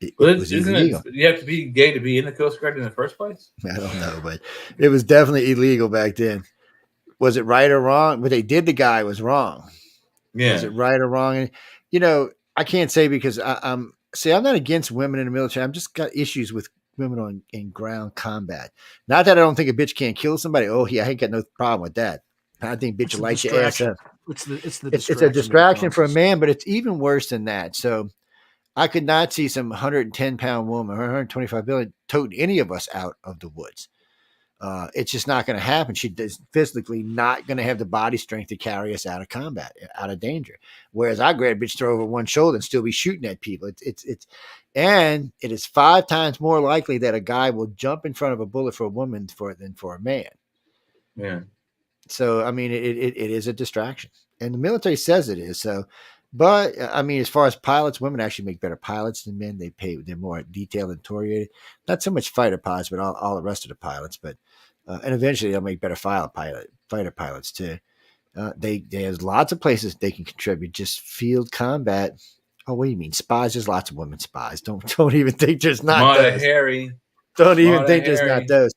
S2: It was illegal.
S3: You have to be gay to be in the Coast Guard in the first place?
S2: I don't know, but it was definitely illegal back then. Was it right or wrong? What they did, the guy was wrong.
S3: Yeah.
S2: Was it right or wrong? And, you know, I can't say because I'm not against women in the military. I've just got issues with women in ground combat. Not that I don't think a bitch can't kill somebody. Oh, yeah, I ain't got no problem with that. I think bitch will light your ass up. It's a distraction for a man, but it's even worse than that. So I could not see some 110-pound woman or 125 pound toting any of us out of the woods. It's just not going to happen. She is physically not going to have the body strength to carry us out of combat, out of danger. Whereas I grab bitch, throw over one shoulder and still be shooting at people. And it is 5 times more likely that a guy will jump in front of a bullet for a woman than for a man.
S3: Yeah.
S2: So, I mean, it is a distraction, and the military says it is. So, but I mean, as far as pilots, women actually make better pilots than men. They're more detailed and oriented. Not so much fighter pilots, but all the rest of the pilots. But and eventually they'll make better fighter pilots too. There's lots of places they can contribute. Just field combat. Oh, what do you mean spies? There's lots of women spies. Don't even think there's not those.
S3: Harry.
S2: Don't even think there's not those.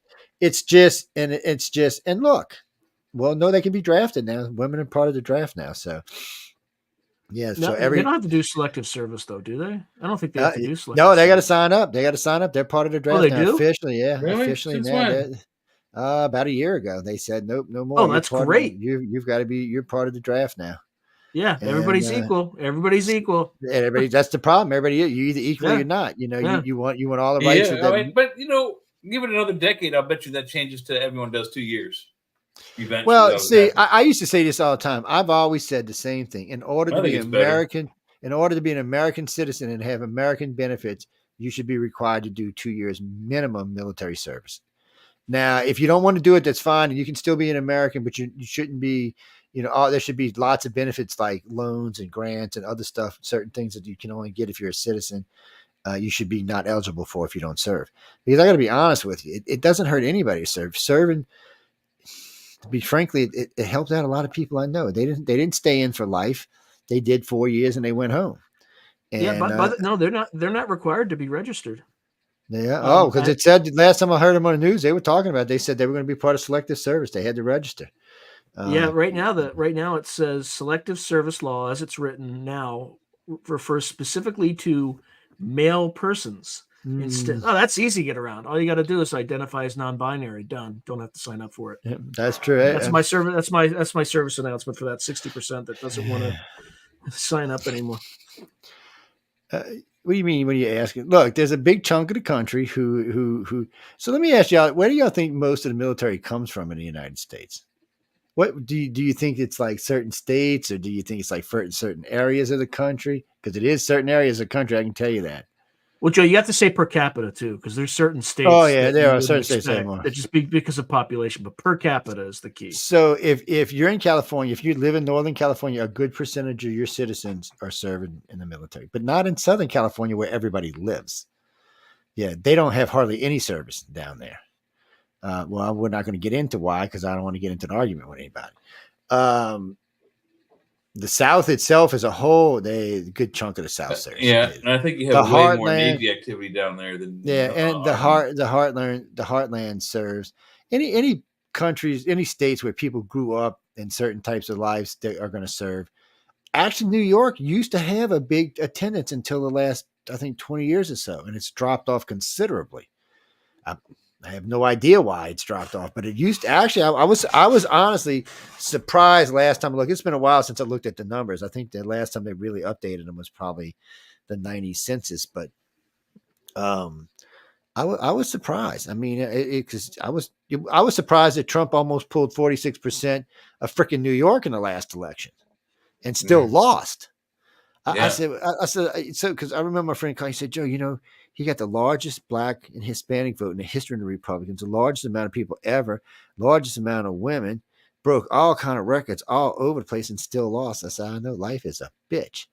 S2: And look. Well, no, they can be drafted now. Women are part of the draft now. So, yeah.
S4: No, they don't have to do selective service, though, do they? I don't think they have to do selective
S2: No, they got to sign up. They're part of the draft
S4: they
S2: now.
S4: do?
S2: Officially, yeah.
S3: Really?
S2: Officially
S3: Since
S2: now.
S3: when?
S2: About a year ago. They said, nope, no more.
S4: Oh, that's great.
S2: You've got to be, you're part of the draft now.
S4: Yeah, everybody's equal. Everybody's equal.
S2: Everybody, that's the problem. Everybody, you either equal or you're not. You know, you want all the rights.
S3: Yeah, but you know, give it another decade, I'll bet you that changes to everyone does 2 years. Eventually,
S2: well, see, I used to say this all the time. I've always said the same thing. In order to be an American citizen and have American benefits, you should be required to do 2 years minimum military service. Now, if you don't want to do it, that's fine. You can still be an American, but you shouldn't be, there should be lots of benefits like loans and grants and other stuff, certain things that you can only get if you're a citizen. You should be not eligible for if you don't serve. Because I got to be honest with you, it doesn't hurt anybody to serve. Serving, to be frankly, it helped out a lot of people I know. They didn't stay in for life. They did 4 years and they went home. And,
S4: but no, they're not required to be registered.
S2: Yeah. Because it said last time I heard them on the news, they were talking about it. They said they were going to be part of selective service. They had to register.
S4: Right now it says selective service law as it's written now refers specifically to male persons. Instead, that's easy to get around. All you got to do is identify as non-binary. Done. Don't have to sign up for it.
S2: Yeah, that's true.
S4: That's my service. That's my service announcement for that 60% that doesn't want to sign up anymore.
S2: What do you mean when you ask? Look, there's a big chunk of the country who. So let me ask y'all: where do y'all think most of the military comes from in the United States? What do you think it's like certain states, or do you think it's like certain areas of the country? Because it is certain areas of the country. I can tell you that.
S4: Well, Joe, you have to say per capita too, because there's certain states.
S2: Oh yeah, there are certain states
S4: that just because of population, but per capita is the key.
S2: So if you're in California, if you live in Northern California, a good percentage of your citizens are serving in the military, but not in Southern California where everybody lives. Yeah, they don't have hardly any service down there. Well, we're not going to get into why, because I don't want to get into an argument with anybody. The South itself as a whole, a good chunk of the South serves.
S3: Yeah, and I think you have way more Navy activity down there than
S2: and the heartland serves any countries, any states where people grew up in certain types of lives that are going to serve. Actually, New York used to have a big attendance until the last, I think, 20 years or so, and it's dropped off considerably. I have no idea why it's dropped off, but it used to actually. I was honestly surprised last time I looked. It's been a while since I looked at the numbers. I think the last time they really updated them was probably the 90s census, but I was surprised. I mean, because I was surprised that Trump almost pulled 46% of freaking New York in the last election and still lost. I said, so because I remember my friend calling, he said, Joe, He got the largest black and Hispanic vote in the history of the Republicans, the largest amount of people ever, largest amount of women, broke all kind of records all over the place and still lost. I said, I know life is a bitch.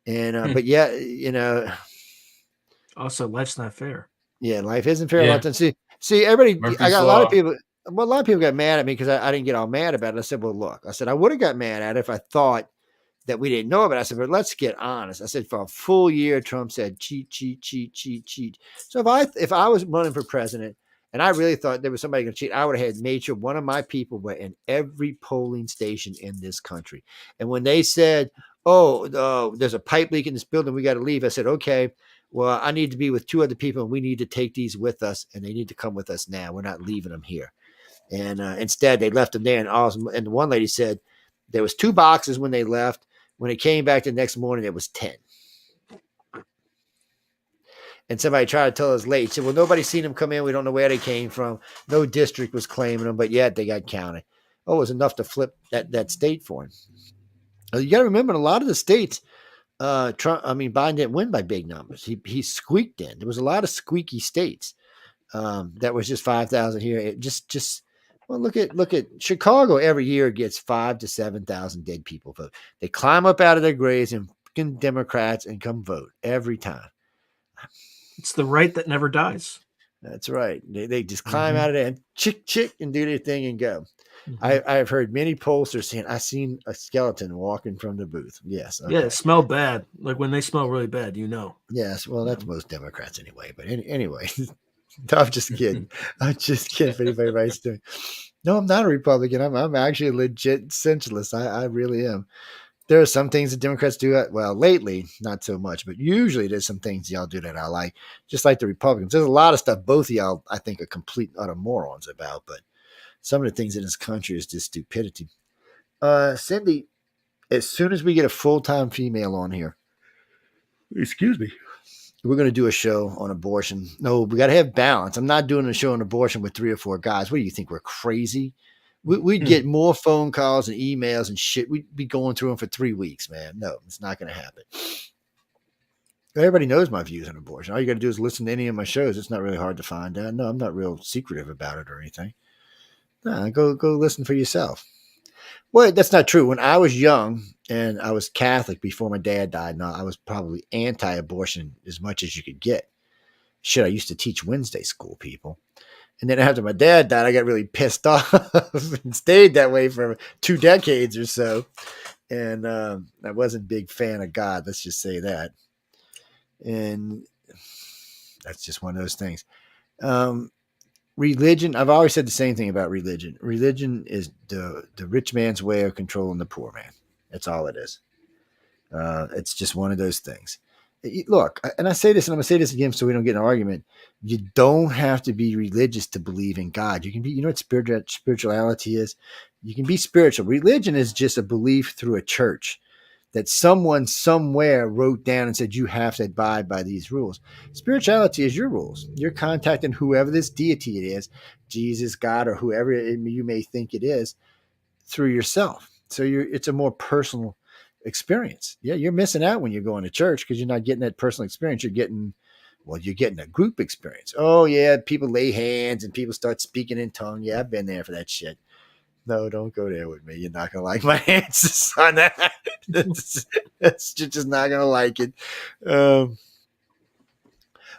S2: And, but yeah,
S4: Also, life's not fair.
S2: Yeah, life isn't fair. Yeah. A lot of times. See, everybody, I got a lot of people. Well, a lot of people got mad at me because I didn't get all mad about it. I said, well, look, I said, I would have got mad at it if I thought that we didn't know about it. I said, but let's get honest. I said, for a full year, Trump said, cheat, cheat, cheat, cheat, cheat. So if I was running for president and I really thought there was somebody going to cheat, I would have had made sure one of my people were in every polling station in this country. And when they said, oh, there's a pipe leak in this building, we got to leave, I said, okay, well, I need to be with 2 other people and we need to take these with us and they need to come with us now. We're not leaving them here. And instead they left them there. And one lady said there was 2 boxes when they left. When it came back the next morning, it was 10. And somebody tried to tell us late. She said, well, nobody's seen them come in. We don't know where they came from. No district was claiming them, but yet they got counted. Oh, it was enough to flip that state for him. You got to remember, in a lot of the states, Biden didn't win by big numbers. He squeaked in. There was a lot of squeaky states. That was just 5,000 here. It just well, look at Chicago. Every year gets 5,000 to 7,000 dead people vote. They climb up out of their graves and fucking Democrats and come vote every time.
S4: It's the right that never dies.
S2: That's right. They just climb out of there and chick and do their thing and go. I've heard many pollsters saying, I've seen a skeleton walking from the booth. Yes.
S4: Okay. Yeah, it smelled bad. Like when they smell really bad,
S2: Yes. Well, that's most Democrats anyway. But anyway, I'm just kidding. I'm just kidding. If anybody's doing. No, I'm not a Republican. I'm actually a legit centralist. I really am. There are some things that Democrats do. Well, lately, not so much, but usually there's some things y'all do that I like, just like the Republicans. There's a lot of stuff both of y'all, I think, are complete utter morons about, but some of the things in this country is just stupidity. Cindy, as soon as we get a full-time female on here, excuse me, we're going to do a show on abortion. No, we got to have balance. I'm not doing a show on abortion with 3 or 4 guys. What do you think? We're crazy? We'd get more phone calls and emails and shit. We'd be going through them for 3 weeks, man. No, it's not going to happen. Everybody knows my views on abortion. All you got to do is listen to any of my shows. It's not really hard to find out. No, I'm not real secretive about it or anything. No, go listen for yourself. Well, that's not true. When I was young and I was Catholic before my dad died, no, I was probably anti-abortion as much as you could get. Shit, I used to teach Wednesday school people. And then after my dad died, I got really pissed off and stayed that way for 2 decades or so. And I wasn't a big fan of God. Let's just say that. And that's just one of those things. Religion, I've always said the same thing about religion. Religion is the rich man's way of controlling the poor man. That's all it is. It's just one of those things. Look, and I say this, and I'm going to say this again so we don't get in an argument. You don't have to be religious to believe in God. You can be, you know what spirituality is? You can be spiritual. Religion is just a belief through a church that someone somewhere wrote down and said, you have to abide by these rules. Spirituality is your rules. You're contacting whoever this deity it is, Jesus, God, or whoever you may think it is, through yourself. So it's a more personal experience. Yeah, you're missing out when you're going to church because you're not getting that personal experience. You're getting a group experience. Oh, yeah, people lay hands and people start speaking in tongue. Yeah, I've been there for that shit. No, don't go there with me. You're not going to like my answers on that. You're just not going to like it.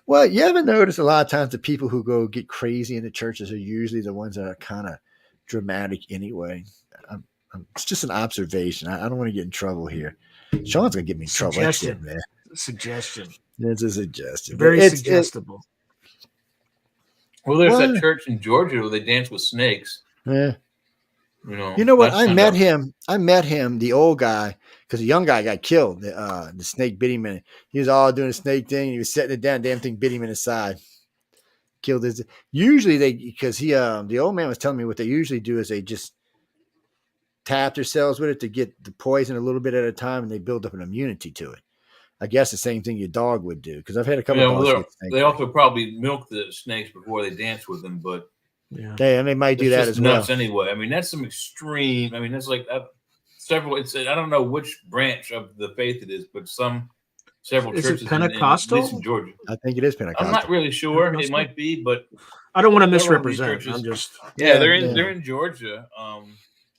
S2: Well, you ever notice a lot of times the people who go get crazy in the churches are usually the ones that are kind of dramatic anyway. It's just an observation. I don't want to get in trouble here. Sean's going to get me in trouble. That's it, man.
S4: Suggestion.
S2: It's a suggestion.
S4: Very suggestible.
S3: Well, there's that church in Georgia where they dance with snakes.
S2: Yeah. You know what? I met him, the old guy, because the young guy got killed. The snake bit him in. He was all doing a snake thing. And he was setting it down. Damn thing bit him in the side. Killed his. Usually the old man was telling me what they usually do is they just tap themselves with it to get the poison a little bit at a time, and they build up an immunity to it. I guess the same thing your dog would do, because I've had a couple of dogs.
S3: They also probably milk the snakes before they dance with them, but
S2: and they might do that as well.
S3: Anyway, I mean, that's some extreme. I mean, that's like several. I don't know which branch of the faith it is, but some several
S4: Is
S3: churches
S4: it Pentecostal?
S3: in Georgia.
S2: I think it is Pentecostal.
S3: I'm not really sure. It might be, but
S4: I don't want to misrepresent. I'm just
S3: they're in Georgia.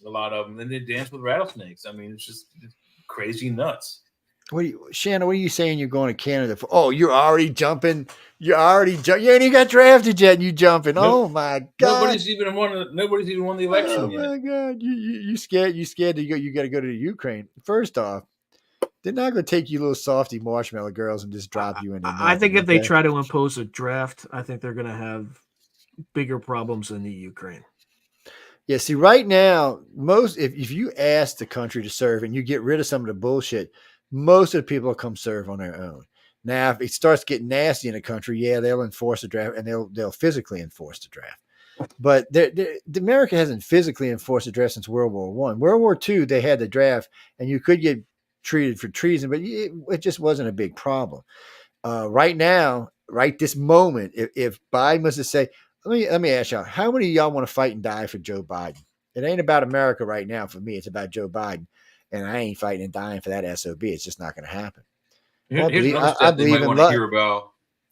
S3: A lot of them, and they dance with rattlesnakes. I mean, it's just crazy nuts.
S2: Shannon, what are you saying you're going to Canada for? Oh, you're already jumping. You ain't even got drafted yet and you jumping. Oh my God.
S3: Nobody's even won the election yet.
S2: Oh my God. You scared to go. You got to go to the Ukraine. First off, they're not going to take you little softy marshmallow girls and just drop you into
S4: I think if they try to impose a draft, I think they're going to have bigger problems in the Ukraine.
S2: Yeah, see, right now, if you ask the country to serve and you get rid of some of the bullshit, most of the people will come serve on their own. Now, if it starts getting nasty in the country, yeah, they'll enforce the draft and they'll physically enforce the draft. But America hasn't physically enforced the draft since World War I. World War II, they had the draft and you could get treated for treason, but it just wasn't a big problem. Right now, right this moment, if Biden was to say, let me ask y'all, how many of y'all want to fight and die for Joe Biden? It ain't about America right now for me. It's about Joe Biden. And I ain't fighting and dying for that SOB. It's just not going to happen. I believe in love.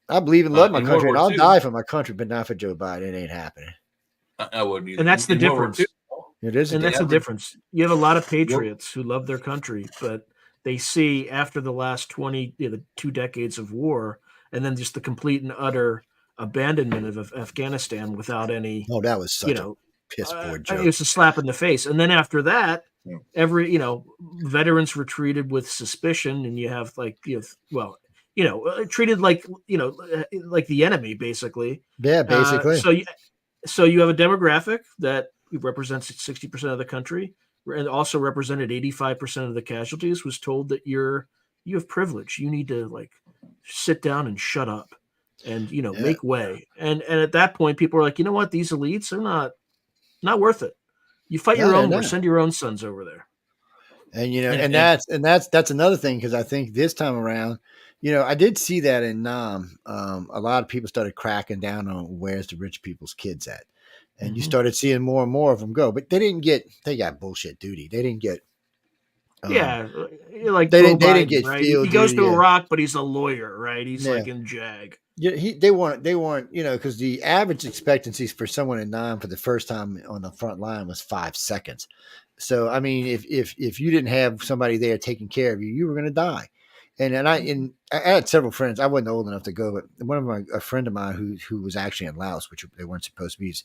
S2: I believe in love my country, and I'll die for my country, but not for Joe Biden. It ain't happening.
S3: I wouldn't either.
S4: And that's the difference.
S2: It is,
S4: and that's the difference. You have a lot of patriots who love their country, but they see after the last 2 decades of war, and then just the complete and utter abandonment of Afghanistan without any.
S2: Oh, that was such a piss poor joke.
S4: It was a slap in the face. And then after that, veterans were treated with suspicion, and you have treated like the enemy, basically.
S2: Yeah, basically.
S4: So you have a demographic that represents 60% of the country, and also represented 85% of the casualties, was told that you have privilege. You need to sit down and shut up and, make way. And at that point, people are like, you know what? These elites are not worth it. You fight your own war, send your own sons over there.
S2: And that's another thing. Cause I think this time around, I did see that in Nam. A lot of people started cracking down on where's the rich people's kids at. And you started seeing more and more of them go, but they got bullshit duty. They didn't get,
S4: they
S2: didn't get
S4: right?
S2: field
S4: He goes
S2: duty,
S4: to Iraq, but he's a lawyer, right? He's like in JAG.
S2: Yeah, they weren't, because the average expectancies for someone in Nam for the first time on the front line was 5 seconds. So, I mean, if you didn't have somebody there taking care of you, you were going to die. And I had several friends. I wasn't old enough to go, but a friend of mine who was actually in Laos, which they weren't supposed to be.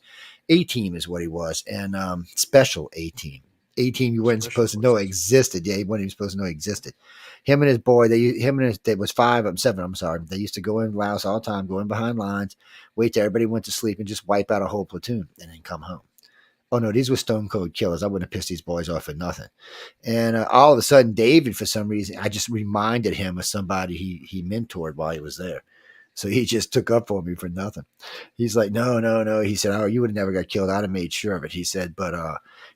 S2: A-team is what he was, and special A-team. A-team you weren't supposed to know existed. Yeah, he wasn't even supposed to know existed. Him and his boy, there was 7. I'm sorry. They used to go in Laos all the time, go in behind lines, wait till everybody went to sleep, and just wipe out a whole platoon, and then come home. Oh no, these were stone cold killers. I wouldn't have pissed these boys off for nothing. And all of a sudden, David, for some reason, I just reminded him of somebody he mentored while he was there. So he just took up for me for nothing. He's like, no. He said, oh, you would have never got killed. I'd have made sure of it. He said, but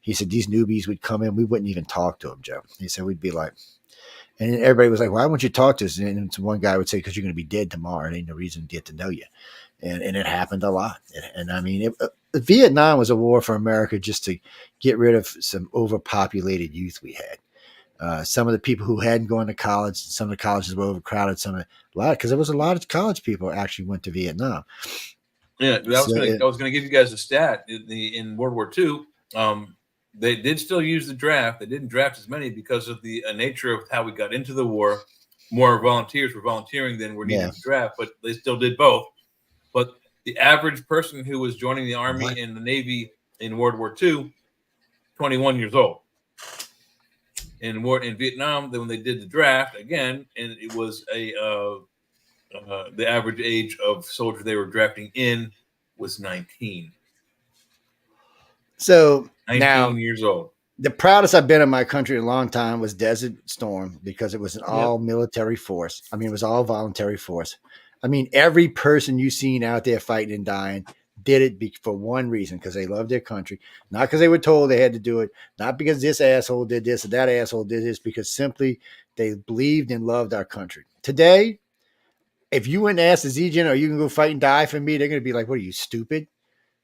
S2: these newbies would come in. We wouldn't even talk to them, Joe. He said, we'd be like, and everybody was like, why won't you talk to us? And one guy would say, because you're going to be dead tomorrow. It ain't no reason to get to know you. And it happened a lot. And I mean, Vietnam was a war for America just to get rid of some overpopulated youth we had. Some of the people who hadn't gone to college, some of the colleges were overcrowded. Because there was a lot of college people actually went to Vietnam.
S3: Yeah, I was going to give you guys a stat. In World War II, they did still use the draft. They didn't draft as many because of the nature of how we got into the war. More volunteers were volunteering than were needed to draft, but they still did both. But the average person who was joining the Army and the Navy in World War II, 21 years old. In Vietnam, when they did the draft again, and it was the average age of soldier they were drafting in was 19.
S2: So
S3: 19 years old.
S2: The proudest I've been in my country in a long time was Desert Storm, because it was an all military force. I mean, it was all voluntary force. I mean, every person you've seen out there fighting and dying did it for one reason, because they loved their country, not because they were told they had to do it, not because this asshole did this or that asshole did this, because simply they believed and loved our country. Today, if you went and asked the Z-Gen, or you can go fight and die for me, they're going to be like, what are you, stupid?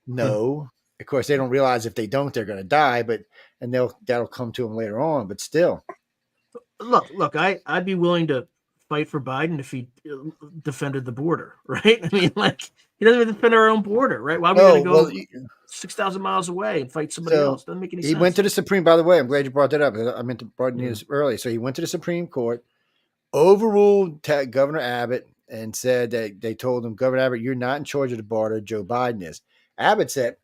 S2: No. Of course, they don't realize if they don't, they're going to die, that'll come to them later on, but still.
S4: Look, I'd be willing to fight for Biden if he defended the border, right? I mean, like, he doesn't even defend our own border, right? Why are we going to go 6,000 miles away and fight somebody else? Doesn't make any sense.
S2: He went to the Supreme, by the way, I'm glad you brought that up. I meant to bring this early. So he went to the Supreme Court, overruled Governor Abbott, and said that they told him, Governor Abbott, you're not in charge of the border. Joe Biden is. Abbott said,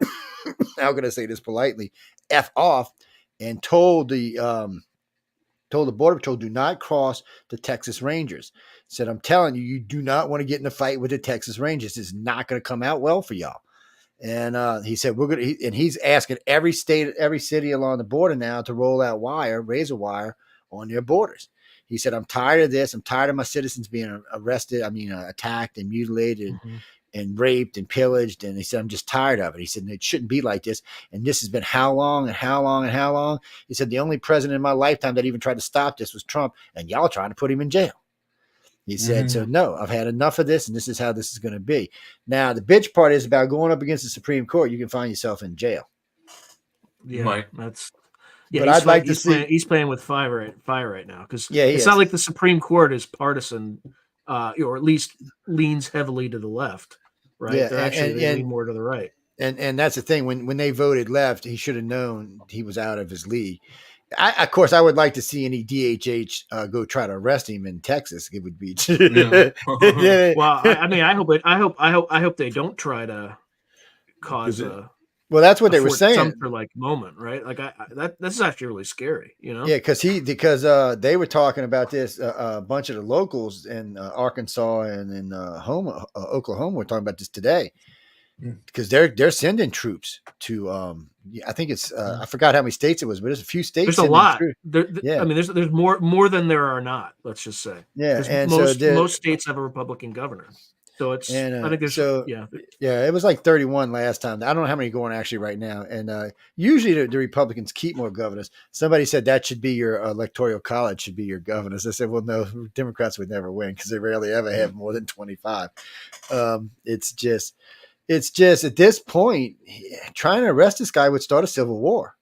S2: how can I say this politely, F off, and told the Border Patrol, do not cross the Texas Rangers. Said, I'm telling you, you do not want to get in a fight with the Texas Rangers. It's not going to come out well for y'all. And he said, and he's asking every state, every city along the border now to roll out razor wire on their borders. He said, I'm tired of this. I'm tired of my citizens being attacked and mutilated and raped and pillaged. And he said, I'm just tired of it. He said, it shouldn't be like this. And this has been how long and how long and how long? He said, the only president in my lifetime that even tried to stop this was Trump, and y'all trying to put him in jail. He said, so no, I've had enough of this, and this is how this is going to be. Now, the bitch part is about going up against the Supreme Court. You can find yourself in jail.
S4: Yeah, that's... Yeah, but I'd like to see... He's playing with fire right now, because it's not like the Supreme Court is partisan, or at least leans heavily to the left, right?
S2: Yeah,
S4: they lean more to the right.
S2: And that's the thing. When they voted left, he should have known he was out of his league. Of course, I would like to see any DHH go try to arrest him in Texas. It would be.
S4: Well, I hope they don't try to cause a.
S2: Well, that's what they were saying.
S4: Sumter like moment, right? Like this is actually really scary, you know?
S2: Yeah, because they were talking about this. A bunch of the locals in Arkansas and in Oklahoma were talking about this today. Because they're sending troops to I think it's I forgot how many states it was, but there's a few states.
S4: There's a lot. I mean, there's more than there are not. Let's just say.
S2: Yeah, and
S4: most states have a Republican governor, so it's. I think there's
S2: it was like 31 last time. I don't know how many going actually right now. And usually the Republicans keep more governors. Somebody said that should be your electoral college should be your governors. I said, well, no, Democrats would never win because they rarely ever have more than 25. It's just at this point, trying to arrest this guy would start a civil war.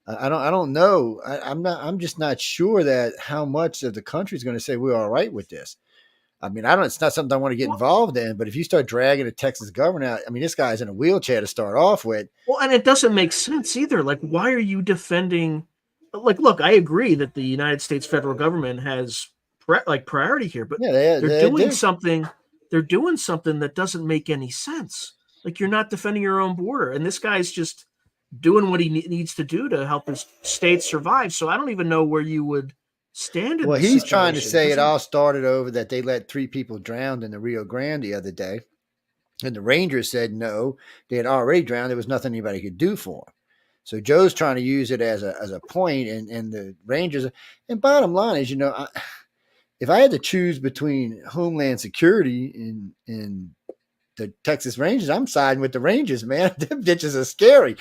S2: I don't know. I'm just not sure that how much of the country is going to say we're all right with this. I mean, it's not something I want to get involved in, but if you start dragging a Texas governor out, I mean, this guy's in a wheelchair to start off with.
S4: Well, and it doesn't make sense either. Like, why are you defending? Like, look, I agree that the United States federal government has priority here, but they're doing something. They're doing something that doesn't make any sense. Like, you're not defending your own border. And this guy's just doing what he needs to do to help his state survive. So I don't even know where you would stand in this
S2: he's
S4: situation.
S2: Trying to say it all started over that they let 3 people drown in the Rio Grande the other day. And the Rangers said no, they had already drowned. There was nothing anybody could do for them. So Joe's trying to use it as a point, and the Rangers. And bottom line is, if I had to choose between Homeland Security and the Texas Rangers, I'm siding with the Rangers, man. Them bitches are scary.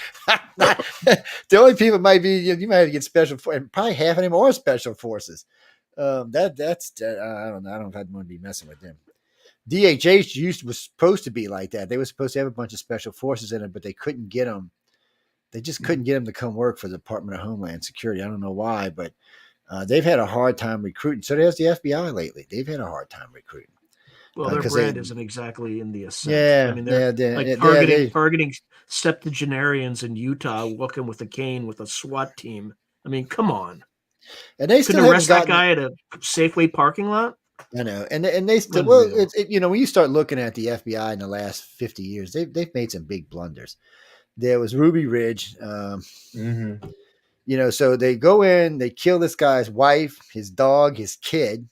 S2: The only people might be, you might have to get special, and probably half of them are special forces. I don't know. I don't know if I'd want to be messing with them. DHH was supposed to be like that. They were supposed to have a bunch of special forces in it, but they couldn't get them. They just couldn't get them to come work for the Department of Homeland Security. I don't know why, but they've had a hard time recruiting. So there's the FBI lately. They've had a hard time recruiting.
S4: Well, their brand isn't exactly in the ascent.
S2: Yeah,
S4: I mean, they're targeting septuagenarians in Utah, walking with a cane with a SWAT team. I mean, come on.
S2: And they
S4: couldn't arrest that guy at a Safeway parking lot.
S2: I know, and they still. Well, when you start looking at the FBI in the last 50 years, they've made some big blunders. There was Ruby Ridge. So they go in, they kill this guy's wife, his dog, his kid,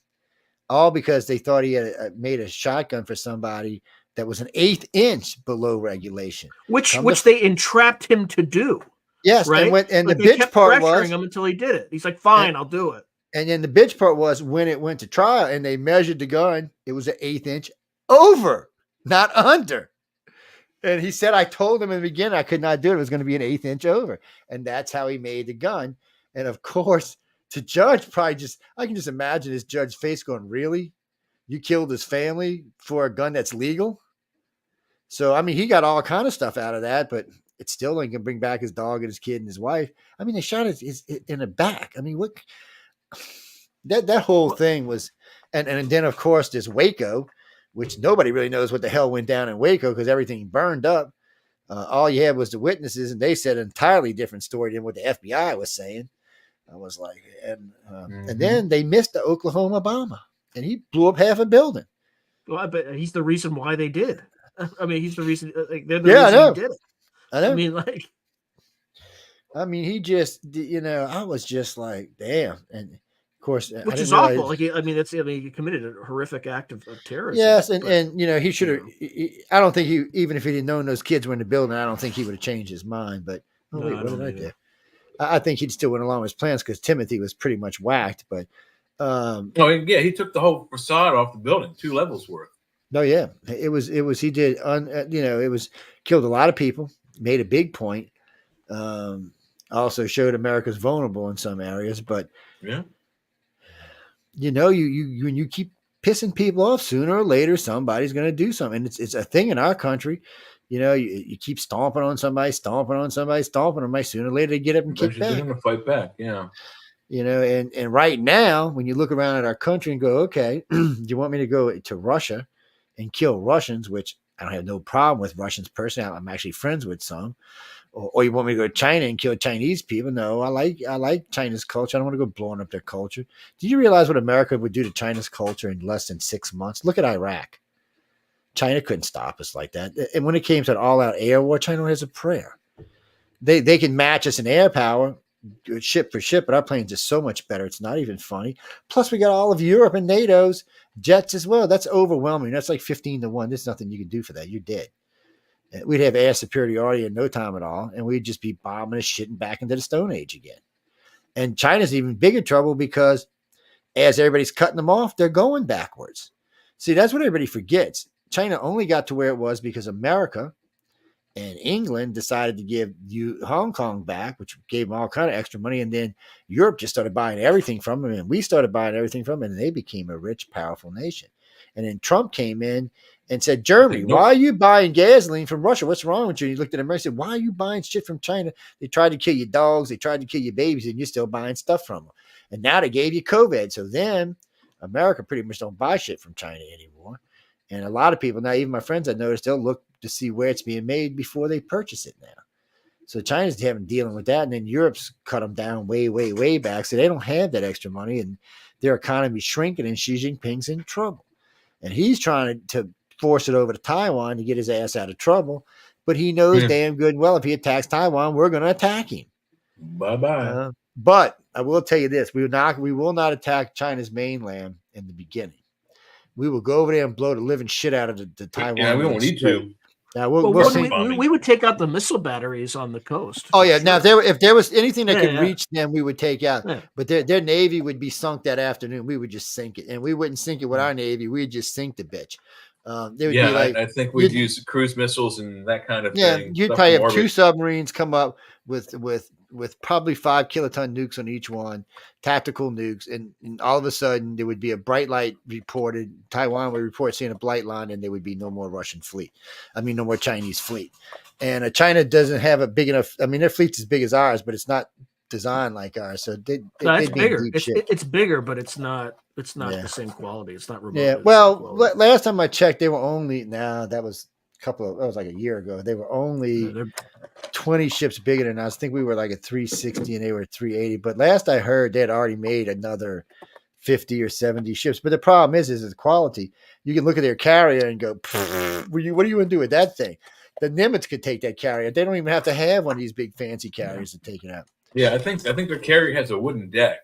S2: all because they thought he had made a shotgun for somebody that was an 1/8 inch below regulation,
S4: which they entrapped him to do.
S2: Yes,
S4: right.
S2: And the bitch part was
S4: him until he did it. He's like, "Fine, I'll do it."
S2: And then the bitch part was when it went to trial and they measured the gun, it was an 1/8 inch over, not under. And he said, I told him in the beginning I could not do it. It was going to be an 1/8 inch over. And that's how he made the gun. And of course, the judge I can just imagine his judge's face going, really? You killed his family for a gun that's legal? So, I mean, he got all kind of stuff out of that, but it's still like can bring back his dog and his kid and his wife. I mean, they shot his in the back. I mean, what? That whole thing was, And then, of course, there's Waco, which nobody really knows what the hell went down in Waco because everything burned up. All you had was the witnesses, and they said an entirely different story than what the FBI was saying. I was like, and then they missed the Oklahoma bomber, and he blew up half a building.
S4: Well, I bet he's the reason why they did. I mean, he's the reason. Like, they're the reason he did it.
S2: I know.
S4: I mean,
S2: he just, I was just like, damn. And of course,
S4: which is awful. Like, he committed a horrific act of terrorism.
S2: Yes, and he should have. I don't think even if he didn't know those kids were in the building, I don't think he would have changed his mind. But what did I do? I think he'd still went along with his plans because Timothy was pretty much whacked. But
S3: he took the whole facade off the building, 2 levels worth.
S2: No, yeah, it was. He did. It was killed a lot of people. Made a big point. Also showed America's vulnerable in some areas, but
S3: yeah,
S2: you when you keep pissing people off, sooner or later somebody's going to do something. And it's a thing in our country. You keep stomping on somebody, stomping on somebody. Sooner or later they get up and kick back.
S3: They're going to fight back. Yeah.
S2: And right now, when you look around at our country and go, okay, do you want me to go to Russia and kill Russians, which I don't have no problem with Russians personally. I'm actually friends with some. Or you want me to go to China and kill Chinese people? No, I like China's culture. I don't want to go blowing up their culture. Do you realize what America would do to China's culture in less than 6 months? Look at Iraq. China couldn't stop us like that. And when it came to an all-out air war, China has a prayer. They can match us in air power, ship for ship, but our planes are so much better. It's not even funny. Plus, we got all of Europe and NATO's jets as well. That's overwhelming. That's like 15-1. There's nothing you can do for that. You're dead. We'd have air superiority in no time at all, and we'd just be bombing and shitting back into the Stone Age again. And China's even bigger trouble because as everybody's cutting them off, they're going backwards. See, that's what everybody forgets. China only got to where it was because America and England decided to give Hong Kong back, which gave them all kind of extra money. And then Europe just started buying everything from them, and we started buying everything from them, and they became a rich, powerful nation. And then Trump came in and said, Germany, why are you buying gasoline from Russia? What's wrong with you? And he looked at America and said, why are you buying shit from China? They tried to kill your dogs. They tried to kill your babies, and you're still buying stuff from them. And now they gave you COVID. So then America pretty much don't buy shit from China anymore. And a lot of people now, even my friends I noticed, they'll look to see where it's being made before they purchase it now. So China's dealing with that. And then Europe's cut them down way, way, way back. So they don't have that extra money, and their economy's shrinking, and Xi Jinping's in trouble. And he's trying to force it over to Taiwan to get his ass out of trouble. But he knows damn good and well if he attacks Taiwan, we're going to attack him.
S3: Bye-bye.
S2: But I will tell you this. We will not attack China's mainland in the beginning. We will go over there and blow the living shit out of the Taiwan.
S3: Yeah, we won't need to.
S2: Now
S4: we would take out the missile batteries on the coast.
S2: Oh yeah. Sure. Now if there was anything that could reach them, we would take out. Yeah. But their navy would be sunk that afternoon. We would just sink it, and we wouldn't sink it with our navy. We'd just sink the bitch.
S3: I think we'd use cruise missiles and that kind of thing.
S2: Yeah, you'd probably have 2 submarines come up with probably 5 kiloton nukes on each one, tactical nukes, and all of a sudden there would be a bright light reported. Taiwan would report seeing a bright line, and there would be no more Russian fleet. I mean, no more Chinese fleet. And China doesn't have a big enough. I mean, their fleet's as big as ours, but it's not designed like ours. So
S4: it's bigger. It's bigger, but it's not the same quality. It's not remote.
S2: Yeah. Well, last time I checked, they were only that was like a year ago. They were only 20 ships bigger than us. I think we were like a 360 and they were 380. But last I heard, they had already made another 50 or 70 ships. But the problem is the quality. You can look at their carrier and go, what are you going to do with that thing? The Nimitz could take that carrier. They don't even have to have one of these big fancy carriers to take it out.
S3: Yeah, I think their carrier has a wooden deck.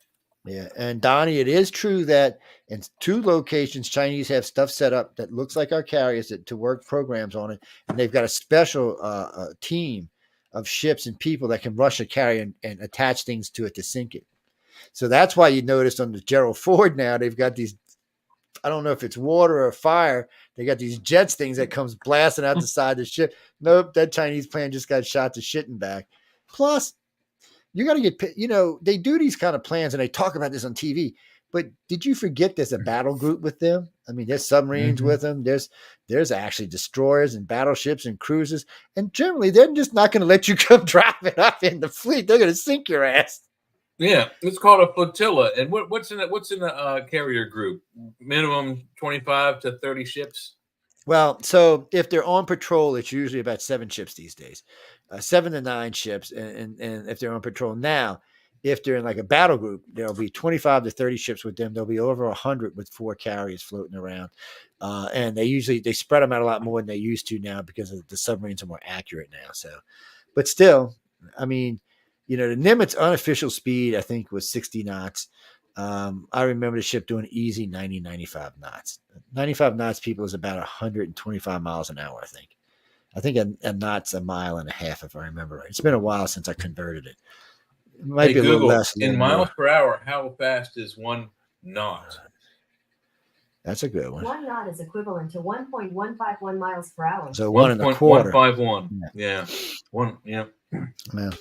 S2: Yeah, and Donnie, it is true that in 2 locations, Chinese have stuff set up that looks like our carriers to work programs on it, and they've got a special team of ships and people that can rush a carrier and attach things to it to sink it. So that's why you notice on the Gerald Ford now they've got these. I don't know if it's water or fire. They got these jets things that comes blasting out the side of the ship. Nope, that Chinese plane just got shot to shit and back. Plus, you got to get, they do these kind of plans and they talk about this on TV, but did you forget there's a battle group with them? I mean, there's submarines with them. There's actually destroyers and battleships and cruisers. And generally they're just not going to let you come drop it up in the fleet. They're going to sink your ass.
S3: Yeah, it's called a flotilla. And what's in the carrier group? Minimum 25 to 30 ships.
S2: Well, so if they're on patrol, it's usually about 7 ships these days, 7 to 9 ships. And if they're on patrol now, if they're in like a battle group, there'll be 25 to 30 ships with them. There'll be over 100 with 4 carriers floating around. And they spread them out a lot more than they used to now because the submarines are more accurate now. So, but still, I mean, the Nimitz unofficial speed, I think, was 60 knots. I remember the ship doing easy 90, 95 knots. 95 knots, people, is about 125 miles an hour, I think. I think a knot's a mile and a half, if I remember right. It's been a while since I converted it. It might be a
S3: Google,
S2: little less.
S3: In miles per hour, how fast is 1 knot?
S2: That's a good one.
S5: 1 knot is equivalent to 1.151 miles per hour.
S2: So 1.151.
S3: 151. Yeah. One. Yeah.
S2: Yeah.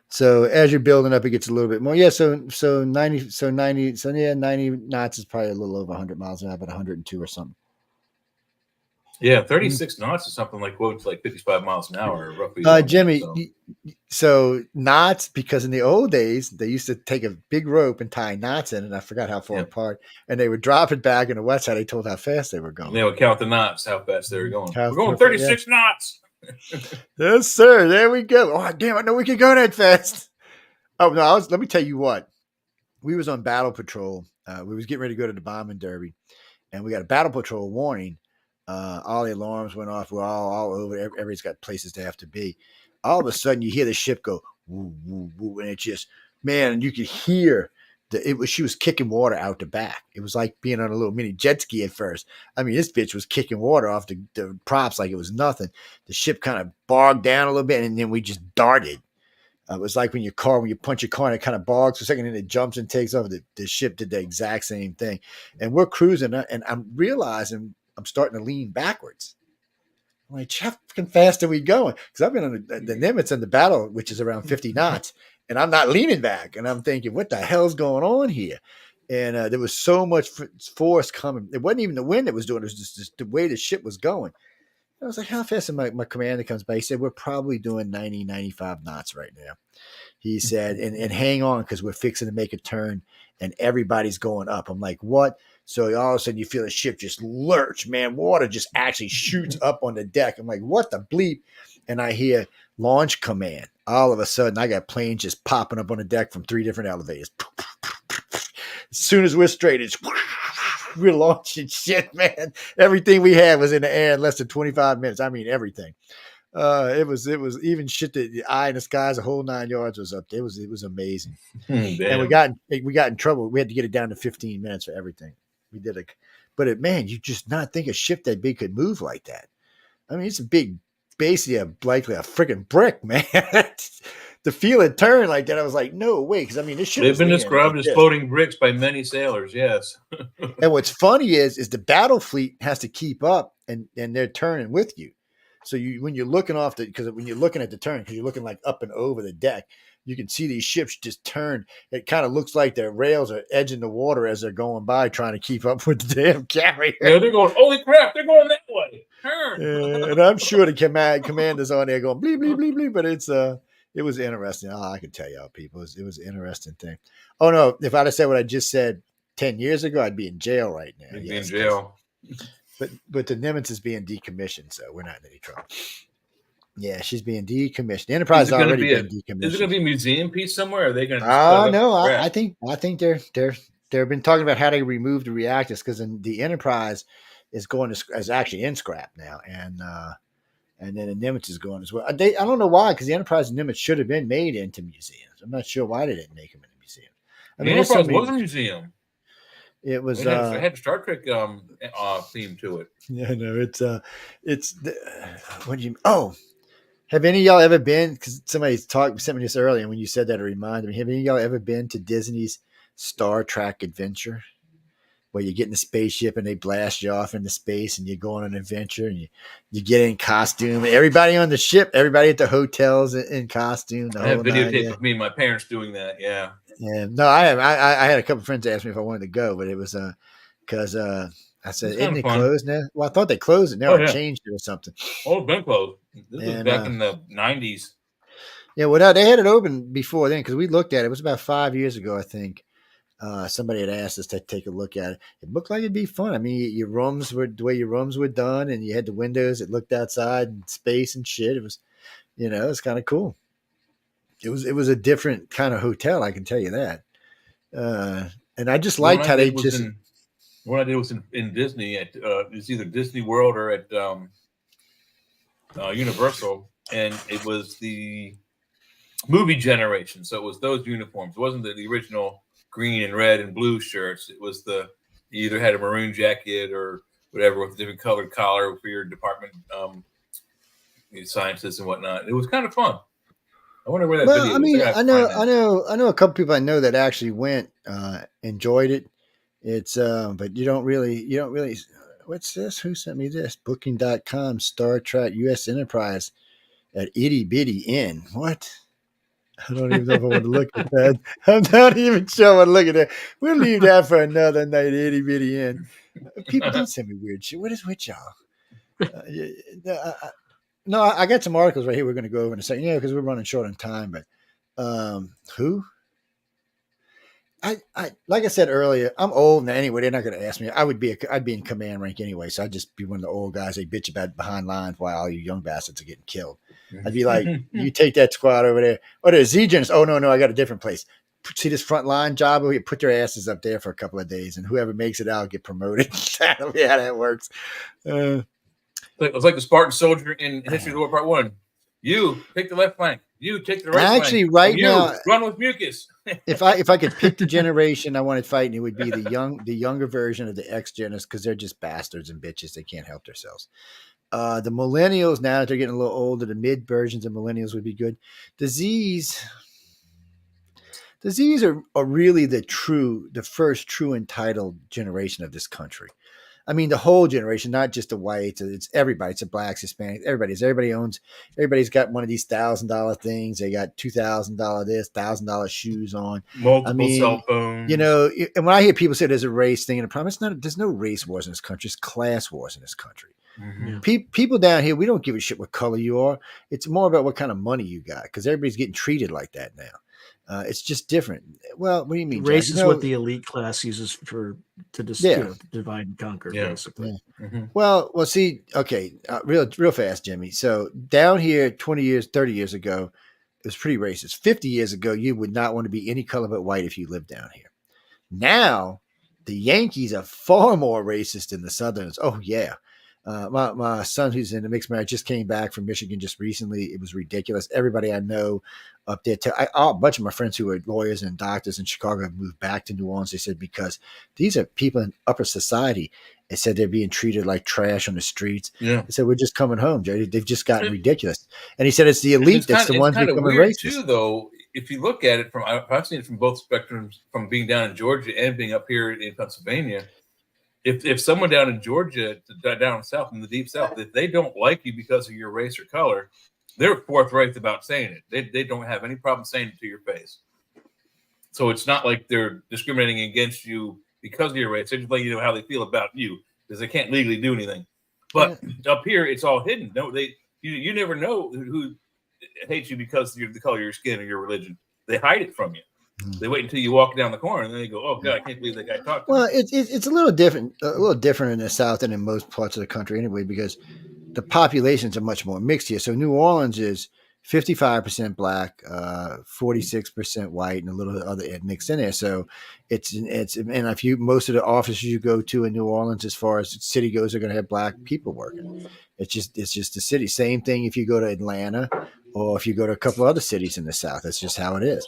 S2: So as you're building up, it gets a little bit more. Yeah. So 90. So 90. So yeah, 90 knots is probably a little over 100 miles an hour, about 102 or something.
S3: Yeah, 36 knots is something like 55 miles an hour, roughly.
S2: Jimmy, so knots, because in the old days they used to take a big rope and tie knots in, and I forgot how far apart, and they would drop it back in the west side. They told how fast they were going.
S3: They would count the knots, how fast they were going. We're going 36 knots.
S2: Yes, sir. There we go. Oh, damn! I know we can go that fast. Oh no! Let me tell you what. We was on battle patrol. We was getting ready to go to the bombing derby, and we got a battle patrol warning. All the alarms went off. We're all over. Everybody's got places to have to be. All of a sudden, you hear the ship go woo, woo, woo, and it just, man, you could hear she was kicking water out the back. It was like being on a little mini jet ski at first. I mean, this bitch was kicking water off the props like it was nothing. The ship kind of bogged down a little bit, and then we just darted. It was like when you punch your car and it kind of bogs for a second and it jumps and takes off. The ship did the exact same thing. And we're cruising, and I'm realizing I'm starting to lean backwards. I'm like, how fucking fast are we going? Because I've been on the Nimitz in the battle, which is around 50 knots, and I'm not leaning back. And I'm thinking, what the hell's going on here? And there was so much force coming. It wasn't even the wind that was doing it. It was just the way the ship was going. I was like, how fast? And my commander comes by. He said, we're probably doing 90, 95 knots right now. He said, and hang on, because we're fixing to make a turn and everybody's going up. I'm like, what? So all of a sudden you feel the ship just lurch, man. Water just actually shoots up on the deck. I'm like, what the bleep? And I hear launch command. All of a sudden I got planes just popping up on the deck from 3 different elevators. As soon as we're straight, it's we're launching shit, man. Everything we had was in the air in less than 25 minutes. I mean, everything. It was even shit that the eye in the skies, the whole 9 yards was up there. It was amazing. And we got in trouble. We had to get it down to 15 minutes for everything. We did it, but man, you just not think a ship that big could move like that. I mean, it's a big, basically likely a freaking brick, man. To feel it turn like that, I was like, no way. Because I mean, this ship
S3: they've been described as floating bricks by many sailors. Yes.
S2: And what's funny is the battle fleet has to keep up, and they're turning with you. So when you're looking because when you're looking at the turn, because you're looking like up and over the deck, you can see these ships just turn. It kind of looks like their rails are edging the water as they're going by, trying to keep up with the damn carrier.
S3: Yeah, they're going, holy crap, they're going that way. Turn.
S2: And I'm sure the commanders on there going bleep, bleep, bleep, bleep, but it was interesting. Oh, I can tell y'all, people, it was an interesting thing. Oh no, if I'd have said what I just said 10 years ago, I'd be in jail right now.
S3: You'd be in jail.
S2: But the Nimitz is being decommissioned, so we're not in any trouble. Yeah, she's being decommissioned. The Enterprise has already been decommissioned.
S3: Is it going to be a museum piece somewhere? Or are they going to?
S2: No, I think they've been talking about how to remove the reactors, because the Enterprise is actually in scrap now, and then the Nimitz is going as well. I don't know why, because the Enterprise and Nimitz should have been made into museums. I'm not sure why they didn't make them into museums. I mean,
S3: the Enterprise was a museum.
S2: It was.
S3: It had Star Trek theme to it.
S2: Yeah, no, it's. What do you? Oh, have any of y'all ever been? Because somebody sent me this earlier, and when you said that, it reminded me. Have any of y'all ever been to Disney's Star Trek Adventure, where you get in a spaceship and they blast you off into space, and you go on an adventure, and you get in costume, and everybody on the ship, everybody at the hotels in costume.
S3: I have videotape of me and my parents doing that. Yeah.
S2: Yeah, no, I have. I had a couple of friends ask me if I wanted to go, but it was because I said, "Isn't it closed now?" Well, I thought they closed it now. Changed it or something.
S3: Oh, it's been closed. This was back in the 90s.
S2: Yeah, well, they had it open before then because we looked at it. It was about 5 years ago, I think. Somebody had asked us to take a look at it. It looked like it'd be fun. I mean, your rooms were the way your rooms were done, and you had the windows that looked outside and space and shit. It was, it was kind of cool. It was a different kind of hotel, I can tell you that. And I just liked how they just.
S3: What I did was in Disney at it's either Disney World or at Universal, and it was the movie generation. So it was those uniforms. It wasn't the original green and red and blue shirts. It was you either had a maroon jacket or whatever with a different colored collar for your department, scientists and whatnot. It was kind of fun. I wonder where that video is.
S2: I mean, I know a couple people I know that actually went, enjoyed it. It's but you don't really what's this? Who sent me this? Booking.com Star Trek US Enterprise at Itty Bitty Inn. What? I don't even know if I want to look at that. I'm not even sure I want to look at that. We'll leave that for another night, Itty Bitty Inn. People do send me weird shit. What is with y'all? No, I got some articles right here we're going to go over in a second. Yeah, because we're running short on time. But who? I like I said earlier, I'm old now anyway. They're not going to ask me. I'd be in command rank anyway, so I'd just be one of the old guys they bitch about behind lines while all you young bastards are getting killed. I'd be like, you take that squad over there. Oh, there's Z-Gens. Oh, no, I got a different place. See this front line job over here? Put their asses up there for a couple of days, and whoever makes it out get promoted. That'll be how that works.
S3: It was like the Spartan soldier in History of the War Part 1. You take the left flank. You take the right flank.
S2: Actually, right now,
S3: run with mucus.
S2: if I could pick the generation I wanted fighting, it would be the younger version of the X-Geners because they're just bastards and bitches. They can't help themselves. The millennials, now that they're getting a little older, the mid versions of millennials would be good. The Zs are really the first true entitled generation of this country. I mean, the whole generation, not just the whites. It's everybody. It's the blacks, Hispanics, everybody's got one of these $1,000 things. They got $2,000 this, $1,000 shoes on.
S3: Multiple cell phones.
S2: And when I hear people say there's a race thing in the problem, there's no race wars in this country. It's class wars in this country. Mm-hmm. People down here, we don't give a shit what color you are. It's more about what kind of money you got because everybody's getting treated like that now. It's just different. Well, what do you mean?
S4: Race is what the elite class uses to divide and conquer, basically.
S2: Yeah. Mm-hmm. Well, see, okay, real fast, Jimmy. So down here, 20 years, 30 years ago, it was pretty racist. 50 years ago, you would not want to be any color but white if you lived down here. Now, the Yankees are far more racist than the Southerners. Oh, yeah. My son, who's in a mixed marriage, just came back from Michigan just recently. It was ridiculous. Everybody I know up there, a bunch of my friends who are lawyers and doctors in Chicago have moved back to New Orleans. They said because these are people in upper society. They said they're being treated like trash on the streets. Yeah. They said we're just coming home, Jay. They've just gotten ridiculous. And he said it's the elite that's the ones becoming racist.
S3: Too, though, if you look at it I've seen it from both spectrums, from being down in Georgia and being up here in Pennsylvania. If someone down in Georgia, down south in the deep south, if they don't like you because of your race or color, they're forthright about saying it. They don't have any problem saying it to your face. So it's not like they're discriminating against you because of your race. They're just letting you know how they feel about you because they can't legally do anything. But up here, it's all hidden. No, you never know who hates you because of the color of your skin or your religion. They hide it from you. They wait until you walk down the corner, and then they go, "Oh God, I can't believe that guy talked to me."
S2: Well, it's a little different in the South than in most parts of the country, anyway, because the populations are much more mixed here. So New Orleans is 55% black, 46% white, and a little other mixed in there. So it's and if most of the offices you go to in New Orleans, as far as the city goes, are going to have black people working. It's just the city. Same thing if you go to Atlanta or if you go to a couple other cities in the South. That's just how it is.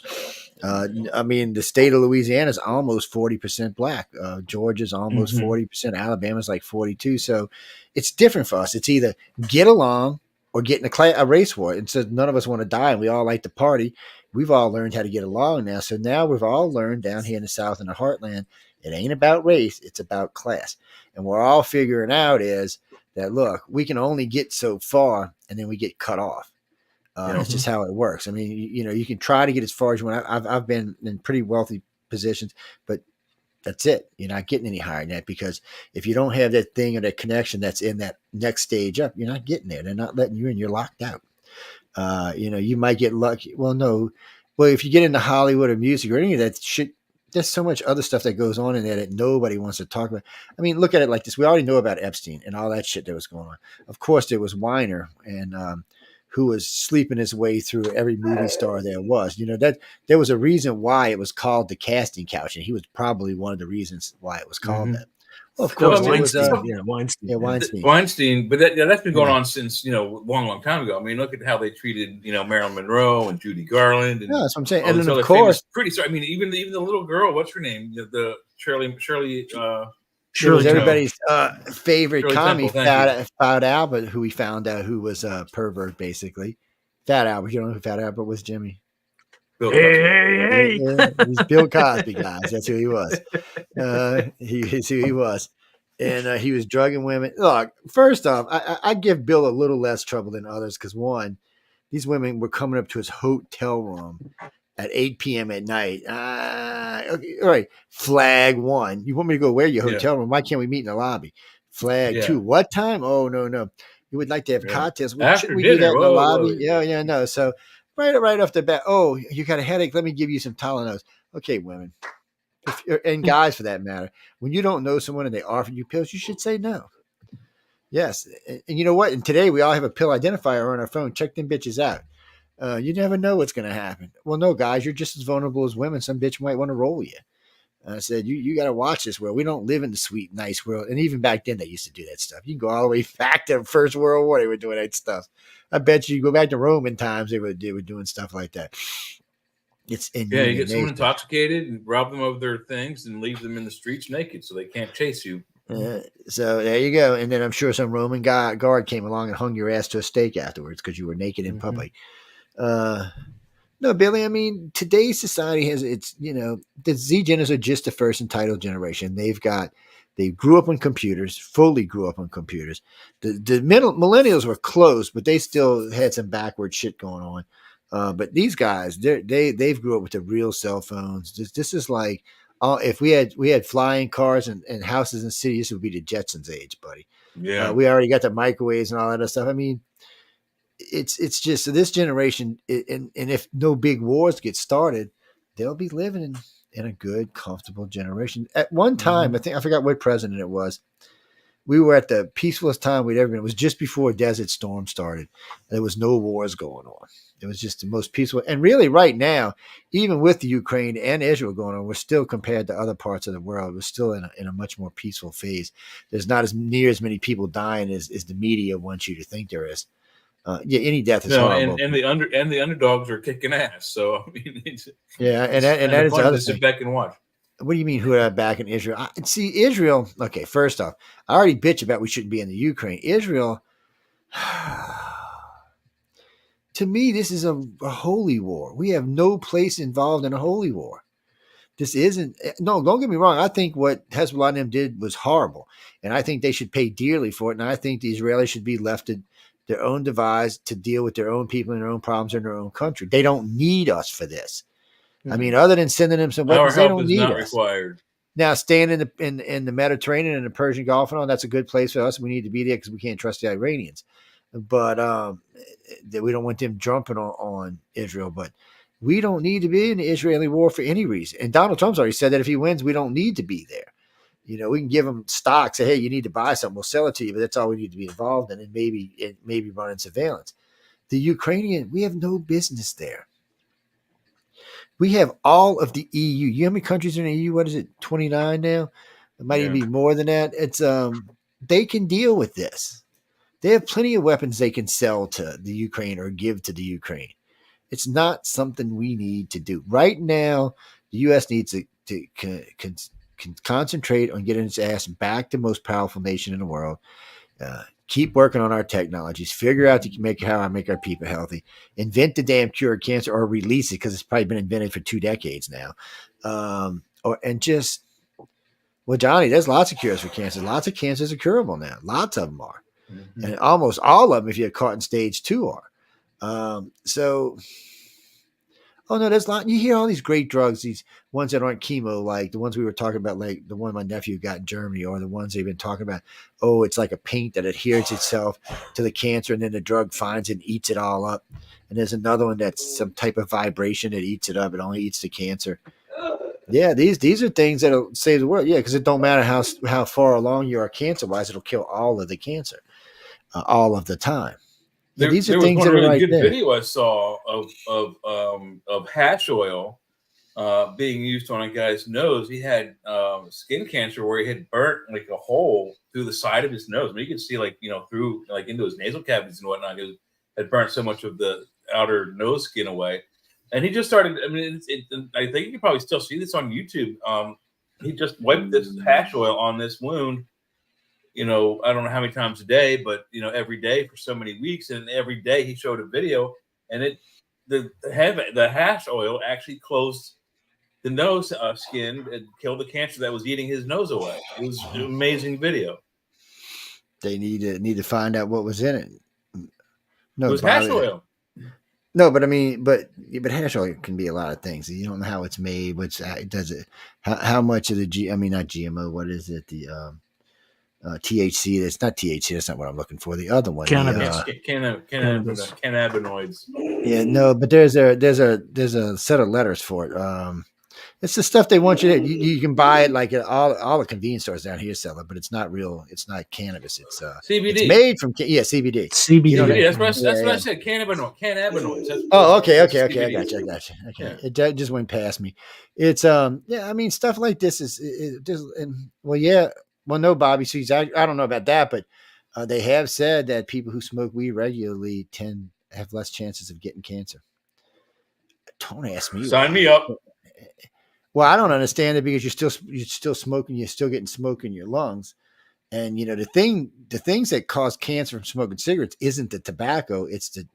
S2: I mean, the state of Louisiana is almost 40% black. Georgia's almost 40%. Alabama's like 42%. So it's different for us. It's either get along or get in a race war. And so none of us want to die, and we all like to party. We've all learned how to get along now. So now we've all learned down here in the South in the heartland, it ain't about race. It's about class. And we're all figuring out is that, look, we can only get so far, and then we get cut off. It's just how it works. I mean, you can try to get as far as you want. I've been in pretty wealthy positions, but that's it. You're not getting any higher than that because if you don't have that thing or that connection that's in that next stage up, you're not getting there. They're not letting you in. You're locked out. You might get lucky. Well, no. Well, if you get into Hollywood or music or any of that shit, there's so much other stuff that goes on in there that nobody wants to talk about. I mean, look at it like this. We already know about Epstein and all that shit that was going on. Of course, there was Weiner and who was sleeping his way through every movie star there was. That there was a reason why it was called the casting couch, and he was probably one of the reasons why it was called that. Well, of course,
S4: Weinstein.
S2: Weinstein.
S4: Weinstein.
S3: Weinstein, but that's been going on since long time ago. I mean, look at how they treated Marilyn Monroe and Judy Garland. And
S2: that's what I'm saying. And then, of course,
S3: I mean, even the little girl, what's her name? The Shirley.
S2: Was everybody's favorite commie, Fat Albert, who we found out who was a pervert, basically. Fat Albert. You don't know who Fat Albert was, Jimmy?
S4: Hey.
S2: It was Bill Cosby, guys. That's who he was. He's who he was. And he was drugging women. Look, first off, I give Bill a little less trouble than others because, one, these women were coming up to his hotel room at 8 p.m. at night. Okay, all right. Flag 1. You want me to go where? Your hotel room? Why can't we meet in the lobby? Flag 2. What time? Oh, no. You would like to have cocktails. Well, shouldn't we do that in the lobby? Yeah, no. So right off the bat, oh, you got a headache? Let me give you some Tylenol. Okay, women. And guys, for that matter, when you don't know someone and they offer you pills, you should say no. Yes. And you know what? And today we all have a pill identifier on our phone. Check them bitches out. You never know what's going to happen. Well, no, guys, you're just as vulnerable as women. Some bitch might want to roll you. I said, you got to watch this world. We don't live in the sweet, nice world. And even back then, they used to do that stuff. You can go all the way back to the First World War. They were doing that stuff. I bet you go back to Roman times, they were doing stuff like that. You
S3: get someone intoxicated and rob them of their things and leave them in the streets naked so they can't chase you.
S2: So there you go. And then I'm sure some Roman guard came along and hung your ass to a stake afterwards because you were naked in public. No, Billy, I mean, today's society has the Z Geners are just the first entitled generation. They grew up on computers, fully grew up on computers. The millennials were close, but they still had some backward shit going on. But these guys, they've grew up with the real cell phones. This is like, if we had flying cars and houses in cities, this would be the Jetsons age, buddy.
S3: Yeah,
S2: we already got the microwaves and all that other stuff. I mean, it's just so this generation, and if no big wars get started, they'll be living in a good, comfortable generation. At one time, I forgot what president it was. We were at the peacefulest time we'd ever been. It was just before Desert Storm started. There was no wars going on. It was just the most peaceful. And really right now, even with the Ukraine and Israel going on, we're still, compared to other parts of the world, we're still in a much more peaceful phase. There's not as near as many people dying as the media wants you to think there is. Any death is horrible.
S3: And the underdogs are kicking ass. So I mean,
S2: and that is the other thing.
S3: Sit back and watch.
S2: What do you mean? Who are back in Israel? See, Israel. Okay, first off, I already bitch about we shouldn't be in the Ukraine. Israel. To me, this is a holy war. We have no place involved in a holy war. This isn't. No, don't get me wrong. I think what Hezbollah and them did was horrible, and I think they should pay dearly for it. And I think the Israelis should be left to their own device to deal with their own people and their own problems in their own country. They don't need us for this. I mean, other than sending them some weapons, they don't need us.
S3: Required.
S2: Now, staying in the Mediterranean and the Persian Gulf and all, that's a good place for us. We need to be there because we can't trust the Iranians. But we don't want them jumping on Israel. But we don't need to be in the Israeli war for any reason. And Donald Trump's already said that if he wins, we don't need to be there. We can give them stock, say, hey, you need to buy something, we'll sell it to you, but that's all we need to be involved in, and maybe running surveillance. The Ukrainian, we have no business there. We have all of the EU. You know how many countries are in the EU? What is it, 29 now? It might even be more than that. It's they can deal with this. They have plenty of weapons they can sell to the Ukraine or give to the Ukraine. It's not something we need to do. Right now, the U.S. needs to concentrate on getting its ass back to the most powerful nation in the world. Keep working on our technologies. Figure out how I make our people healthy. Invent the damn cure of cancer or release it because it's probably been invented for 2 decades now. Johnny, there's lots of cures for cancer. Lots of cancers are curable now. Lots of them are. Mm-hmm. And almost all of them, if you're caught in stage 2, are. So Oh no, there's a lot. You hear all these great drugs, these ones that aren't chemo, like the ones we were talking about, like the one my nephew got in Germany, or the ones they've been talking about. Oh, it's like a paint that adheres itself to the cancer, and then the drug finds it and eats it all up. And there's another one that's some type of vibration that eats it up. It only eats the cancer. Yeah, these are things that'll save the world. Yeah, because it don't matter how far along you are cancer wise, it'll kill all of the cancer, all of the time. Yeah, these are things that are right there.
S3: There was one really good video I saw of hash oil being used on a guy's nose. He had skin cancer where he had burnt like a hole through the side of his nose. I mean, you could see through into his nasal cavities and whatnot. It had burnt so much of the outer nose skin away. And he just started. I mean, I think you can probably still see this on YouTube. He just wiped this hash oil on this wound. I don't know how many times a day, but every day for so many weeks, and every day he showed a video, and the hash oil actually closed the nose skin and killed the cancer that was eating his nose away. It was an amazing video.
S2: They need to find out what was in it. No,
S3: it was hash oil.
S2: No, but I mean, but hash oil can be a lot of things. You don't know how it's made. How much of the not GMO. What is it? The THC. That's not THC. That's not what I'm looking for. The other one,
S4: cannabis,
S3: cannabinoids.
S2: Yeah, no, but there's a set of letters for it. It's the stuff they want you to. You can buy it like at all the convenience stores down here sell it, but it's not real. It's not cannabis. It's
S3: CBD.
S2: It's made from CBD.
S3: CBD. That's what I said. Cannabinoids.
S2: Okay. I got you. Okay, yeah. It just went past me. It's I mean, stuff like this is just Well, no, Bobby. So I don't know about that, but they have said that people who smoke weed regularly have less chances of getting cancer. Don't ask me.
S3: Sign me up.
S2: Well, I don't understand it because you're still smoking. You're still getting smoke in your lungs, and the things that cause cancer from smoking cigarettes isn't the tobacco. It's the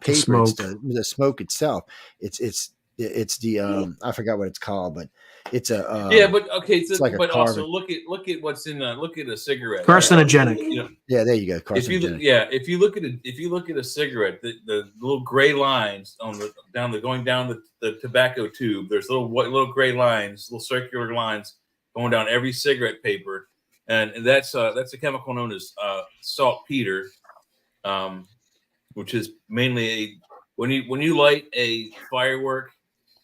S2: paper. It's the smoke itself. It's the I forgot what it's called, but it's a
S3: but okay. So, like but also look at what's in look at a cigarette.
S4: Carcinogenic.
S2: Yeah, there you go. Carcinogenic.
S3: If you look at a cigarette, the little gray lines going down the tobacco tube. There's little gray lines, little circular lines going down every cigarette paper, and that's a chemical known as saltpeter, which is mainly when you light a firework.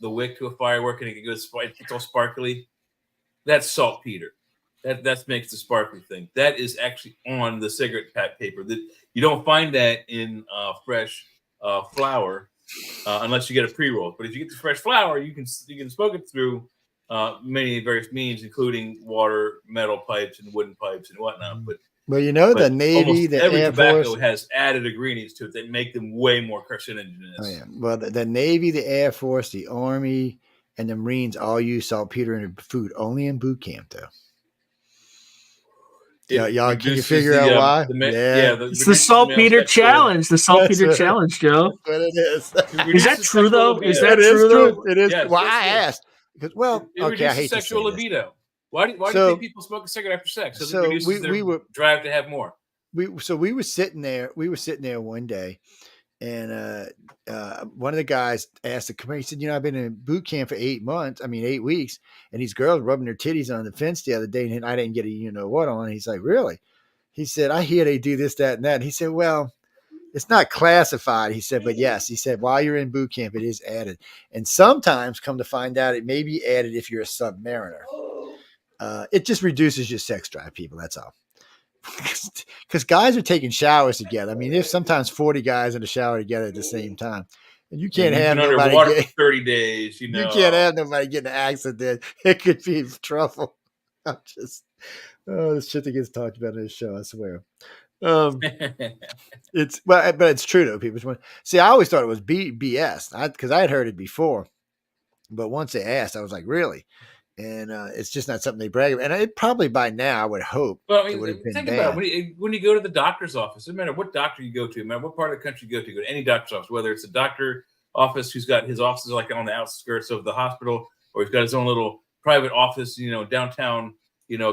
S3: The wick to a firework and it's all sparkly. That's saltpeter. That makes the sparkly thing. That is actually on the cigarette paper. That you don't find that in fresh flour unless you get a pre-roll. But if you get the fresh flour, you can smoke it through many various means, including water, metal pipes, and wooden pipes and whatnot. But
S2: the Navy, the
S3: every
S2: Air
S3: tobacco
S2: Force
S3: has added ingredients to it that make them way more carcinogenous.
S2: Oh yeah. Well, the Navy, the Air Force, the Army, and the Marines all use saltpeter in food. Only in boot camp, though. Y'all, can you figure out why?
S4: It's the saltpeter challenge. The saltpeter challenge, Joe.
S2: That's what it is.
S4: Is that true though?
S2: Is that true? It is. Yes, well, I asked because
S3: I hate sexual libido. Why do you think people smoke a cigarette after sex? So it reduces their drive to have more.
S2: We were sitting there one day, and one of the guys asked the commander. He said, "I've been in boot camp for 8 weeks, and these girls rubbing their titties on the fence the other day, and I didn't get a what on." And he's like, "Really?" He said, "I hear they do this, that, and that." And he said, "Well, it's not classified." He said, "But yes," he said, "while you're in boot camp, it is added, and sometimes, come to find out, it may be added if you're a submariner." It just reduces your sex drive, people. That's all. Because guys are taking showers together. I mean, there's sometimes 40 guys in the shower together at the same time, and you can't have nobody
S3: for 30 days. You
S2: can't have nobody get in an accident. It could be trouble. I'm just this shit that gets talked about in this show. I swear. But it's true though. People see. I always thought it was BS because I had heard it before, but once they asked, I was like, really. And it's just not something they brag about. And it probably by now, I would hope.
S3: Well, I mean, think about it. When you go to the doctor's office, no matter what doctor you go to, no matter what part of the country you go to any doctor's office, whether it's a doctor office who's got his offices like on the outskirts of the hospital, or he's got his own little private office, downtown,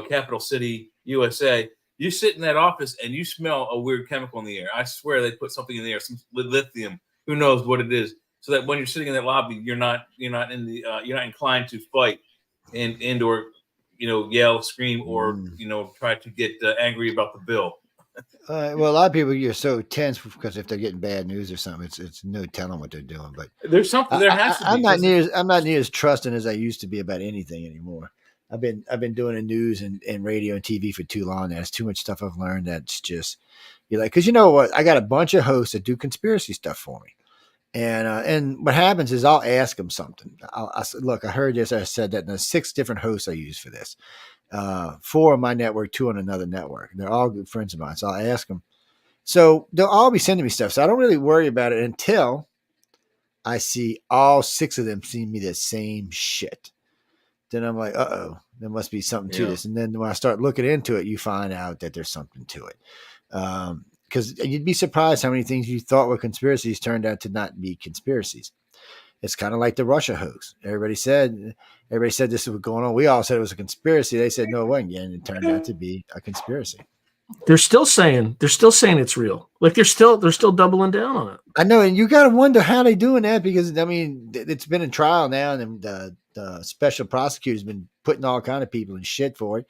S3: capital city, USA. You sit in that office and you smell a weird chemical in the air. I swear they put something in the air, some lithium. Who knows what it is? so that when you're sitting in that lobby, you're not inclined to fight and or yell, scream, or try to get angry about the bill.
S2: Well, a lot of people get so tense because if they're getting bad news or something, it's no telling what they're doing. But
S3: there's something there has to be.
S2: I'm not near as trusting as I used to be about anything anymore. I've been doing the news and radio and TV for too long. There's too much stuff I've learned that's just because you know what, I got a bunch of hosts that do conspiracy stuff for me, and what happens is I'll ask them something. I said, look, I heard this. I said that. And there's 6 different hosts I use for this. 4 on my network, 2 on another network. They're all good friends of mine. So I'll ask them. So they'll all be sending me stuff. So I don't really worry about it until I see all 6 of them sending me the same shit. Then I'm like, uh-oh, there must be something to this. And then when I start looking into it, you find out that there's something to it. Because you'd be surprised how many things you thought were conspiracies turned out to not be conspiracies. It's kind of like the Russia hoax. Everybody said this was going on. We all said it was a conspiracy. They said no, it wasn't. And it turned out to be a conspiracy.
S4: They're still saying it's real. Like they're still doubling down on it.
S2: I know, and you got to wonder how they doing that because I mean it's been in trial now, and the special prosecutor's been putting all kind of people in shit for it.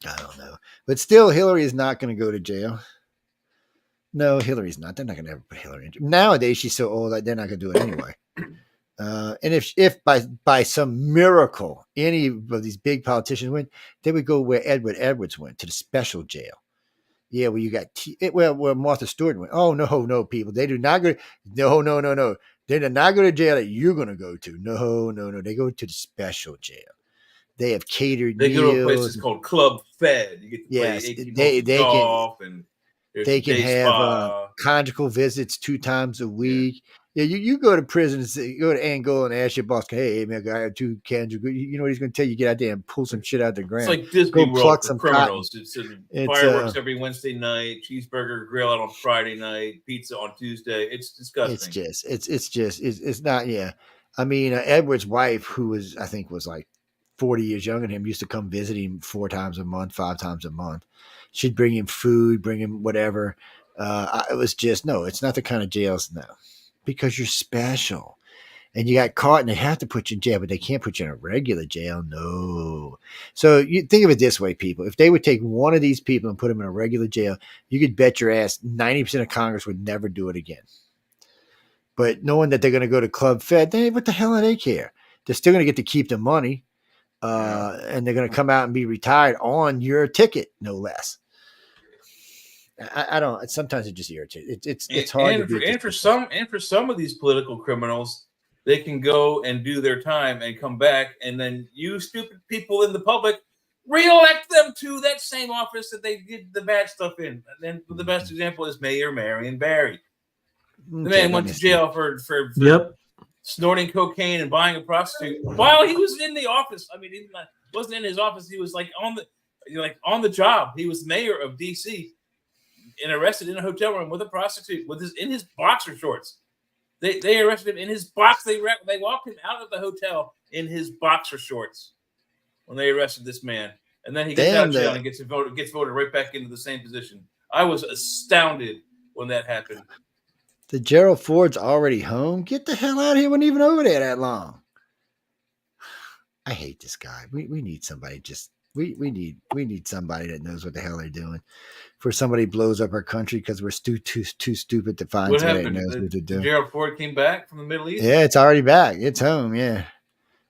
S2: I don't know, but still, Hillary is not going to go to jail. No, Hillary's not. They're not going to ever put Hillary in jail. Nowadays, she's so old that they're not going to do it anyway. And if by some miracle any of these big politicians win, they would go where Edward Edwards went, to the special jail. Yeah, where you got where Martha Stewart went. Oh no, people, they do not go. No. They do not go to jail that you're going to go to. No. They go to the special jail. They have catered meals.
S3: They go to a place that's called Club Fed. You get to play 18 golf and
S2: they can have conjugal visits 2 times a week. Yeah, you go to prison and go to Angola and ask your boss, hey, man, I have 2 conjugal. You know what he's going to tell you? Get out there and pull some shit out of the ground.
S3: It's like Disney World for criminals. It's fireworks every Wednesday night, cheeseburger grill out on Friday night, pizza on Tuesday. It's disgusting.
S2: It's not. Yeah, I mean, Edward's wife, who was I think was like 40 years younger than him, used to come visit him 4 times a month, 5 times a month. She'd bring him food, bring him whatever. It was just, no, it's not the kind of jails, no, because you're special and you got caught and they have to put you in jail, but they can't put you in a regular jail. No. So you think of it this way, people, if they would take one of these people and put them in a regular jail, you could bet your ass 90% of Congress would never do it again. But knowing that they're going to go to Club Fed, what the hell do they care? They're still going to get to keep the money. And they're going to come out and be retired on your ticket, no less. I don't. Sometimes it just irritates. It's hard.
S3: And for some of these political criminals, they can go and do their time and come back, and then you stupid people in the public reelect them to that same office that they did the bad stuff in. And then the best example is Mayor Marion Barry. The man went to jail for snorting cocaine and buying a prostitute while he was in the office. I mean, he wasn't in his office. He was like on the job. He was mayor of DC and arrested in a hotel room with a prostitute in his boxer shorts. They arrested him in his box. They walked him out of the hotel in his boxer shorts when they arrested this man. And then he gets out of jail and gets voted right back into the same position. I was astounded when that happened.
S2: The Gerald Ford's already home? Get the hell out of here. Wasn't even over there that long. I hate this guy. We need somebody we need somebody that knows what the hell they're doing. For somebody blows up our country because we're too stupid to find somebody that knows what to do.
S3: Gerald Ford came back from the Middle East?
S2: Yeah, it's already back. It's home, yeah.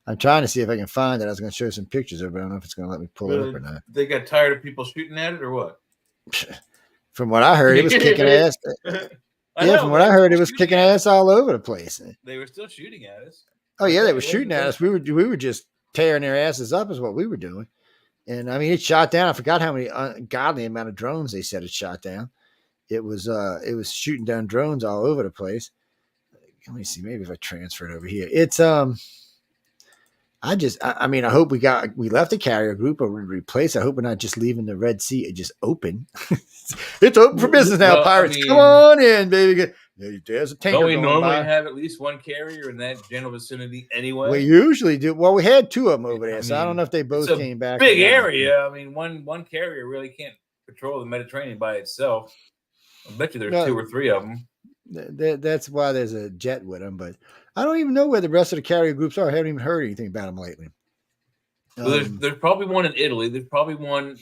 S2: I'm trying to see if I can find it. I was going to show some pictures of it. I don't know if it's going to let me pull it up or not.
S3: They got tired of people shooting at it or what?
S2: From what I heard, it was kicking ass. From what I heard, it was kicking ass all over the place.
S3: They were still shooting at us.
S2: Oh yeah, they were shooting at us. We were just tearing their asses up, is what we were doing. And I mean, it shot down. I forgot how many ungodly amount of drones they said it shot down. It was shooting down drones all over the place. Let me see. Maybe if I transfer it over here, it's I mean, I hope we left the carrier group or we replaced. I hope we're not just leaving the Red Sea just open. It's open for business now, pirates. I mean, come on in, baby. There's a tanker.
S3: Don't we normally have at least one carrier in that general vicinity anyway?
S2: We usually do. Well, we had 2 of them over there, so I don't know if they both came back.
S3: Big area. I mean, one carrier really can't patrol the Mediterranean by itself. I bet you there's 2 or 3 of them.
S2: That's why there's a jet with them. But I don't even know where the rest of the carrier groups are. I haven't even heard anything about them lately.
S3: Well, there's probably one in Italy. There's probably one,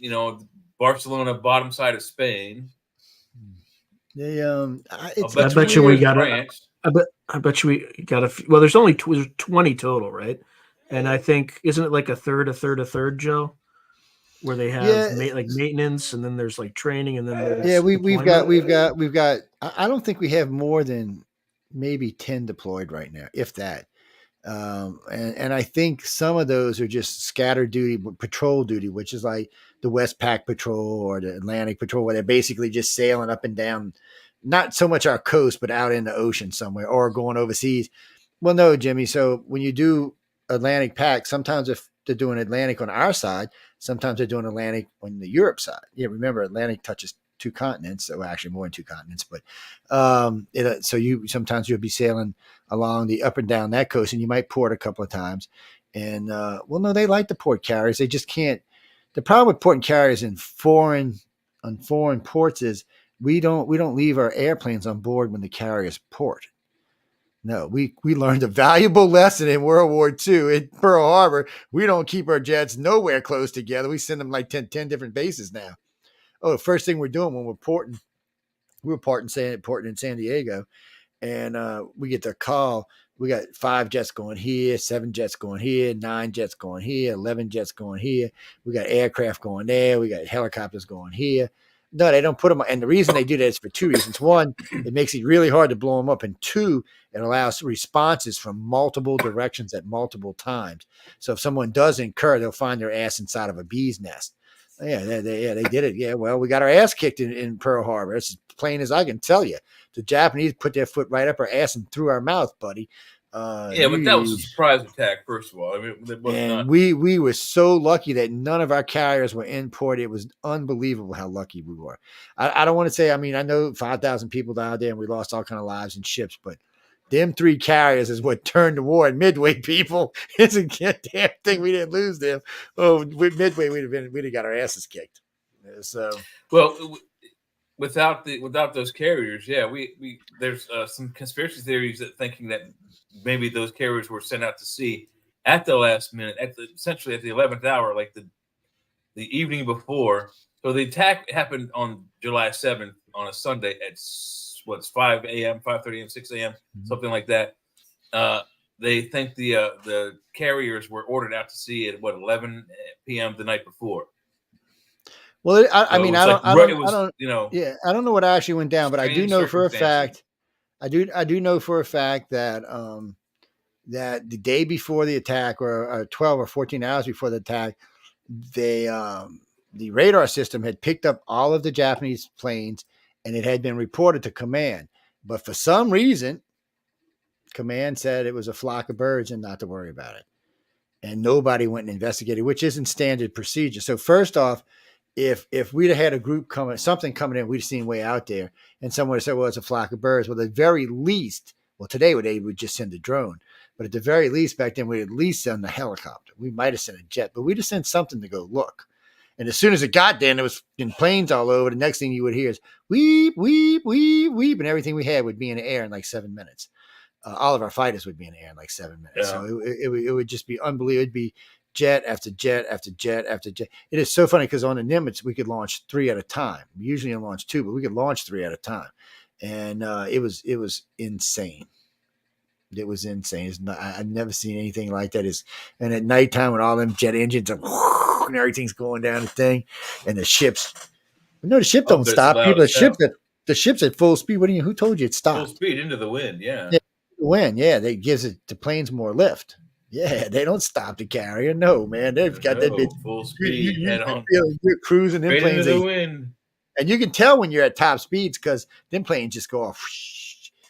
S3: Barcelona, bottom side of Spain.
S2: They
S4: I bet you we got France. I bet you we got a few. Well, there's only 20 total, right? And I think isn't it like a third, Joe? Where they have like maintenance, and then there's like training, and then there's
S2: we've got. I don't think we have more than maybe 10 deployed right now, if that. And I think some of those are just scattered duty, patrol duty, which is like the Westpac Patrol or the Atlantic Patrol, where they're basically just sailing up and down, not so much our coast, but out in the ocean somewhere or going overseas. Well, no, Jimmy. So when you do Atlantic Pac, sometimes if they're doing Atlantic on our side, sometimes they're doing Atlantic on the Europe side. Yeah, remember Atlantic touches 2 continents, so actually more than 2 continents. But so sometimes you'll be sailing along the up and down that coast, and you might port a couple of times. And no, they like the port carriers. They just can't. The problem with port carriers in foreign ports is we don't leave our airplanes on board when the carriers port. No, we learned a valuable lesson in World War II in Pearl Harbor. We don't keep our jets nowhere close together. We send them like 10 different bases now. Oh, the first thing we're doing when we're porting, porting in San Diego, and we get the call. We got 5 jets going here, 7 jets going here, 9 jets going here, 11 jets going here. We got aircraft going there. We got helicopters going here. No, they don't put them. And the reason they do that is for 2 reasons. One, it makes it really hard to blow them up. And 2, it allows responses from multiple directions at multiple times. So if someone does incur, they'll find their ass inside of a bee's nest. Yeah, they did it. Yeah, well, we got our ass kicked in Pearl Harbor. It's as plain as I can tell you. The Japanese put their foot right up our ass and through our mouth, buddy.
S3: But that was a surprise attack, first of all. I mean, it was not.
S2: We were so lucky that none of our carriers were in port. It was unbelievable how lucky we were. I don't want to say, I mean, I know 5,000 people down there and we lost all kind of lives and ships, but them 3 carriers is what turned the war in Midway, people. It's a damn thing we didn't lose them. Oh, with Midway, we'd have got our asses kicked. So,
S3: well, without those carriers, we there's some conspiracy theories that thinking that maybe those carriers were sent out to sea at the last minute, essentially at the 11th hour, like the evening before. So the attack happened on July 7th on a Sunday at 5 a.m., 5:30 a.m., 6 a.m., something like that. They think the carriers were ordered out to sea at 11 p.m. the night before.
S2: Well, I don't know what actually went down, but I do know for a fact. I do know for a fact that that the day before the attack, or 12 or 14 hours before the attack, the radar system had picked up all of the Japanese planes, and it had been reported to command. But for some reason, command said it was a flock of birds and not to worry about it. And nobody went and investigated, which isn't standard procedure. So first off, if we'd have had a group something coming in, we'd have seen way out there, and someone would have said, well, it's a flock of birds. Well, at the very least, today they would just send a drone. But at the very least, back then, we'd at least send a helicopter. We might have sent a jet, but we'd have sent something to go look. And as soon as it got there, and it was in planes all over, the next thing you would hear is weep, weep, weep, weep, and everything we had would be in the air in like 7 minutes. All of our fighters would be in the air in like 7 minutes. Yeah. So it would just be unbelievable. It'd be jet after jet after jet after jet. It is so funny because on the Nimitz, we could launch 3 at a time. We usually launch 2, but we could launch 3 at a time. And it was insane. It was insane. I've never seen anything like that. And at nighttime when all them jet engines are and everything's going down the thing, and the ships. No, the ship don't stop. People, the ship's at full speed. Who told you it stopped?
S3: Full speed into the wind. Yeah.
S2: The wind. Yeah, that gives the planes more lift. Yeah, they don't stop the carrier. No, man, they've got that bit
S3: full speed.
S2: You're cruising in planes
S3: into the wind,
S2: and you can tell when you're at top speeds because them planes just go off.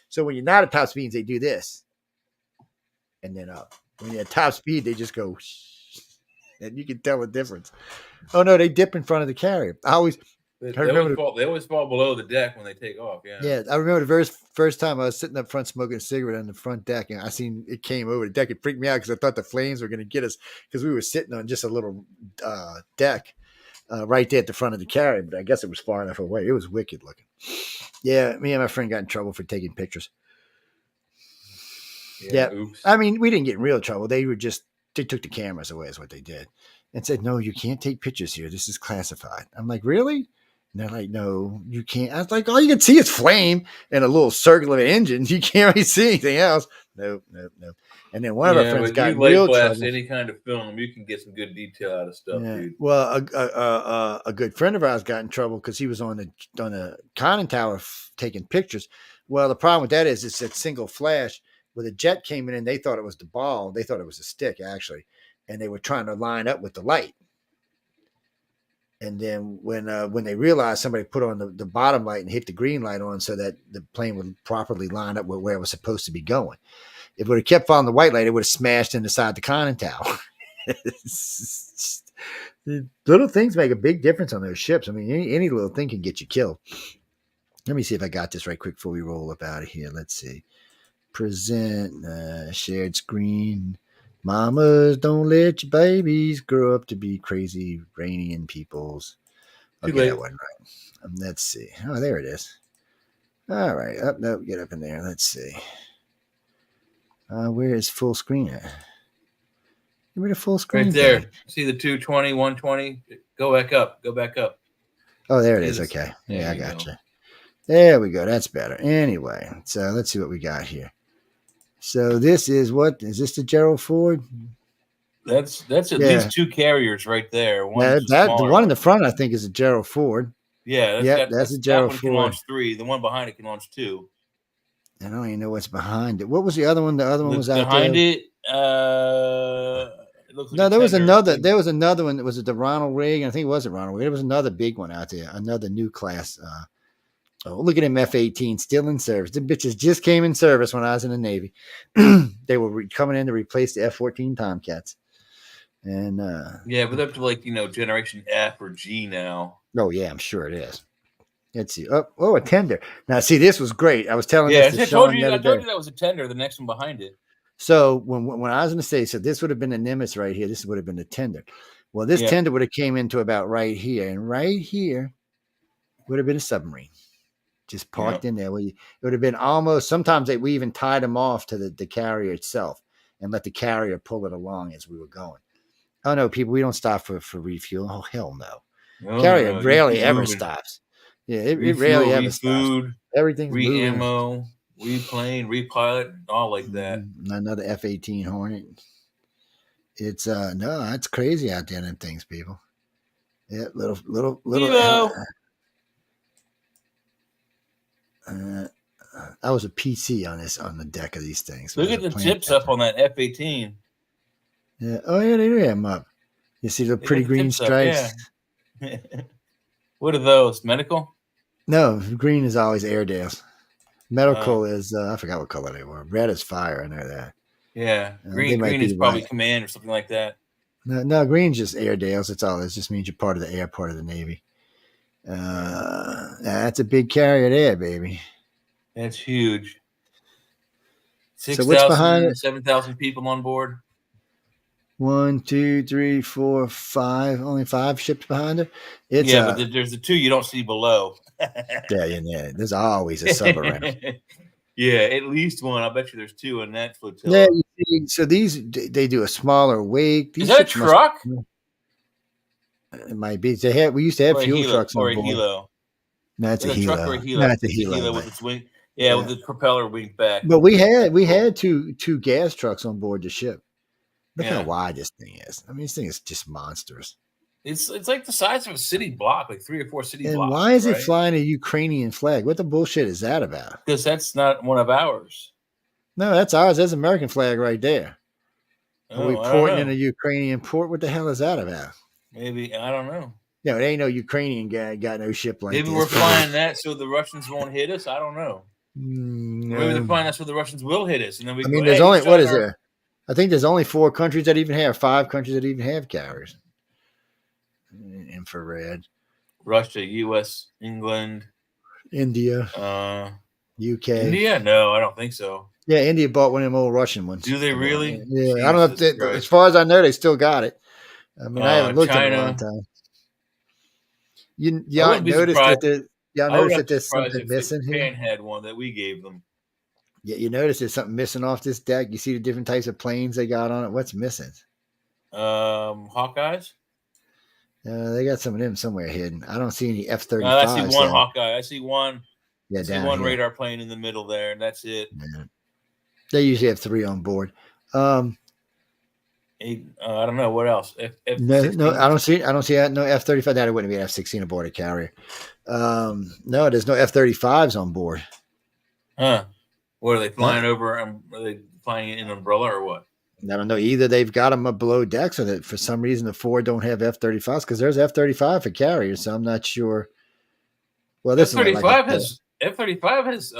S2: So when you're not at top speeds, they do this, and then up. When you're at top speed, they just go, and you can tell the difference. Oh no, they dip in front of the carrier. They
S3: always fall below the deck when they take off.
S2: Yeah, I remember the very first time I was sitting up front smoking a cigarette on the front deck, and I seen it came over the deck. It freaked me out because I thought the flames were going to get us because we were sitting on just a little deck right there at the front of the carrier. But I guess it was far enough away. It was wicked looking. Yeah, me and my friend got in trouble for taking pictures.
S3: Yeah. Oops.
S2: I mean, we didn't get in real trouble. They took the cameras away is what they did and said, no, you can't take pictures here. This is classified. I'm like, really? And they're like, no, you can't. I was like, all you can see is flame and a little circular engine. You can't really see anything else. Nope. And then one of our friends got in real trouble.
S3: Any kind of film, you can get some good detail out of stuff, dude.
S2: Well, a good friend of ours got in trouble because he was on the conning tower taking pictures. Well, the problem with that is it's that single flash. When the jet came in and they thought it was the ball, they thought it was a stick actually, and they were trying to line up with the light. And then when they realized somebody put on the bottom light and hit the green light on so that the plane would properly line up with where it was supposed to be going. If it would have kept following the white light, it would have smashed in the side of the conning tower. Little things make a big difference on those ships. I mean, any little thing can get you killed. Let me see if I got this right quick before we roll up out of here. Let's see. Present shared screen. Mamas, don't let your babies grow up to be crazy Iranian peoples. Okay, that wasn't right. Let's see. Oh, there it is. All right. Up, no, get up in there. Let's see. Where is full screen at? Give me the full screen.
S3: Right there. Thing. See the 220, 120? Go back up.
S2: Oh, there it is. Okay. Yeah, I got you. There we go. That's better. Anyway, so let's see what we got here. So this is what is this the Gerald Ford?
S3: That's at least two carriers right there.
S2: The one in the front I think is a Gerald Ford.
S3: Yeah,
S2: that's a Gerald
S3: Ford.
S2: Can
S3: launch 3. The one behind it can launch 2.
S2: I don't even know what's behind it. What was the other one? The other one was out
S3: behind
S2: there.
S3: It looks like
S2: no, there was another. There was another one. Was it the Ronald Reagan? I think it wasn't Ronald Reagan. There was another big one out there. Another new class. Oh, look at him, F-18 still in service. The bitches just came in service when I was in the Navy. They were coming in to replace the F-14 Tomcats. And
S3: yeah, but up to like generation F or G now.
S2: Oh yeah, I'm sure it is. Let's see. Oh, a tender. Now see, this was great. I was telling this to Sean the other day.
S3: I told you that was a tender. The next one behind it.
S2: So when I was in the States, so this would have been the Nimitz right here. This would have been the tender. Well, this tender would have came into about right here, and right here would have been a submarine. Just parked in there. It would have been almost. Sometimes we even tied them off to the carrier itself and let the carrier pull it along as we were going. Oh no, people, we don't stop for refuel. Oh hell no. Carrier rarely ever stops. Yeah, it rarely ever stops. Everything's
S3: ammo, replane, repilot, all like that.
S2: Another F-18 Hornet. It's no, it's crazy out there. Them things, people. Yeah, little. I was a PC on the deck of these things.
S3: Look at the tips up on that F-18.
S2: Yeah. Oh yeah, they do have them up. You see the pretty green stripes.
S3: Yeah. What are those? Medical?
S2: No, green is always Airedales. Medical is I forgot what color they were. Red is fire. I know that.
S3: Yeah, green is probably command or something like that.
S2: No, green's just Airedales. It's all. It just means you're part of the air, part of the Navy. That's a big carrier there, baby.
S3: That's huge.
S2: 6,000,
S3: 7,000 people on board.
S2: 1, 2, 3, 4, 5. Only 5 ships behind her.
S3: But there's the 2 you don't see below.
S2: Yeah. There's always a sub around.
S3: Yeah, at least one. I bet you there's 2 in that flotilla.
S2: Yeah, you see, so they do a smaller wake.
S3: Is that a truck?
S2: It might be. We used to have fuel trucks on board.
S3: Helo.
S2: No, it's a Helo.
S3: Truck or a Helo.
S2: No, it's a Helo
S3: with its wing. Yeah, with the propeller winged back.
S2: But we had two gas trucks on board the ship. Look how wide this thing is. I mean, this thing is just monstrous.
S3: It's like the size of a city block, like 3 or 4 city blocks.
S2: And why is it flying a Ukrainian flag? What the bullshit is that about?
S3: Because that's not one of ours.
S2: No, that's ours. That's an American flag right there. Are we porting in a Ukrainian port? What the hell is that about?
S3: Maybe. I don't know.
S2: No, it ain't no Ukrainian guy got no ship like
S3: Maybe
S2: this.
S3: We're flying that so the Russians won't hit us. I don't know. Maybe they're flying that so the Russians will hit us. And then
S2: there's only, what is there? I think there's only 4 countries that even have, 5 countries that even have carriers. Infrared.
S3: Russia, U.S., England.
S2: India. UK.
S3: India? No, I don't think so.
S2: Yeah, India bought one of them old Russian ones.
S3: Do they really?
S2: Yeah, Jesus, I don't know if as far as I know, they still got it. I mean, I haven't looked at it in a long time. You noticed that Y'all notice that there's something missing here?
S3: Japan had one that we gave them.
S2: Yeah, you notice there's something missing off this deck. You see the different types of planes they got on it. What's missing?
S3: Hawkeyes.
S2: They got some of them somewhere hidden. I don't see any F-35s.
S3: I see one Hawkeye. I see one.
S2: Yeah,
S3: I see one radar plane in the middle there, and that's it.
S2: Yeah. They usually have 3 on board.
S3: I don't know what else.
S2: No, I don't see no F-35. That wouldn't be an F-16 aboard a carrier. No, there's no F-35s on board.
S3: Huh? What are they flying over? Are they flying in an umbrella or what?
S2: I don't know. Either they've got them up below deck, so that for some reason the Ford don't have F-35s, because there's F-35 for carriers. So I'm not sure. Well, this
S3: F-35 has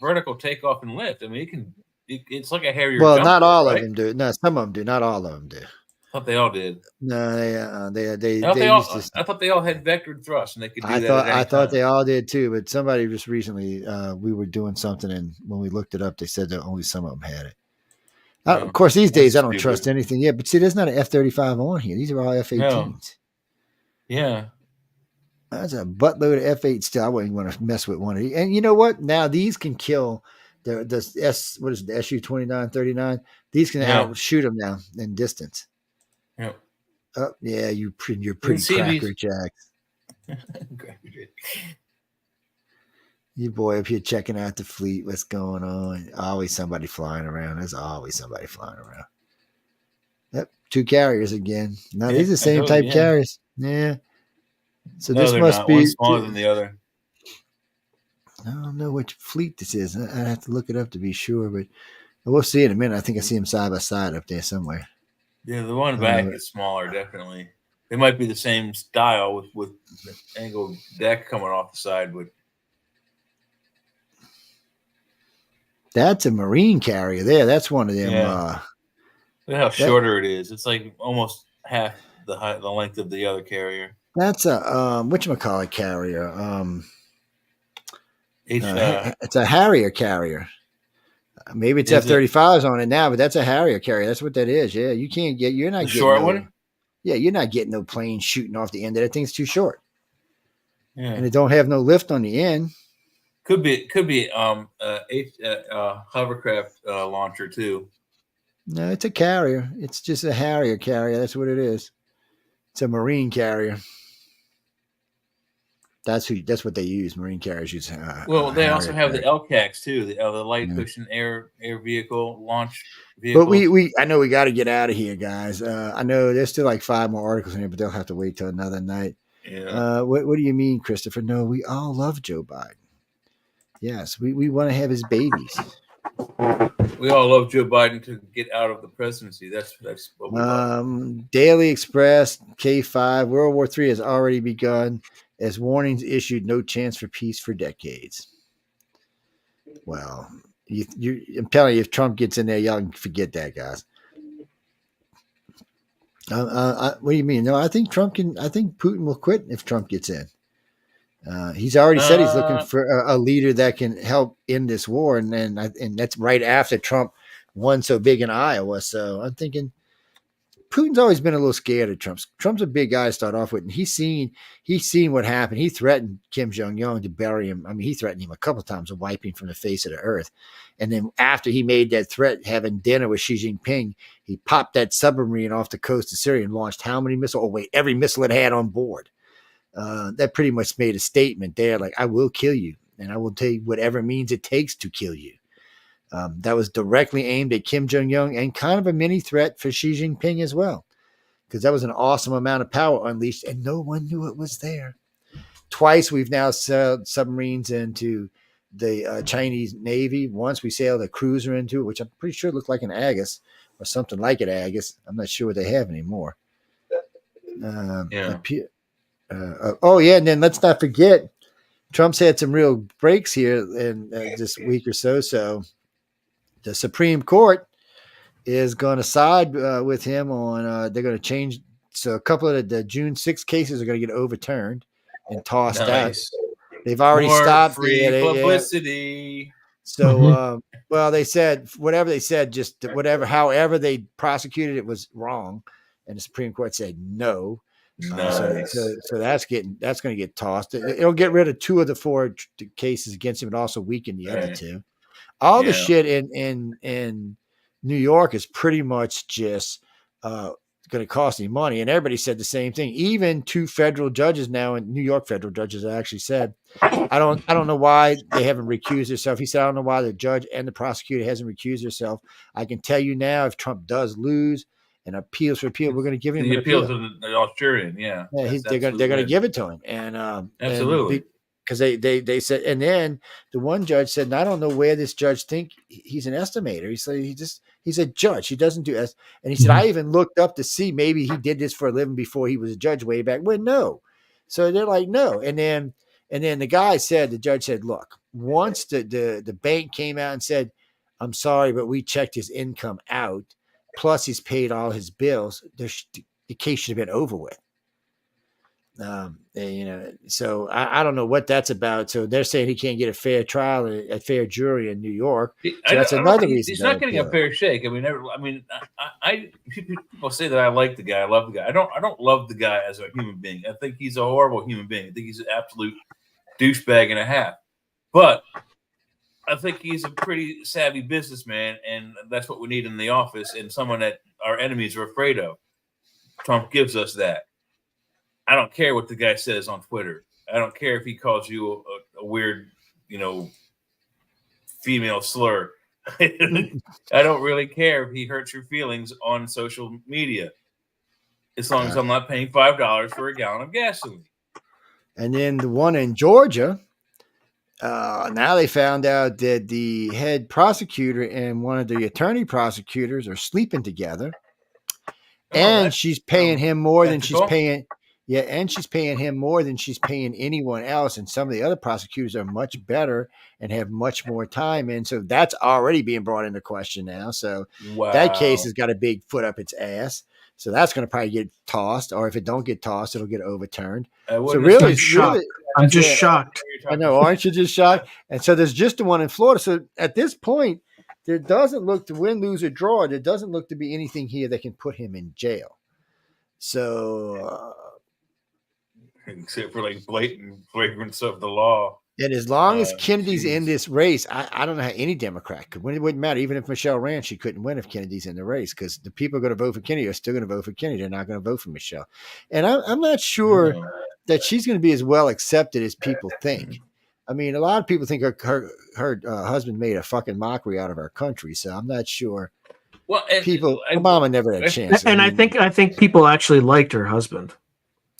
S3: vertical takeoff and lift. I mean, it's like a Harrier.
S2: Well, not all of them do. No, some of them do. Not all of them do.
S3: I thought they all did.
S2: No, they
S3: I thought they all had vectored thrust, and they could do that. I
S2: thought they all did too, but somebody just recently we were doing something, and when we looked it up, they said that only some of them had it. Of course, these days I don't trust anything yet. But see, there's not an F-35 on here. These are all F-18s.
S3: No. Yeah,
S2: that's a buttload of F-8 still. I wouldn't want to mess with one of these. And you know what? Now these can kill the SU-29-39. These can outshoot them now in distance.
S3: Yeah.
S2: Oh yeah, you're pretty cracker jacks. You boy up here checking out the fleet. What's going on? Always somebody flying around. There's always somebody flying around. Yep, 2 carriers again. Now these are the same type carriers. Yeah. So this must be
S3: one smaller than the other.
S2: I don't know which fleet this is. I'd have to look it up to be sure, but we'll see in a minute. I think I see them side by side up there somewhere.
S3: Yeah, the one back is smaller, definitely. They might be the same style with the angled deck coming off the side, but
S2: that's a Marine carrier there. That's one of them.
S3: Yeah. Look how shorter it is. It's like almost half the length of the other carrier.
S2: That's a whatchamacallit carrier. It's a Harrier carrier. Maybe it's F-35s on it now, but that's a Harrier carrier. That's what that is. Yeah, you're not getting
S3: short one.
S2: Yeah, you're not getting no plane shooting off the end of that thing's too short.
S3: Yeah,
S2: and it don't have no lift on the end.
S3: Could be hovercraft launcher too.
S2: No, it's a carrier. It's just a Harrier carrier. That's what it is. It's a Marine carrier. That's what they use. Marine carriers use.
S3: They also have the LCACs too, the light cushion air vehicle launch vehicle.
S2: But I know we got to get out of here, guys. I know there's still like 5 more articles in here, but they'll have to wait till another night.
S3: Yeah.
S2: What do you mean, Christopher? No, we all love Joe Biden. Yes, we want to have his babies.
S3: We all love Joe Biden to get out of the presidency. That's what we love.
S2: Daily Express, K5, World War III has already begun as warnings issued, no chance for peace for decades. Well, I'm telling you, if Trump gets in there, y'all can forget that, guys. What do you mean? No, I think Putin will quit if Trump gets in. He's already said he's looking for a leader that can help end this war, and that's right after Trump won so big in Iowa. So I'm thinking Putin's always been a little scared of Trump. Trump's a big guy to start off with, and he's seen what happened. He threatened Kim Jong-un to bury him. I mean, he threatened him a couple of times of wiping from the face of the earth. And then after he made that threat, having dinner with Xi Jinping, he popped that submarine off the coast of Syria and launched how many missiles? Oh, wait, every missile it had on board. That pretty much made a statement there, like, I will kill you, and I will take whatever means it takes to kill you. That was directly aimed at Kim Jong-un and kind of a mini threat for Xi Jinping as well, because that was an awesome amount of power unleashed, and no one knew it was there. Twice we've now sailed submarines into the Chinese Navy. Once we sailed a cruiser into it, which I'm pretty sure looked like an Agus or something like an Agus. I'm not sure what they have anymore. And then let's not forget, Trump's had some real breaks here in this week or so. So the Supreme Court is going to side with him on. They're going to change. So a couple of the June 6 cases are going to get overturned and tossed out. They've already stopped
S3: free publicity.
S2: So, well, they said whatever they said, just however they prosecuted it was wrong, and the Supreme Court said no.
S3: Nice.
S2: So that's going to get tossed. It'll get rid of 2 of the 4 cases against him, and also weaken the other 2. All the shit in New York is pretty much just going to cost him money, and everybody said the same thing. Even 2 federal judges now, in New York federal judges, actually said, I don't know why they haven't recused themselves. He said, I don't know why the judge and the prosecutor hasn't recused herself. I can tell you now, if Trump does lose and appeals for appeal, we're going to give him
S3: the
S2: an
S3: appeal
S2: appeal.
S3: to the Australian. Yeah,
S2: they're going to give it to him, and
S3: absolutely.
S2: Because they said, and then the one judge said, and I don't know where this judge think he's an estimator. He said he's a judge. He doesn't do and he said, I even looked up to see maybe he did this for a living before he was a judge way back. Well, no. So they're like, no. And then the judge said, look, once the bank came out and said, I'm sorry, but we checked his income out, plus he's paid all his bills, the case should have been over with. So I don't know what that's about. So they're saying he can't get a fair trial, a fair jury in New York. So that's another reason.
S3: He's not getting a fair shake. I mean, people say that I like the guy, I love the guy. I don't love the guy as a human being. I think he's a horrible human being. I think he's an absolute douchebag and a half. But I think he's a pretty savvy businessman, and that's what we need in the office, and someone that our enemies are afraid of. Trump gives us that. I don't care what the guy says on Twitter. I don't care if he calls you a weird, female slur. I don't really care if he hurts your feelings on social media, as long as I'm not paying $5 for a gallon of gasoline.
S2: And then the one in Georgia, now they found out that the head prosecutor and one of the attorney prosecutors are sleeping together, and she's paying him more than she's paying. Yeah, and she's paying him more than she's paying anyone else. And some of the other prosecutors are much better and have much more time. And so that's already being brought into question now. So that case has got a big foot up its ass. So that's going to probably get tossed. Or if it don't get tossed, it'll get overturned. So really,
S4: I'm just shocked.
S2: I know, aren't you just shocked? And so there's just the one in Florida. So at this point, there doesn't look to win, lose, or draw. There doesn't look to be anything here that can put him in jail. So...
S3: except for like blatant flagrance of the law.
S2: And as long as Kennedy's in this race, I don't know how any Democrat could win. It wouldn't matter. Even if Michelle ran, she couldn't win if Kennedy's in the race, because the people are going to vote for Kennedy are still going to vote for Kennedy. They're not going to vote for Michelle. And I'm not sure that she's going to be as well accepted as people think. I mean, a lot of people think her husband made a fucking mockery out of our country. So I'm not sure.
S3: Well,
S2: Obama never had a chance.
S4: And I think people actually liked her husband.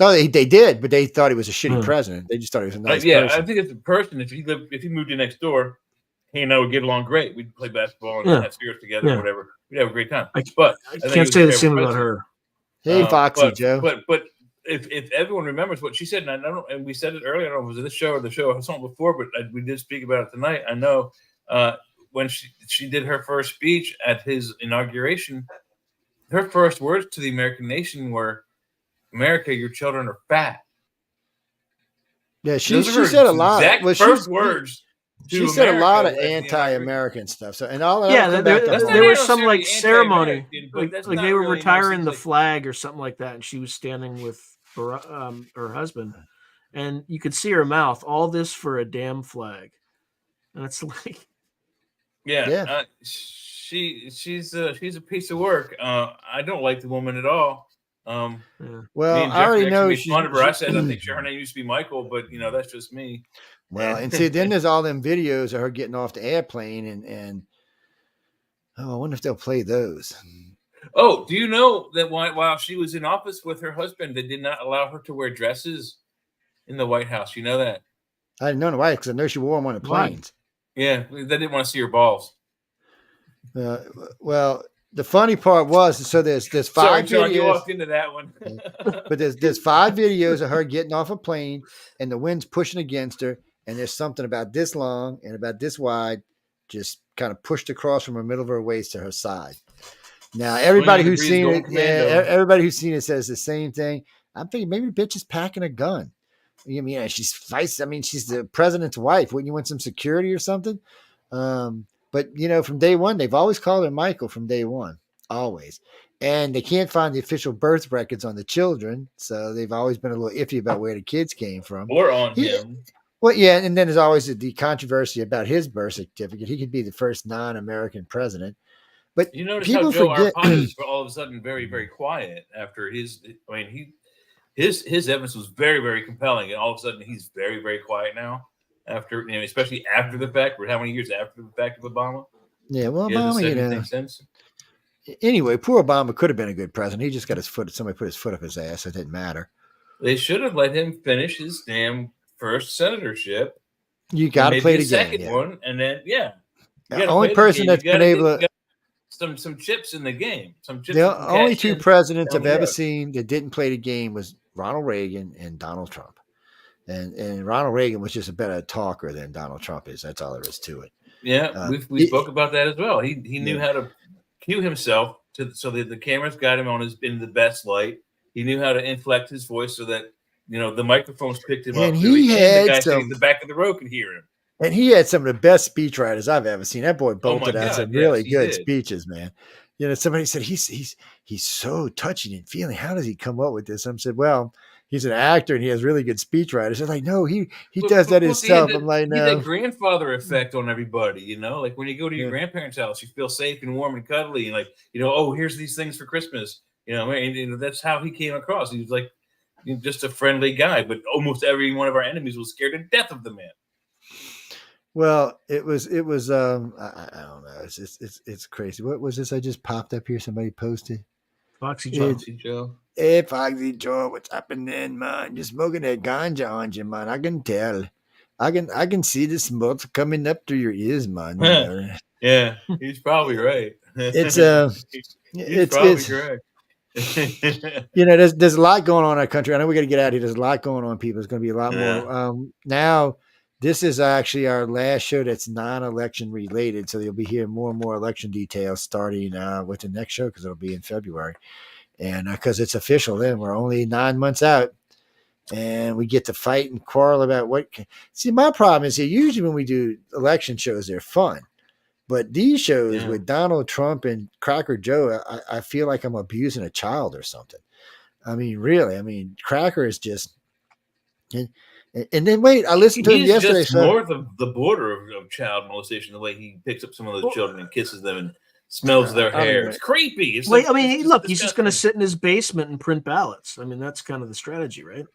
S2: No, they did, but they thought he was a shitty president. They just thought he was a nice person.
S3: I think it's a person. If he moved in next door, he and I would get along great. We'd play basketball and have spirits together or whatever. We'd have a great time. But
S4: I can't say the same about her.
S2: Hey, Foxy Joe.
S3: But if everyone remembers what she said, and we said it earlier, I don't know if it was this show or the show or something before, but we did speak about it tonight. I know when she did her first speech at his inauguration, her first words to the American nation were, "America, your children are fat."
S2: Yeah, she said a lot.
S3: First words.
S2: She said a lot of anti-American stuff. So and all that.
S4: Yeah, there was some like ceremony, like they were retiring the flag or something like that, and she was standing with her husband, and you could see her mouth. All this for a damn flag, and it's like,
S3: she's a piece of work. I don't like the woman at all.
S2: Well, I already know
S3: she's fun of her. I said I think her name used to be Michael, but that's just me.
S2: Well, and see, then there's all them videos of her getting off the airplane, and I wonder if they'll play those.
S3: Oh, do you know that while she was in office with her husband, they did not allow her to wear dresses in the White House? You know that?
S2: I didn't know why, because I know she wore them on the planes.
S3: Yeah, they didn't want to see her balls.
S2: Well. The funny part was, so there's 5 videos.
S3: John, you walked into that one.
S2: But there's 5 videos of her getting off a plane and the wind's pushing against her, and there's something about this long and about this wide, just kind of pushed across from the middle of her waist to her side. Now everybody who's seen it, says the same thing. I'm thinking maybe the bitch is packing a gun. I mean, she's feisty. I mean, she's the president's wife. Wouldn't you want some security or something? But, from day one, they've always called her Michael from day one. always. And they can't find the official birth records on the children, so they've always been a little iffy about where the kids came from.
S3: Or on him.
S2: Well, yeah, and then there's always the controversy about his birth certificate. He could be the first non-American president. But
S3: you notice
S2: people
S3: how Joe
S2: forget
S3: Arpaio is all of a sudden very, very quiet after his. I mean, his evidence was very, very compelling, and all of a sudden he's very, very quiet now. After especially after the fact, or how many years after the fact of Obama?
S2: Yeah, well, Obama,
S3: sense.
S2: Anyway, poor Obama could have been a good president. He just got his foot. Somebody put his foot up his ass. It didn't matter.
S3: They should have let him finish his damn first senatorship.
S2: You got to play the game.
S3: Second one, and then
S2: the only person that's been able to
S3: some chips in the game.
S2: The only two presidents I've ever seen that didn't play the game was Ronald Reagan and Donald Trump. And Ronald Reagan was just a better talker than Donald Trump is. That's all there is to it.
S3: Yeah, we spoke about that as well. He knew how to cue himself so that the cameras got him in the best light. He knew how to inflect his voice so that the microphones picked him up.
S2: And he had
S3: the guy sitting in the back of the row could hear him.
S2: And he had some of the best speechwriters I've ever seen. That boy bolted out some really good speeches, man. Somebody said he's so touching and feeling. How does he come up with this? I said, well, he's an actor and he has really good speechwriters. They're like, no, he does that himself. I'm like, no.
S3: He had that grandfather effect on everybody, like when you go to your grandparents' house, you feel safe and warm and cuddly, and oh, here's these things for Christmas. And that's how he came across. He was like just a friendly guy, but almost every one of our enemies was scared to death of the man.
S2: Well, it was I don't know. It's crazy. What was this I just popped up here? Somebody posted.
S4: Foxy
S3: Joe.
S2: Hey, Foxy Joe, what's happening, man? You're smoking that ganja on you, man. I can tell. I can see the smoke coming up through your ears, man.
S3: Yeah, he's probably right.
S2: It's
S3: he's probably correct.
S2: There's a lot going on in our country. I know we got to get out of here. There's a lot going on, people. There's going to be a lot more. Now, this is actually our last show that's non-election related. So you'll be hearing more and more election details starting with the next show because it'll be in February. And because it's official then, we're only 9 months out. And we get to fight and quarrel about what. See, my problem is here, usually when we do election shows, they're fun. But these shows with Donald Trump and Cracker Joe, I feel like I'm abusing a child or something. I mean, really. I mean, Cracker is just. And then wait, I listened to him yesterday.
S3: He's just north of the border of child molestation. The way he picks up some of those children and kisses them and smells their hair. It's creepy.
S4: He's just going to sit in his basement and print ballots. I mean, that's kind of the strategy, right?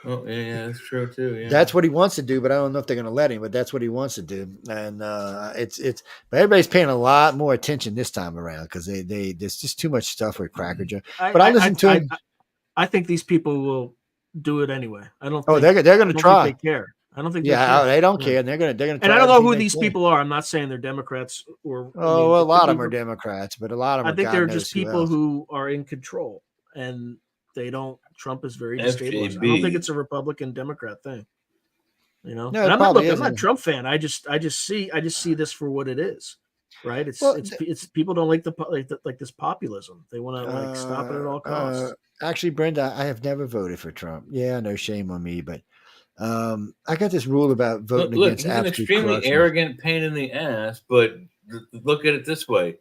S3: Oh, yeah, that's true too. Yeah.
S2: That's what he wants to do, but I don't know if they're going to let him. But that's what he wants to do, and but everybody's paying a lot more attention this time around because there's just too much stuff with Cracker Joe. But I listened to him.
S4: I think these people will do it anyway. I don't.
S2: They're going to try.
S4: They care. I don't think.
S2: They don't care. And they're going to.
S4: And I don't know who these people are. I'm not saying they're Democrats or.
S2: A lot of them are Democrats, but a lot of them.
S4: I think they're just people who are in control, and they don't. Trump is very destabilized. I don't think it's a Republican Democrat thing. No, and I'm not a Trump fan. I just see this for what it is. Right? It's people don't like like this populism. They want to stop it at all costs.
S2: Actually, Brenda, I have never voted for Trump. Yeah, no shame on me, but I got this rule about voting against absolute
S3: corruption. He's an extremely arrogant pain in the ass, but look at it this way.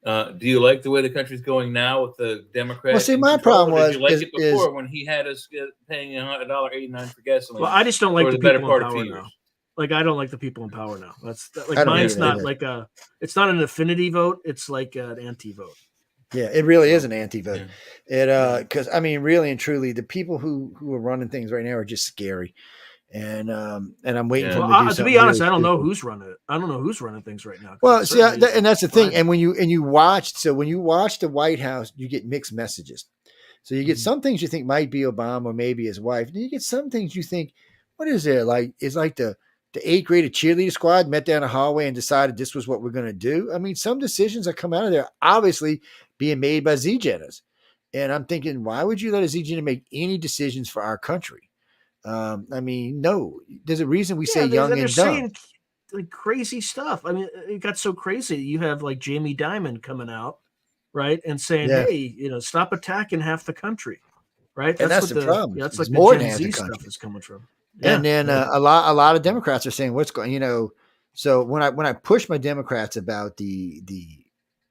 S3: Do you like the way the country's going now with the Democrats?
S2: Well, see, my problem was,
S3: did you like it before when he had us paying $1.89 for gasoline?
S4: Well, I just don't like the people in power now. Like, I don't like the people in power now. Mine's not it's not an affinity vote. It's like an anti-vote.
S2: Yeah, it really is an anti-vote. Because I mean, really and truly, the people who are running things right now are just scary. And I'm waiting for them to do something.
S4: To be honest, I don't know who's running it. I don't know who's running things right now.
S2: Well, see, and that's the thing. And when you watch the White House, you get mixed messages. So you get some things you think might be Obama or maybe his wife. And you get some things you think, what is it? Like, it's like the 8th grade cheerleader squad met down the hallway and decided this was what we're going to do. I mean, some decisions that come out of there obviously being made by Z-Jenners. And I'm thinking, why would you let a Z-Jenner make any decisions for our country? I mean, no, there's a reason we say young and dumb.
S4: Saying, like, crazy stuff. I mean, it got so crazy. You have like Jamie Dimon coming out, right, and saying, "Hey, stop attacking half the country," right?
S2: That's the problem.
S4: That's like the Gen Z stuff is coming from.
S2: And then a lot of Democrats are saying, "What's going?" So when I push my Democrats about the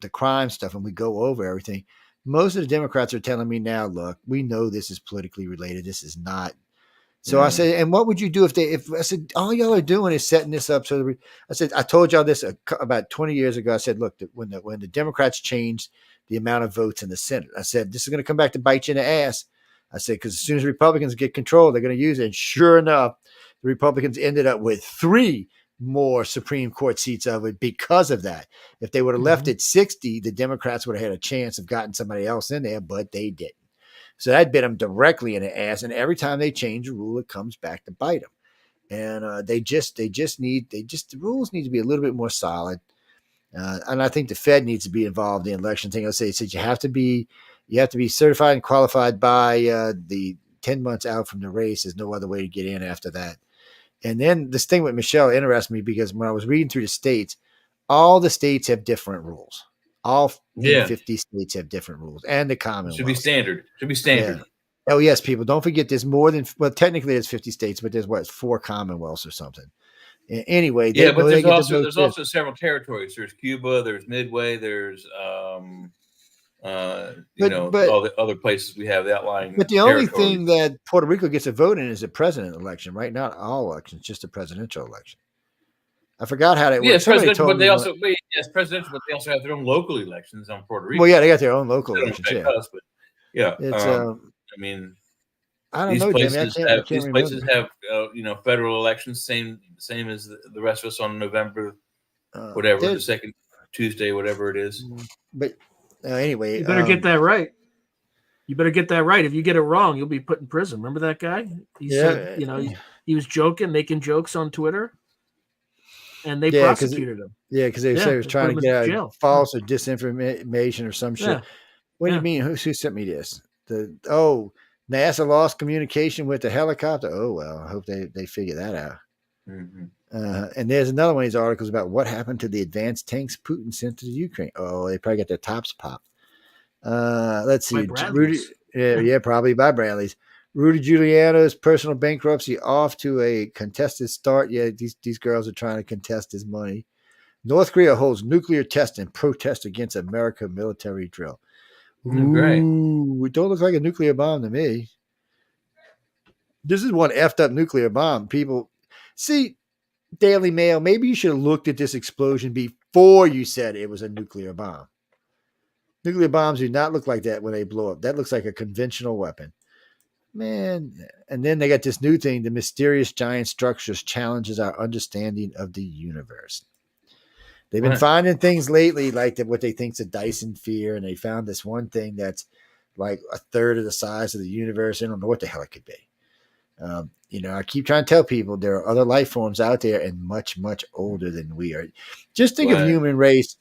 S2: the crime stuff and we go over everything, most of the Democrats are telling me now, look, we know this is politically related. This is not. So I said, and what would you do if I said, all y'all are doing is setting this up? So I said, I told y'all this about 20 years ago. I said, look, when the Democrats changed the amount of votes in the Senate, I said, this is going to come back to bite you in the ass. I said, because as soon as Republicans get control, they're going to use it. And sure enough, the Republicans ended up with 3 more Supreme Court seats of it because of that. If they would have left it 60, the Democrats would have had a chance of getting somebody else in there, but they didn't. So that bit them directly in the ass. And every time they change a rule, it comes back to bite them. And the rules need to be a little bit more solid. And I think the Fed needs to be involved in the election thing. I'll say it says you have to be certified and qualified by the 10 months out from the race. There's no other way to get in after that. And then this thing with Michelle interested me because when I was reading through the states, all the states have different rules. All 50 states have different rules, and the Commonwealth.
S3: Should be standard.
S2: Yeah. Oh, yes, people. Don't forget there's more than, well, technically there's 50 states, but there's 4 Commonwealths or something. Anyway.
S3: But there's also several territories. There's Cuba, there's Midway, there's, all the other places we have outlying.
S2: But the only thing that Puerto Rico gets a vote in is a president election, right? Not all elections, just a presidential election. I forgot how that works.
S3: Yes, presidential, but they also presidential, but they also have their own local elections on Puerto Rico.
S2: Well, yeah, they got their own local elections. Yeah,
S3: us, but it's I mean, I don't know, Jimmy. These places have federal elections, same as the rest of us on November, whatever, the second Tuesday, whatever it is.
S2: But anyway,
S4: you better get that right. You better get that right. If you get it wrong, you'll be put in prison. Remember that guy? He said, he was joking, making jokes on Twitter. And they prosecuted him.
S2: Yeah, because they said he was trying to get out false or disinformation or some shit. Yeah. What do you mean? Who sent me this? NASA lost communication with the helicopter. Oh, well, I hope they figure that out. Mm-hmm. And there's another one of these articles about what happened to the advanced tanks Putin sent to the Ukraine. Oh, they probably got their tops popped. Let's see. Probably by Bradley's. Rudy Giuliano's personal bankruptcy off to a contested start. Yeah, these girls are trying to contest his money. North Korea holds nuclear test in protest against America military drill.
S3: Great.
S2: It don't look like a nuclear bomb to me. This is one effed up nuclear bomb. People, see, Daily Mail, maybe you should have looked at this explosion before you said it was a nuclear bomb. Nuclear bombs do not look like that when they blow up. That looks like a conventional weapon. Man, and then they got this new thing, the mysterious giant structures challenges our understanding of the universe. They've been finding things lately like what they think is a Dyson sphere, and they found this one thing that's like a third of the size of the universe. I don't know what the hell it could be. I keep trying to tell people there are other life forms out there and much, much older than we are. Just think of human race.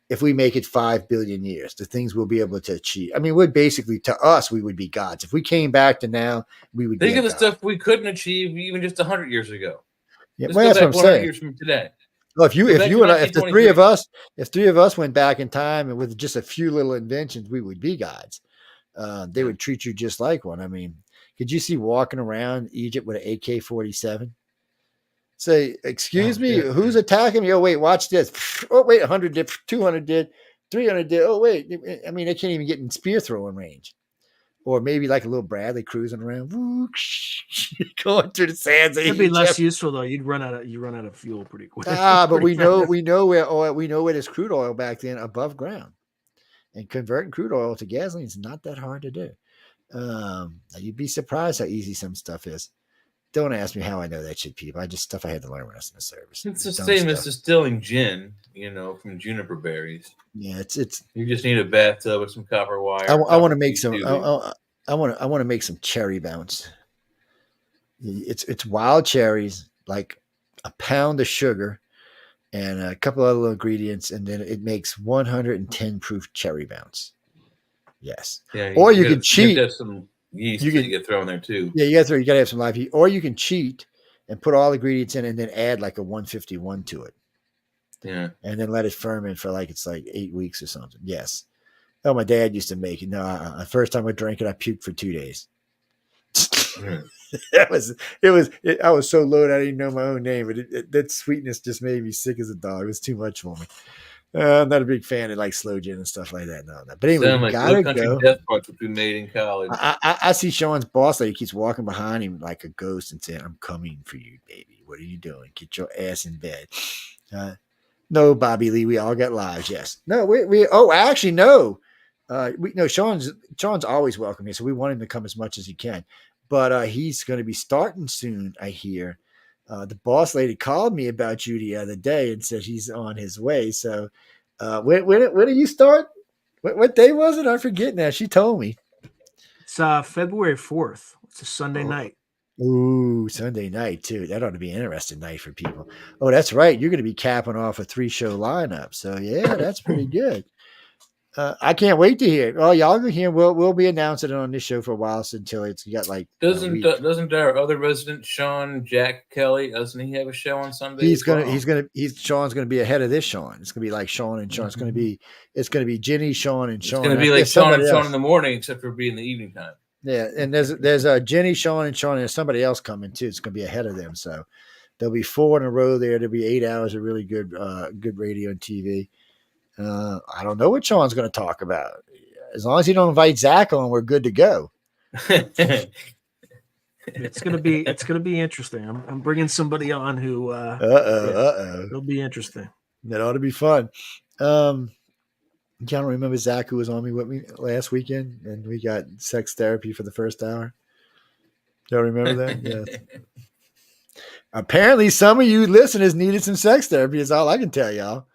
S2: If we make it 5 billion years, the things we'll be able to achieve. I mean, we're basically, to us, we would be gods. If we came back to now, we would
S3: think of the stuff we couldn't achieve even just 100 years ago.
S2: Yeah, well, that's what I'm saying.
S3: Years from today.
S2: Well, if the three of us went back in time and with just a few little inventions, we would be gods. They would treat you just like one. I mean, could you see walking around Egypt with an AK-47? Say, excuse me, who's attacking me? Oh, wait, watch this. Oh, wait, 100 did, 200 did, 300 did. Oh, wait. I mean, they can't even get in spear throwing range. Or maybe like a little Bradley cruising around, going through the sands.
S4: It'd be less useful though. You'd run out of fuel pretty quick.
S2: But we know where there's crude oil back then above ground, and converting crude oil to gasoline is not that hard to do. You'd be surprised how easy some stuff is. Don't ask me how I know that shit, people. Stuff I had to learn when I was in the service.
S3: It's the same as distilling gin, from juniper berries.
S2: Yeah, it's.
S3: You just need a bathtub with some copper wire.
S2: I want to make some. I want to make some cherry bounce. It's wild cherries, like a pound of sugar, and a couple other little ingredients, and then it makes 110 proof cherry bounce. Yes. Yeah. Or you can cheat.
S3: You some yeast you get thrown there too.
S2: Yeah, you got to have some live yeast. Or you can cheat and put all the ingredients in and then add like a 151 to it.
S3: Yeah.
S2: And then let it ferment for it's like 8 weeks or something. Yes. Oh, my dad used to make it. No, the first time I drank it, I puked for 2 days. I was so loaded I didn't know my own name, but that sweetness just made me sick as a dog. It was too much for me. I'm not a big fan of like slow gin and stuff like that. No. But anyway,
S3: sound
S2: we
S3: like
S2: gotta
S3: Country
S2: go.
S3: Death Parts would be made in college.
S2: I see Sean's boss lady keeps walking behind him like a ghost and saying, "I'm coming for you, baby. What are you doing? Get your ass in bed." No, Bobby Lee, we all got lives. Yes. No, we actually no. Sean's always welcome here, so we want him to come as much as he can. But he's going to be starting soon, I hear. The boss lady called me about you the other day and said he's on his way. So when do you start? What day was it? I forget now. She told me.
S4: It's February 4th. It's a Sunday night.
S2: Ooh, Sunday night too. That ought to be an interesting night for people. Oh, that's right. You're going to be capping off a 3-show lineup. So yeah, that's pretty good. I can't wait to hear it. Oh, y'all go here. We'll be announcing it on this show for a while until it's got like.
S3: Doesn't our other resident Sean Jack Kelly? Doesn't he have a show on Sunday?
S2: Sean's gonna be ahead of this Sean. It's gonna be like Sean and Sean. It's gonna be Ginny, Sean, and Sean.
S3: It's gonna be like Sean and Sean in the morning, except for being the evening time.
S2: Yeah, and there's a Ginny, Sean, and Sean, and there's somebody else coming too. It's gonna be ahead of them. So there'll be 4 in a row there. There'll be 8 hours of really good radio and TV. I don't know what Sean's going to talk about. As long as he don't invite Zach on, we're good to go.
S4: It's gonna be interesting. I'm bringing somebody on who. It'll be interesting.
S2: That ought to be fun. I don't remember Zach who was on with me last weekend, and we got sex therapy for the first hour. Don't remember that? Yes. Apparently, some of you listeners needed some sex therapy. Is all I can tell y'all.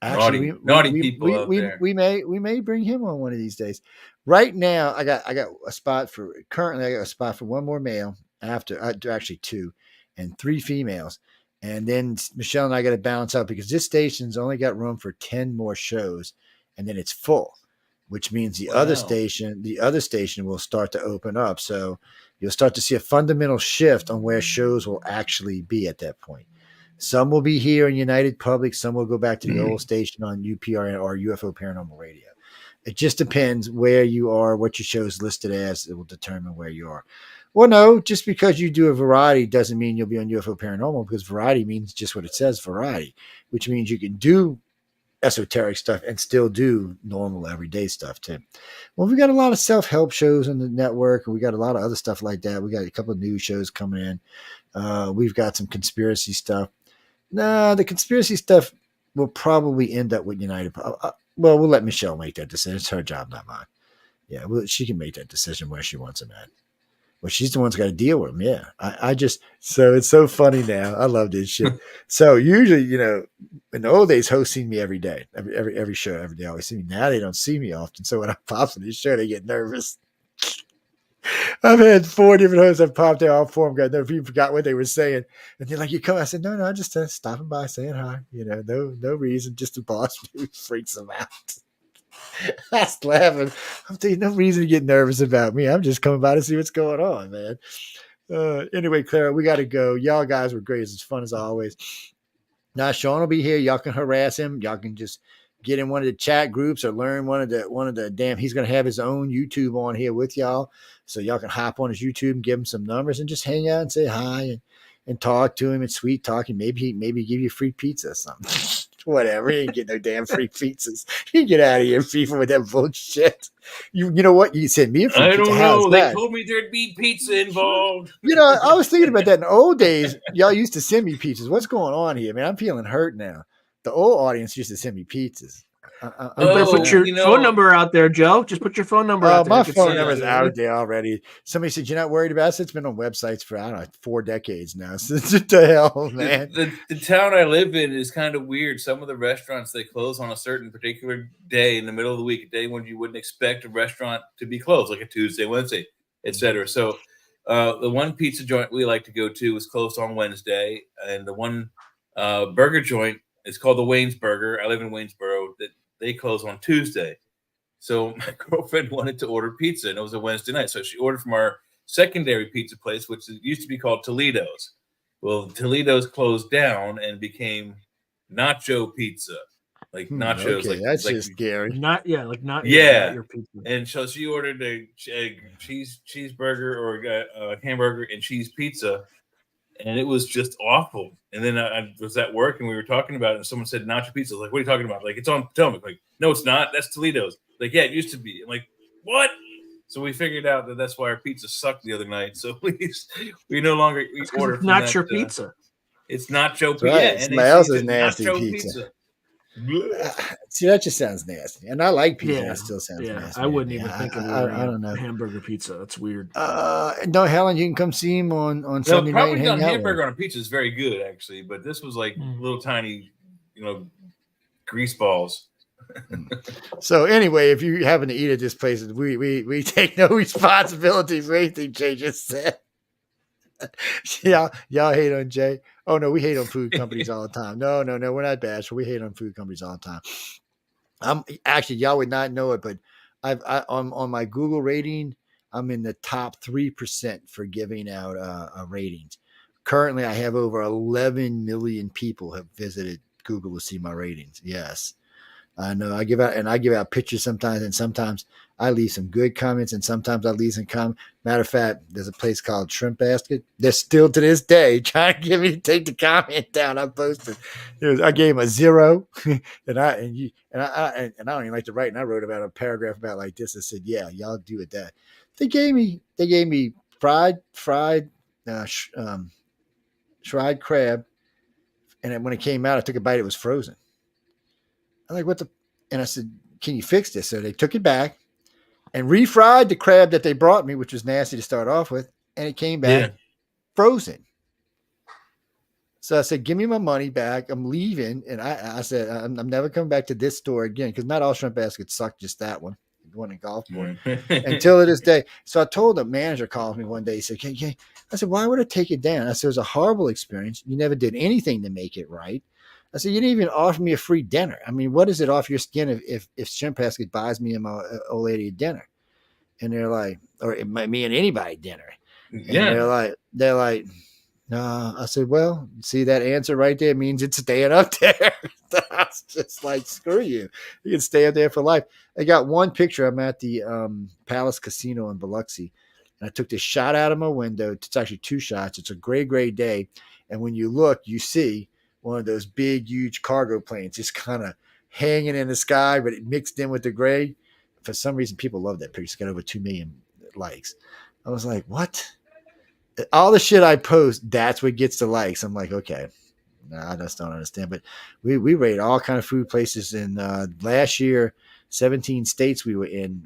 S2: Actually,
S3: naughty people out there.
S2: We may bring him on one of these days. Right now, I got a spot for. Currently, I got a spot for 1 more male. After actually 2, and 3 females, and then Michelle and I got to balance out because this station's only got room for 10 more shows, and then it's full, which means the other station will start to open up. So you'll start to see a fundamental shift on where shows will actually be at that point. Some will be here in United Public. Some will go back to the old station on UPR or UFO Paranormal Radio. It just depends where you are, what your show is listed as. It will determine where you are. Well, no, just because you do a variety doesn't mean you'll be on UFO Paranormal, because variety means just what it says, variety, which means you can do esoteric stuff and still do normal everyday stuff too. Well, we got a lot of self-help shows on the network, and we got a lot of other stuff like that. We got a couple of new shows coming in. We've got some conspiracy stuff. The conspiracy stuff will probably end up with United. We'll let Michelle make that decision. It's her job, not mine. Yeah, she can make that decision where she wants them at. Well, she's the one who's got to deal with them. Yeah, so it's so funny now. I love this shit. So usually, in the old days, hosts seen me every day, every show, every day. Always see me. Now they don't see me often. So when I pop in this show, they get nervous. I've had 4 different hosts that popped out. All 4 of them got nervous. People forgot what they were saying, and they're like, "You come?" I said, "No, I'm just stopping by, saying hi. No reason. Just the boss freaks them out." I was laughing. I'm telling you, no reason to get nervous about me. I'm just coming by to see what's going on, man. Anyway, Clara, we got to go. Y'all guys were great. It's fun as always. Now, Sean will be here. Y'all can harass him. Y'all can just get in one of the chat groups or learn one of the damn. He's going to have his own YouTube on here with y'all, so y'all can hop on his YouTube and give him some numbers and just hang out and say hi and talk to him and sweet talking. Maybe give you free pizza or something. Whatever. He ain't get no damn free pizzas. You get out of here, people, with that bullshit. You know what? You sent me a free pizza.
S3: I don't know. They told me there'd be pizza involved.
S2: I was thinking about that in the old days. Y'all used to send me pizzas. What's going on here, man? I'm feeling hurt now. The old audience used to send me pizzas.
S4: Better put your phone number out there, Joe. Just put your phone number out there.
S2: My phone number is out there already. Somebody said, "You're not worried about it?" It's been on websites for, I don't know, 4 decades now. Since what the hell, man?
S3: The town I live in is kind of weird. Some of the restaurants, they close on a certain particular day in the middle of the week, a day when you wouldn't expect a restaurant to be closed, like a Tuesday, Wednesday, etc. So the one pizza joint we like to go to is closed on Wednesday, and the one burger joint is called the Wayne's Burger. I live in Waynesboro. That they close on Tuesday. So my girlfriend wanted to order pizza, and it was a Wednesday night. So she ordered from our secondary pizza place, which used to be called Toledo's. Well, Toledo's closed down and became Nacho Pizza. Like nachos.
S2: Okay, that's just scary.
S4: Not your pizza.
S3: And so she ordered a cheeseburger or a hamburger and cheese pizza. and it was just awful. And then I was at work and we were talking about it, and someone said nacho pizza. I was like, what are you talking about? Like, it's on Potomac. Like, no, it's not. That's Toledo's. Like, yeah, it used to be. I'm like, what? So we figured out that that's why our pizza sucked the other night. So we no longer order from
S4: not your pizza.
S3: It's nacho pizza.
S2: Right.
S3: Yeah,
S2: somebody else's nasty
S3: pizza.
S2: See, that just sounds nasty, and I like pizza. Yeah. It still sounds nasty.
S4: I wouldn't even think of ordering
S2: I don't know
S4: hamburger pizza. That's weird.
S2: No, Helen, you can come see him on Sunday night.
S3: Probably done hamburger on a pizza is very good, actually, but this was like little tiny, grease balls.
S2: So anyway, if you happen to eat at this place, we take no responsibility for anything Jay just said. y'all hate on Jay. Oh no, we hate on food companies all the time. No, we're not bashful. We hate on food companies all the time. I'm actually, y'all would not know it, but I on my Google rating, I'm in the top 3% for giving out ratings. Currently, I have over 11 million people have visited Google to see my ratings. Yes. I know I give out pictures sometimes, and sometimes I leave some good comments, and sometimes I leave some comments. Matter of fact, there's a place called Shrimp Basket. They're still to this day trying to get me to take the comment down. I posted, I gave them a 0, and I don't even like to write. And I wrote about a paragraph about like this. I said, yeah, y'all do it that. They gave me fried crab, and then when it came out, I took a bite. It was frozen. I'm like, what the? And I said, can you fix this? So they took it back and refried the crab that they brought me, which was nasty to start off with. And it came back frozen. So I said, give me my money back. I'm leaving. And I said, I'm never coming back to this store again, because not all shrimp baskets suck, just that one. The one in Gulfport. Until to this day. So I told the manager, called me one day. He said, okay. I said, why would I take it down? I said, it was a horrible experience. You never did anything to make it right. I said, you didn't even offer me a free dinner. I mean, what is it off your skin if Shrimp Basket buys me and my old lady a dinner? And they're like, or me and anybody dinner. And they're like, no. I said, well, see that answer right there means it's staying up there. I was just like, screw you. You can stay up there for life. I got one picture. I'm at the Palace Casino in Biloxi, and I took this shot out of my window. It's actually 2 shots. It's a gray day. And when you look, you see one of those big, huge cargo planes just kind of hanging in the sky, but it mixed in with the gray. For some reason, people love that picture. It's got over 2 million likes. I was like, what? All the shit I post, that's what gets the likes. I'm like, okay. No, I just don't understand. But we rate all kind of food places. And last year, 17 states we were in.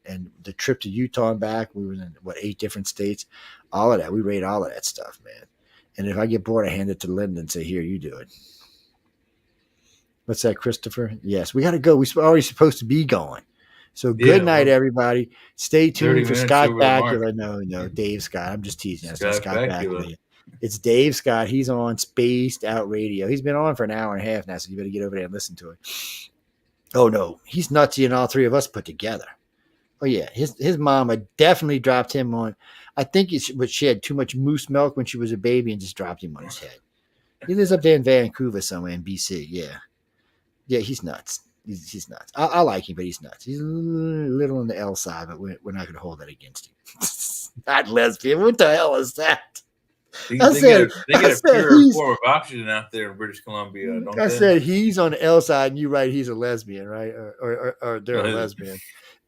S2: And the trip to Utah and back, we were in, 8 different states. All of that. We rate all of that stuff, man. And if I get bored, I hand it to Linda and say, here, you do it. What's that, Christopher? Yes, we got to go. We're already supposed to be going. So good night, everybody. Stay tuned for Scott Bakula. No, Dave Scott. I'm just teasing. Scott Bakula. It's Dave Scott. He's on Spaced Out Radio. He's been on for an hour and a half now, so you better get over there and listen to it. Oh, no. He's nutsier than all 3 of us put together. Oh, yeah. His mama definitely dropped him on. I think she had too much moose milk when she was a baby and just dropped him on his head. He lives up there in Vancouver somewhere in BC. Yeah. Yeah, he's nuts. He's nuts. I like him, but he's nuts. He's a little on the L side, but we're not going to hold that against him. Not lesbian. What the hell is that?
S3: They get a pure form of oxygen out there in British Columbia.
S2: I said he's on the L side, and you write he's a lesbian, right? Or they're a lesbian.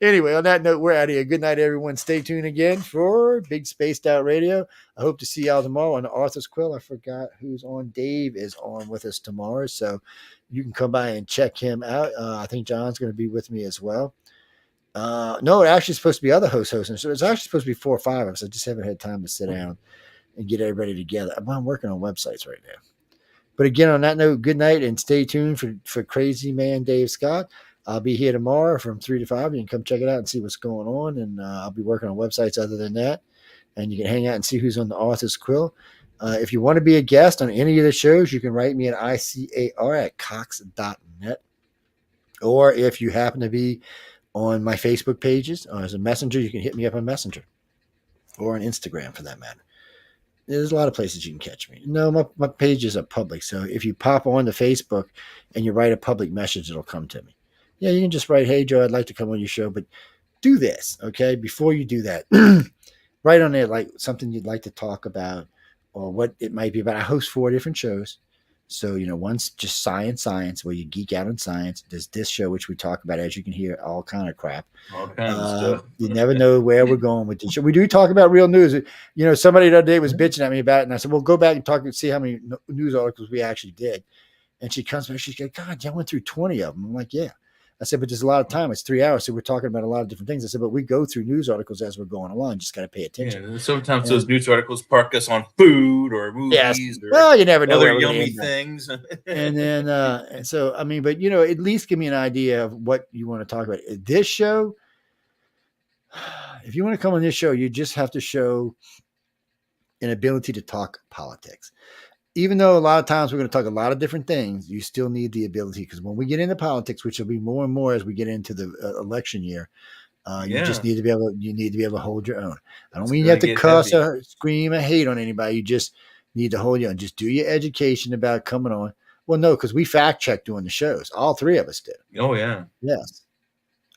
S2: Anyway, on that note, we're out of here. Good night, everyone. Stay tuned again for Big Spaced Out Radio. I hope to see y'all tomorrow on the Arthur's Quill. I forgot who's on. Dave is on with us tomorrow, so you can come by and check him out. I think John's going to be with me as well. No, it actually supposed to be other hosts. So it's actually supposed to be 4 or 5 of us. I just haven't had time to sit down and get everybody together. I'm working on websites right now. But again, on that note, good night and stay tuned for Crazy Man Dave Scott. I'll be here tomorrow from 3 to 5. You can come check it out and see what's going on. And I'll be working on websites other than that. And you can hang out and see who's on the Arthur's Quill. If you want to be a guest on any of the shows, you can write me at icar@cox.net. Or if you happen to be on my Facebook pages or as a messenger, you can hit me up on Messenger or on Instagram for that matter. There's a lot of places you can catch me. No, my pages are public. So if you pop on to Facebook and you write a public message, it'll come to me. Yeah, you can just write, hey, Joe, I'd like to come on your show. But do this, okay? Before you do that, write on there like something you'd like to talk about or what it might be about. I host 4 different shows. So, one's just science, where you geek out on science. There's this show, which we talk about, as you can hear, all kind of crap.
S3: All kinds of stuff.
S2: You never know where we're going with this show. We do talk about real news. Somebody the other day was bitching at me about it, and I said, well, go back and talk and see how many news articles we actually did. And she comes back, she's like, God, I went through 20 of them. I'm like, yeah. I said, but there's a lot of time. It's 3 hours. So we're talking about a lot of different things. I said, but we go through news articles as we're going along. Just got to pay attention.
S3: Yeah, sometimes those news articles park us on food or movies. Or
S2: well, you never know.
S3: Other yummy things.
S2: And then, and so, I mean, but, at least give me an idea of what you want to talk about. This show, if you want to come on this show, you just have to show an ability to talk politics. Even though a lot of times we're going to talk a lot of different things, you still need the ability, because when we get into politics, which will be more and more as we get into the election year, you just need to be able to hold your own. I don't mean you have to cuss or scream or hate on anybody. You just need to hold your own. Just do your education about coming on. Well, no, because we fact check doing the shows. All 3 of us did.
S3: Oh yeah.
S2: Yes.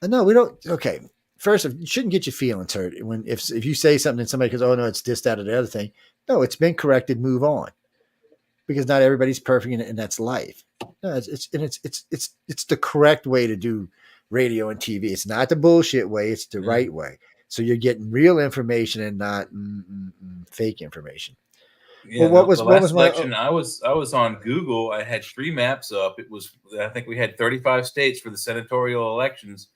S2: No, we don't. Okay. First, you shouldn't get your feelings hurt if you say something and somebody goes, "Oh no, it's this, that, or the other thing." No, it's been corrected. Move on. Because not everybody's perfect, and that's life. No, it's the correct way to do radio and TV. It's not the bullshit way; it's the right way. So you're getting real information and not fake information.
S3: Yeah, well, what was election? I was on Google. I had 3 maps up. I think we had 35 states for the senatorial elections,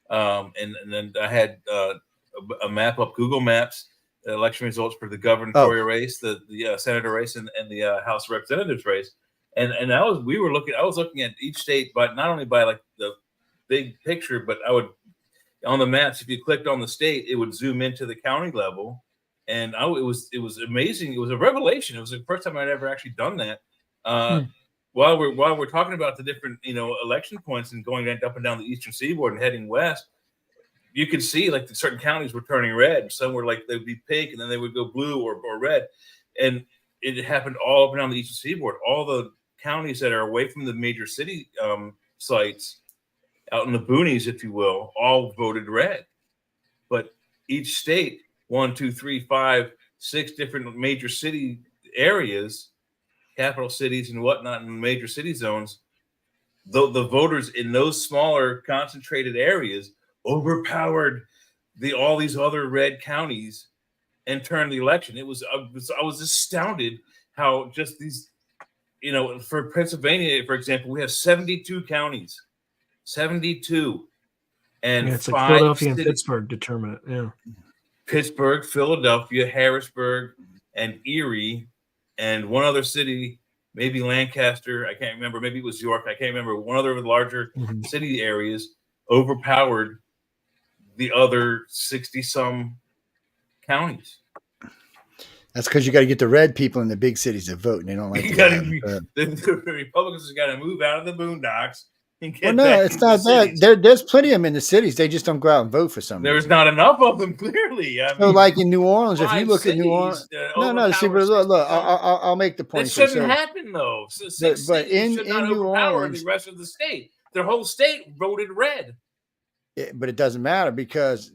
S3: and then I had a map up, Google Maps. Election results for the gubernatorial race, the senator race, and the House of Representatives race, and I was looking at each state, but not only by like the big picture, but I would on the maps. If you clicked on the state, it would zoom into the county level, and it was amazing. It was a revelation. It was the first time I'd ever actually done that. While we're talking about the different election points and going up and down the eastern seaboard and heading west. You could see like certain counties were turning red. Some were like, they'd be pink and then they would go blue or red. And it happened all up and down the eastern seaboard. All the counties that are away from the major city sites out in the boonies, if you will, all voted red. But each state, 1, 2, 3, 5, 6 different major city areas, capital cities and whatnot in major city zones, the voters in those smaller concentrated areas overpowered all these other red counties and turned the election. I was astounded how just these, for Pennsylvania, for example, we have 72 counties, 72, and
S4: it's like Philadelphia and Pittsburgh determine it. Yeah,
S2: Pittsburgh, Philadelphia, Harrisburg, and Erie, and one other city, maybe Lancaster. I can't remember. Maybe it was York. I can't remember. One other of the larger city areas overpowered the other 60-some counties. That's because you got to get the red people in the big cities to vote, and they don't like
S3: the Republicans have got to move out of the boondocks.
S2: Well, no, it's not that. There's plenty of them in the cities. They just don't go out and vote for some.
S3: There's not enough of them, clearly.
S2: So, like in New Orleans, if you look at New Orleans, no. See, but look, I'll make the point.
S3: It shouldn't happen, though.
S2: But in New Orleans,
S3: the rest of the state, their whole state voted red.
S2: But it doesn't matter because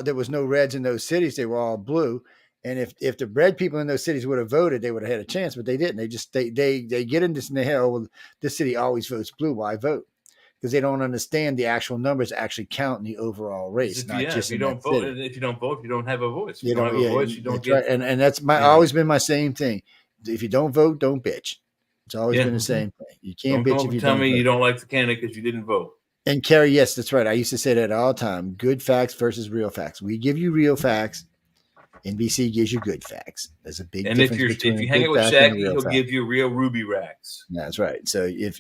S2: there was no reds in those cities. They were all blue. And if the red people in those cities would have voted, they would have had a chance, but they didn't. They just they get in this in the hell. Well, this city always votes blue. Why vote? Because they don't understand the actual numbers actually count in the overall race.
S3: If you don't vote, you don't have a voice. If you don't have a voice, you don't get.
S2: Right. And that's always been my same thing. If you don't vote, don't bitch. It's always been the same thing. You can't bitch if you
S3: tell me you don't like the candidate because you didn't vote.
S2: And Kerry, yes, that's right. I used to say that all the time. Good facts versus real facts. We give you real facts. NBC gives you good facts. There's a big difference between
S3: if you hang out with Shaggy, he'll give you real ruby racks.
S2: That's right. So if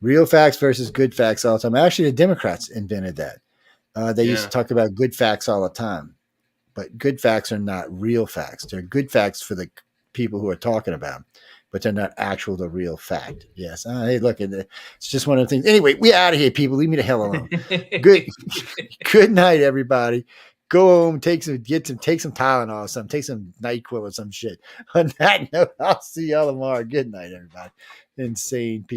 S2: real facts versus good facts all the time. Actually, the Democrats invented that. They used to talk about good facts all the time, but good facts are not real facts. They're good facts for the people who are talking about them, but they're not the real fact. Yes. Hey, look, it's just one of the things. Anyway, we out of here, people. Leave me the hell alone. Good night, everybody. Go home, take some Tylenol or something, take some NyQuil or some shit. On that note, I'll see y'all tomorrow. Good night, everybody. Insane people.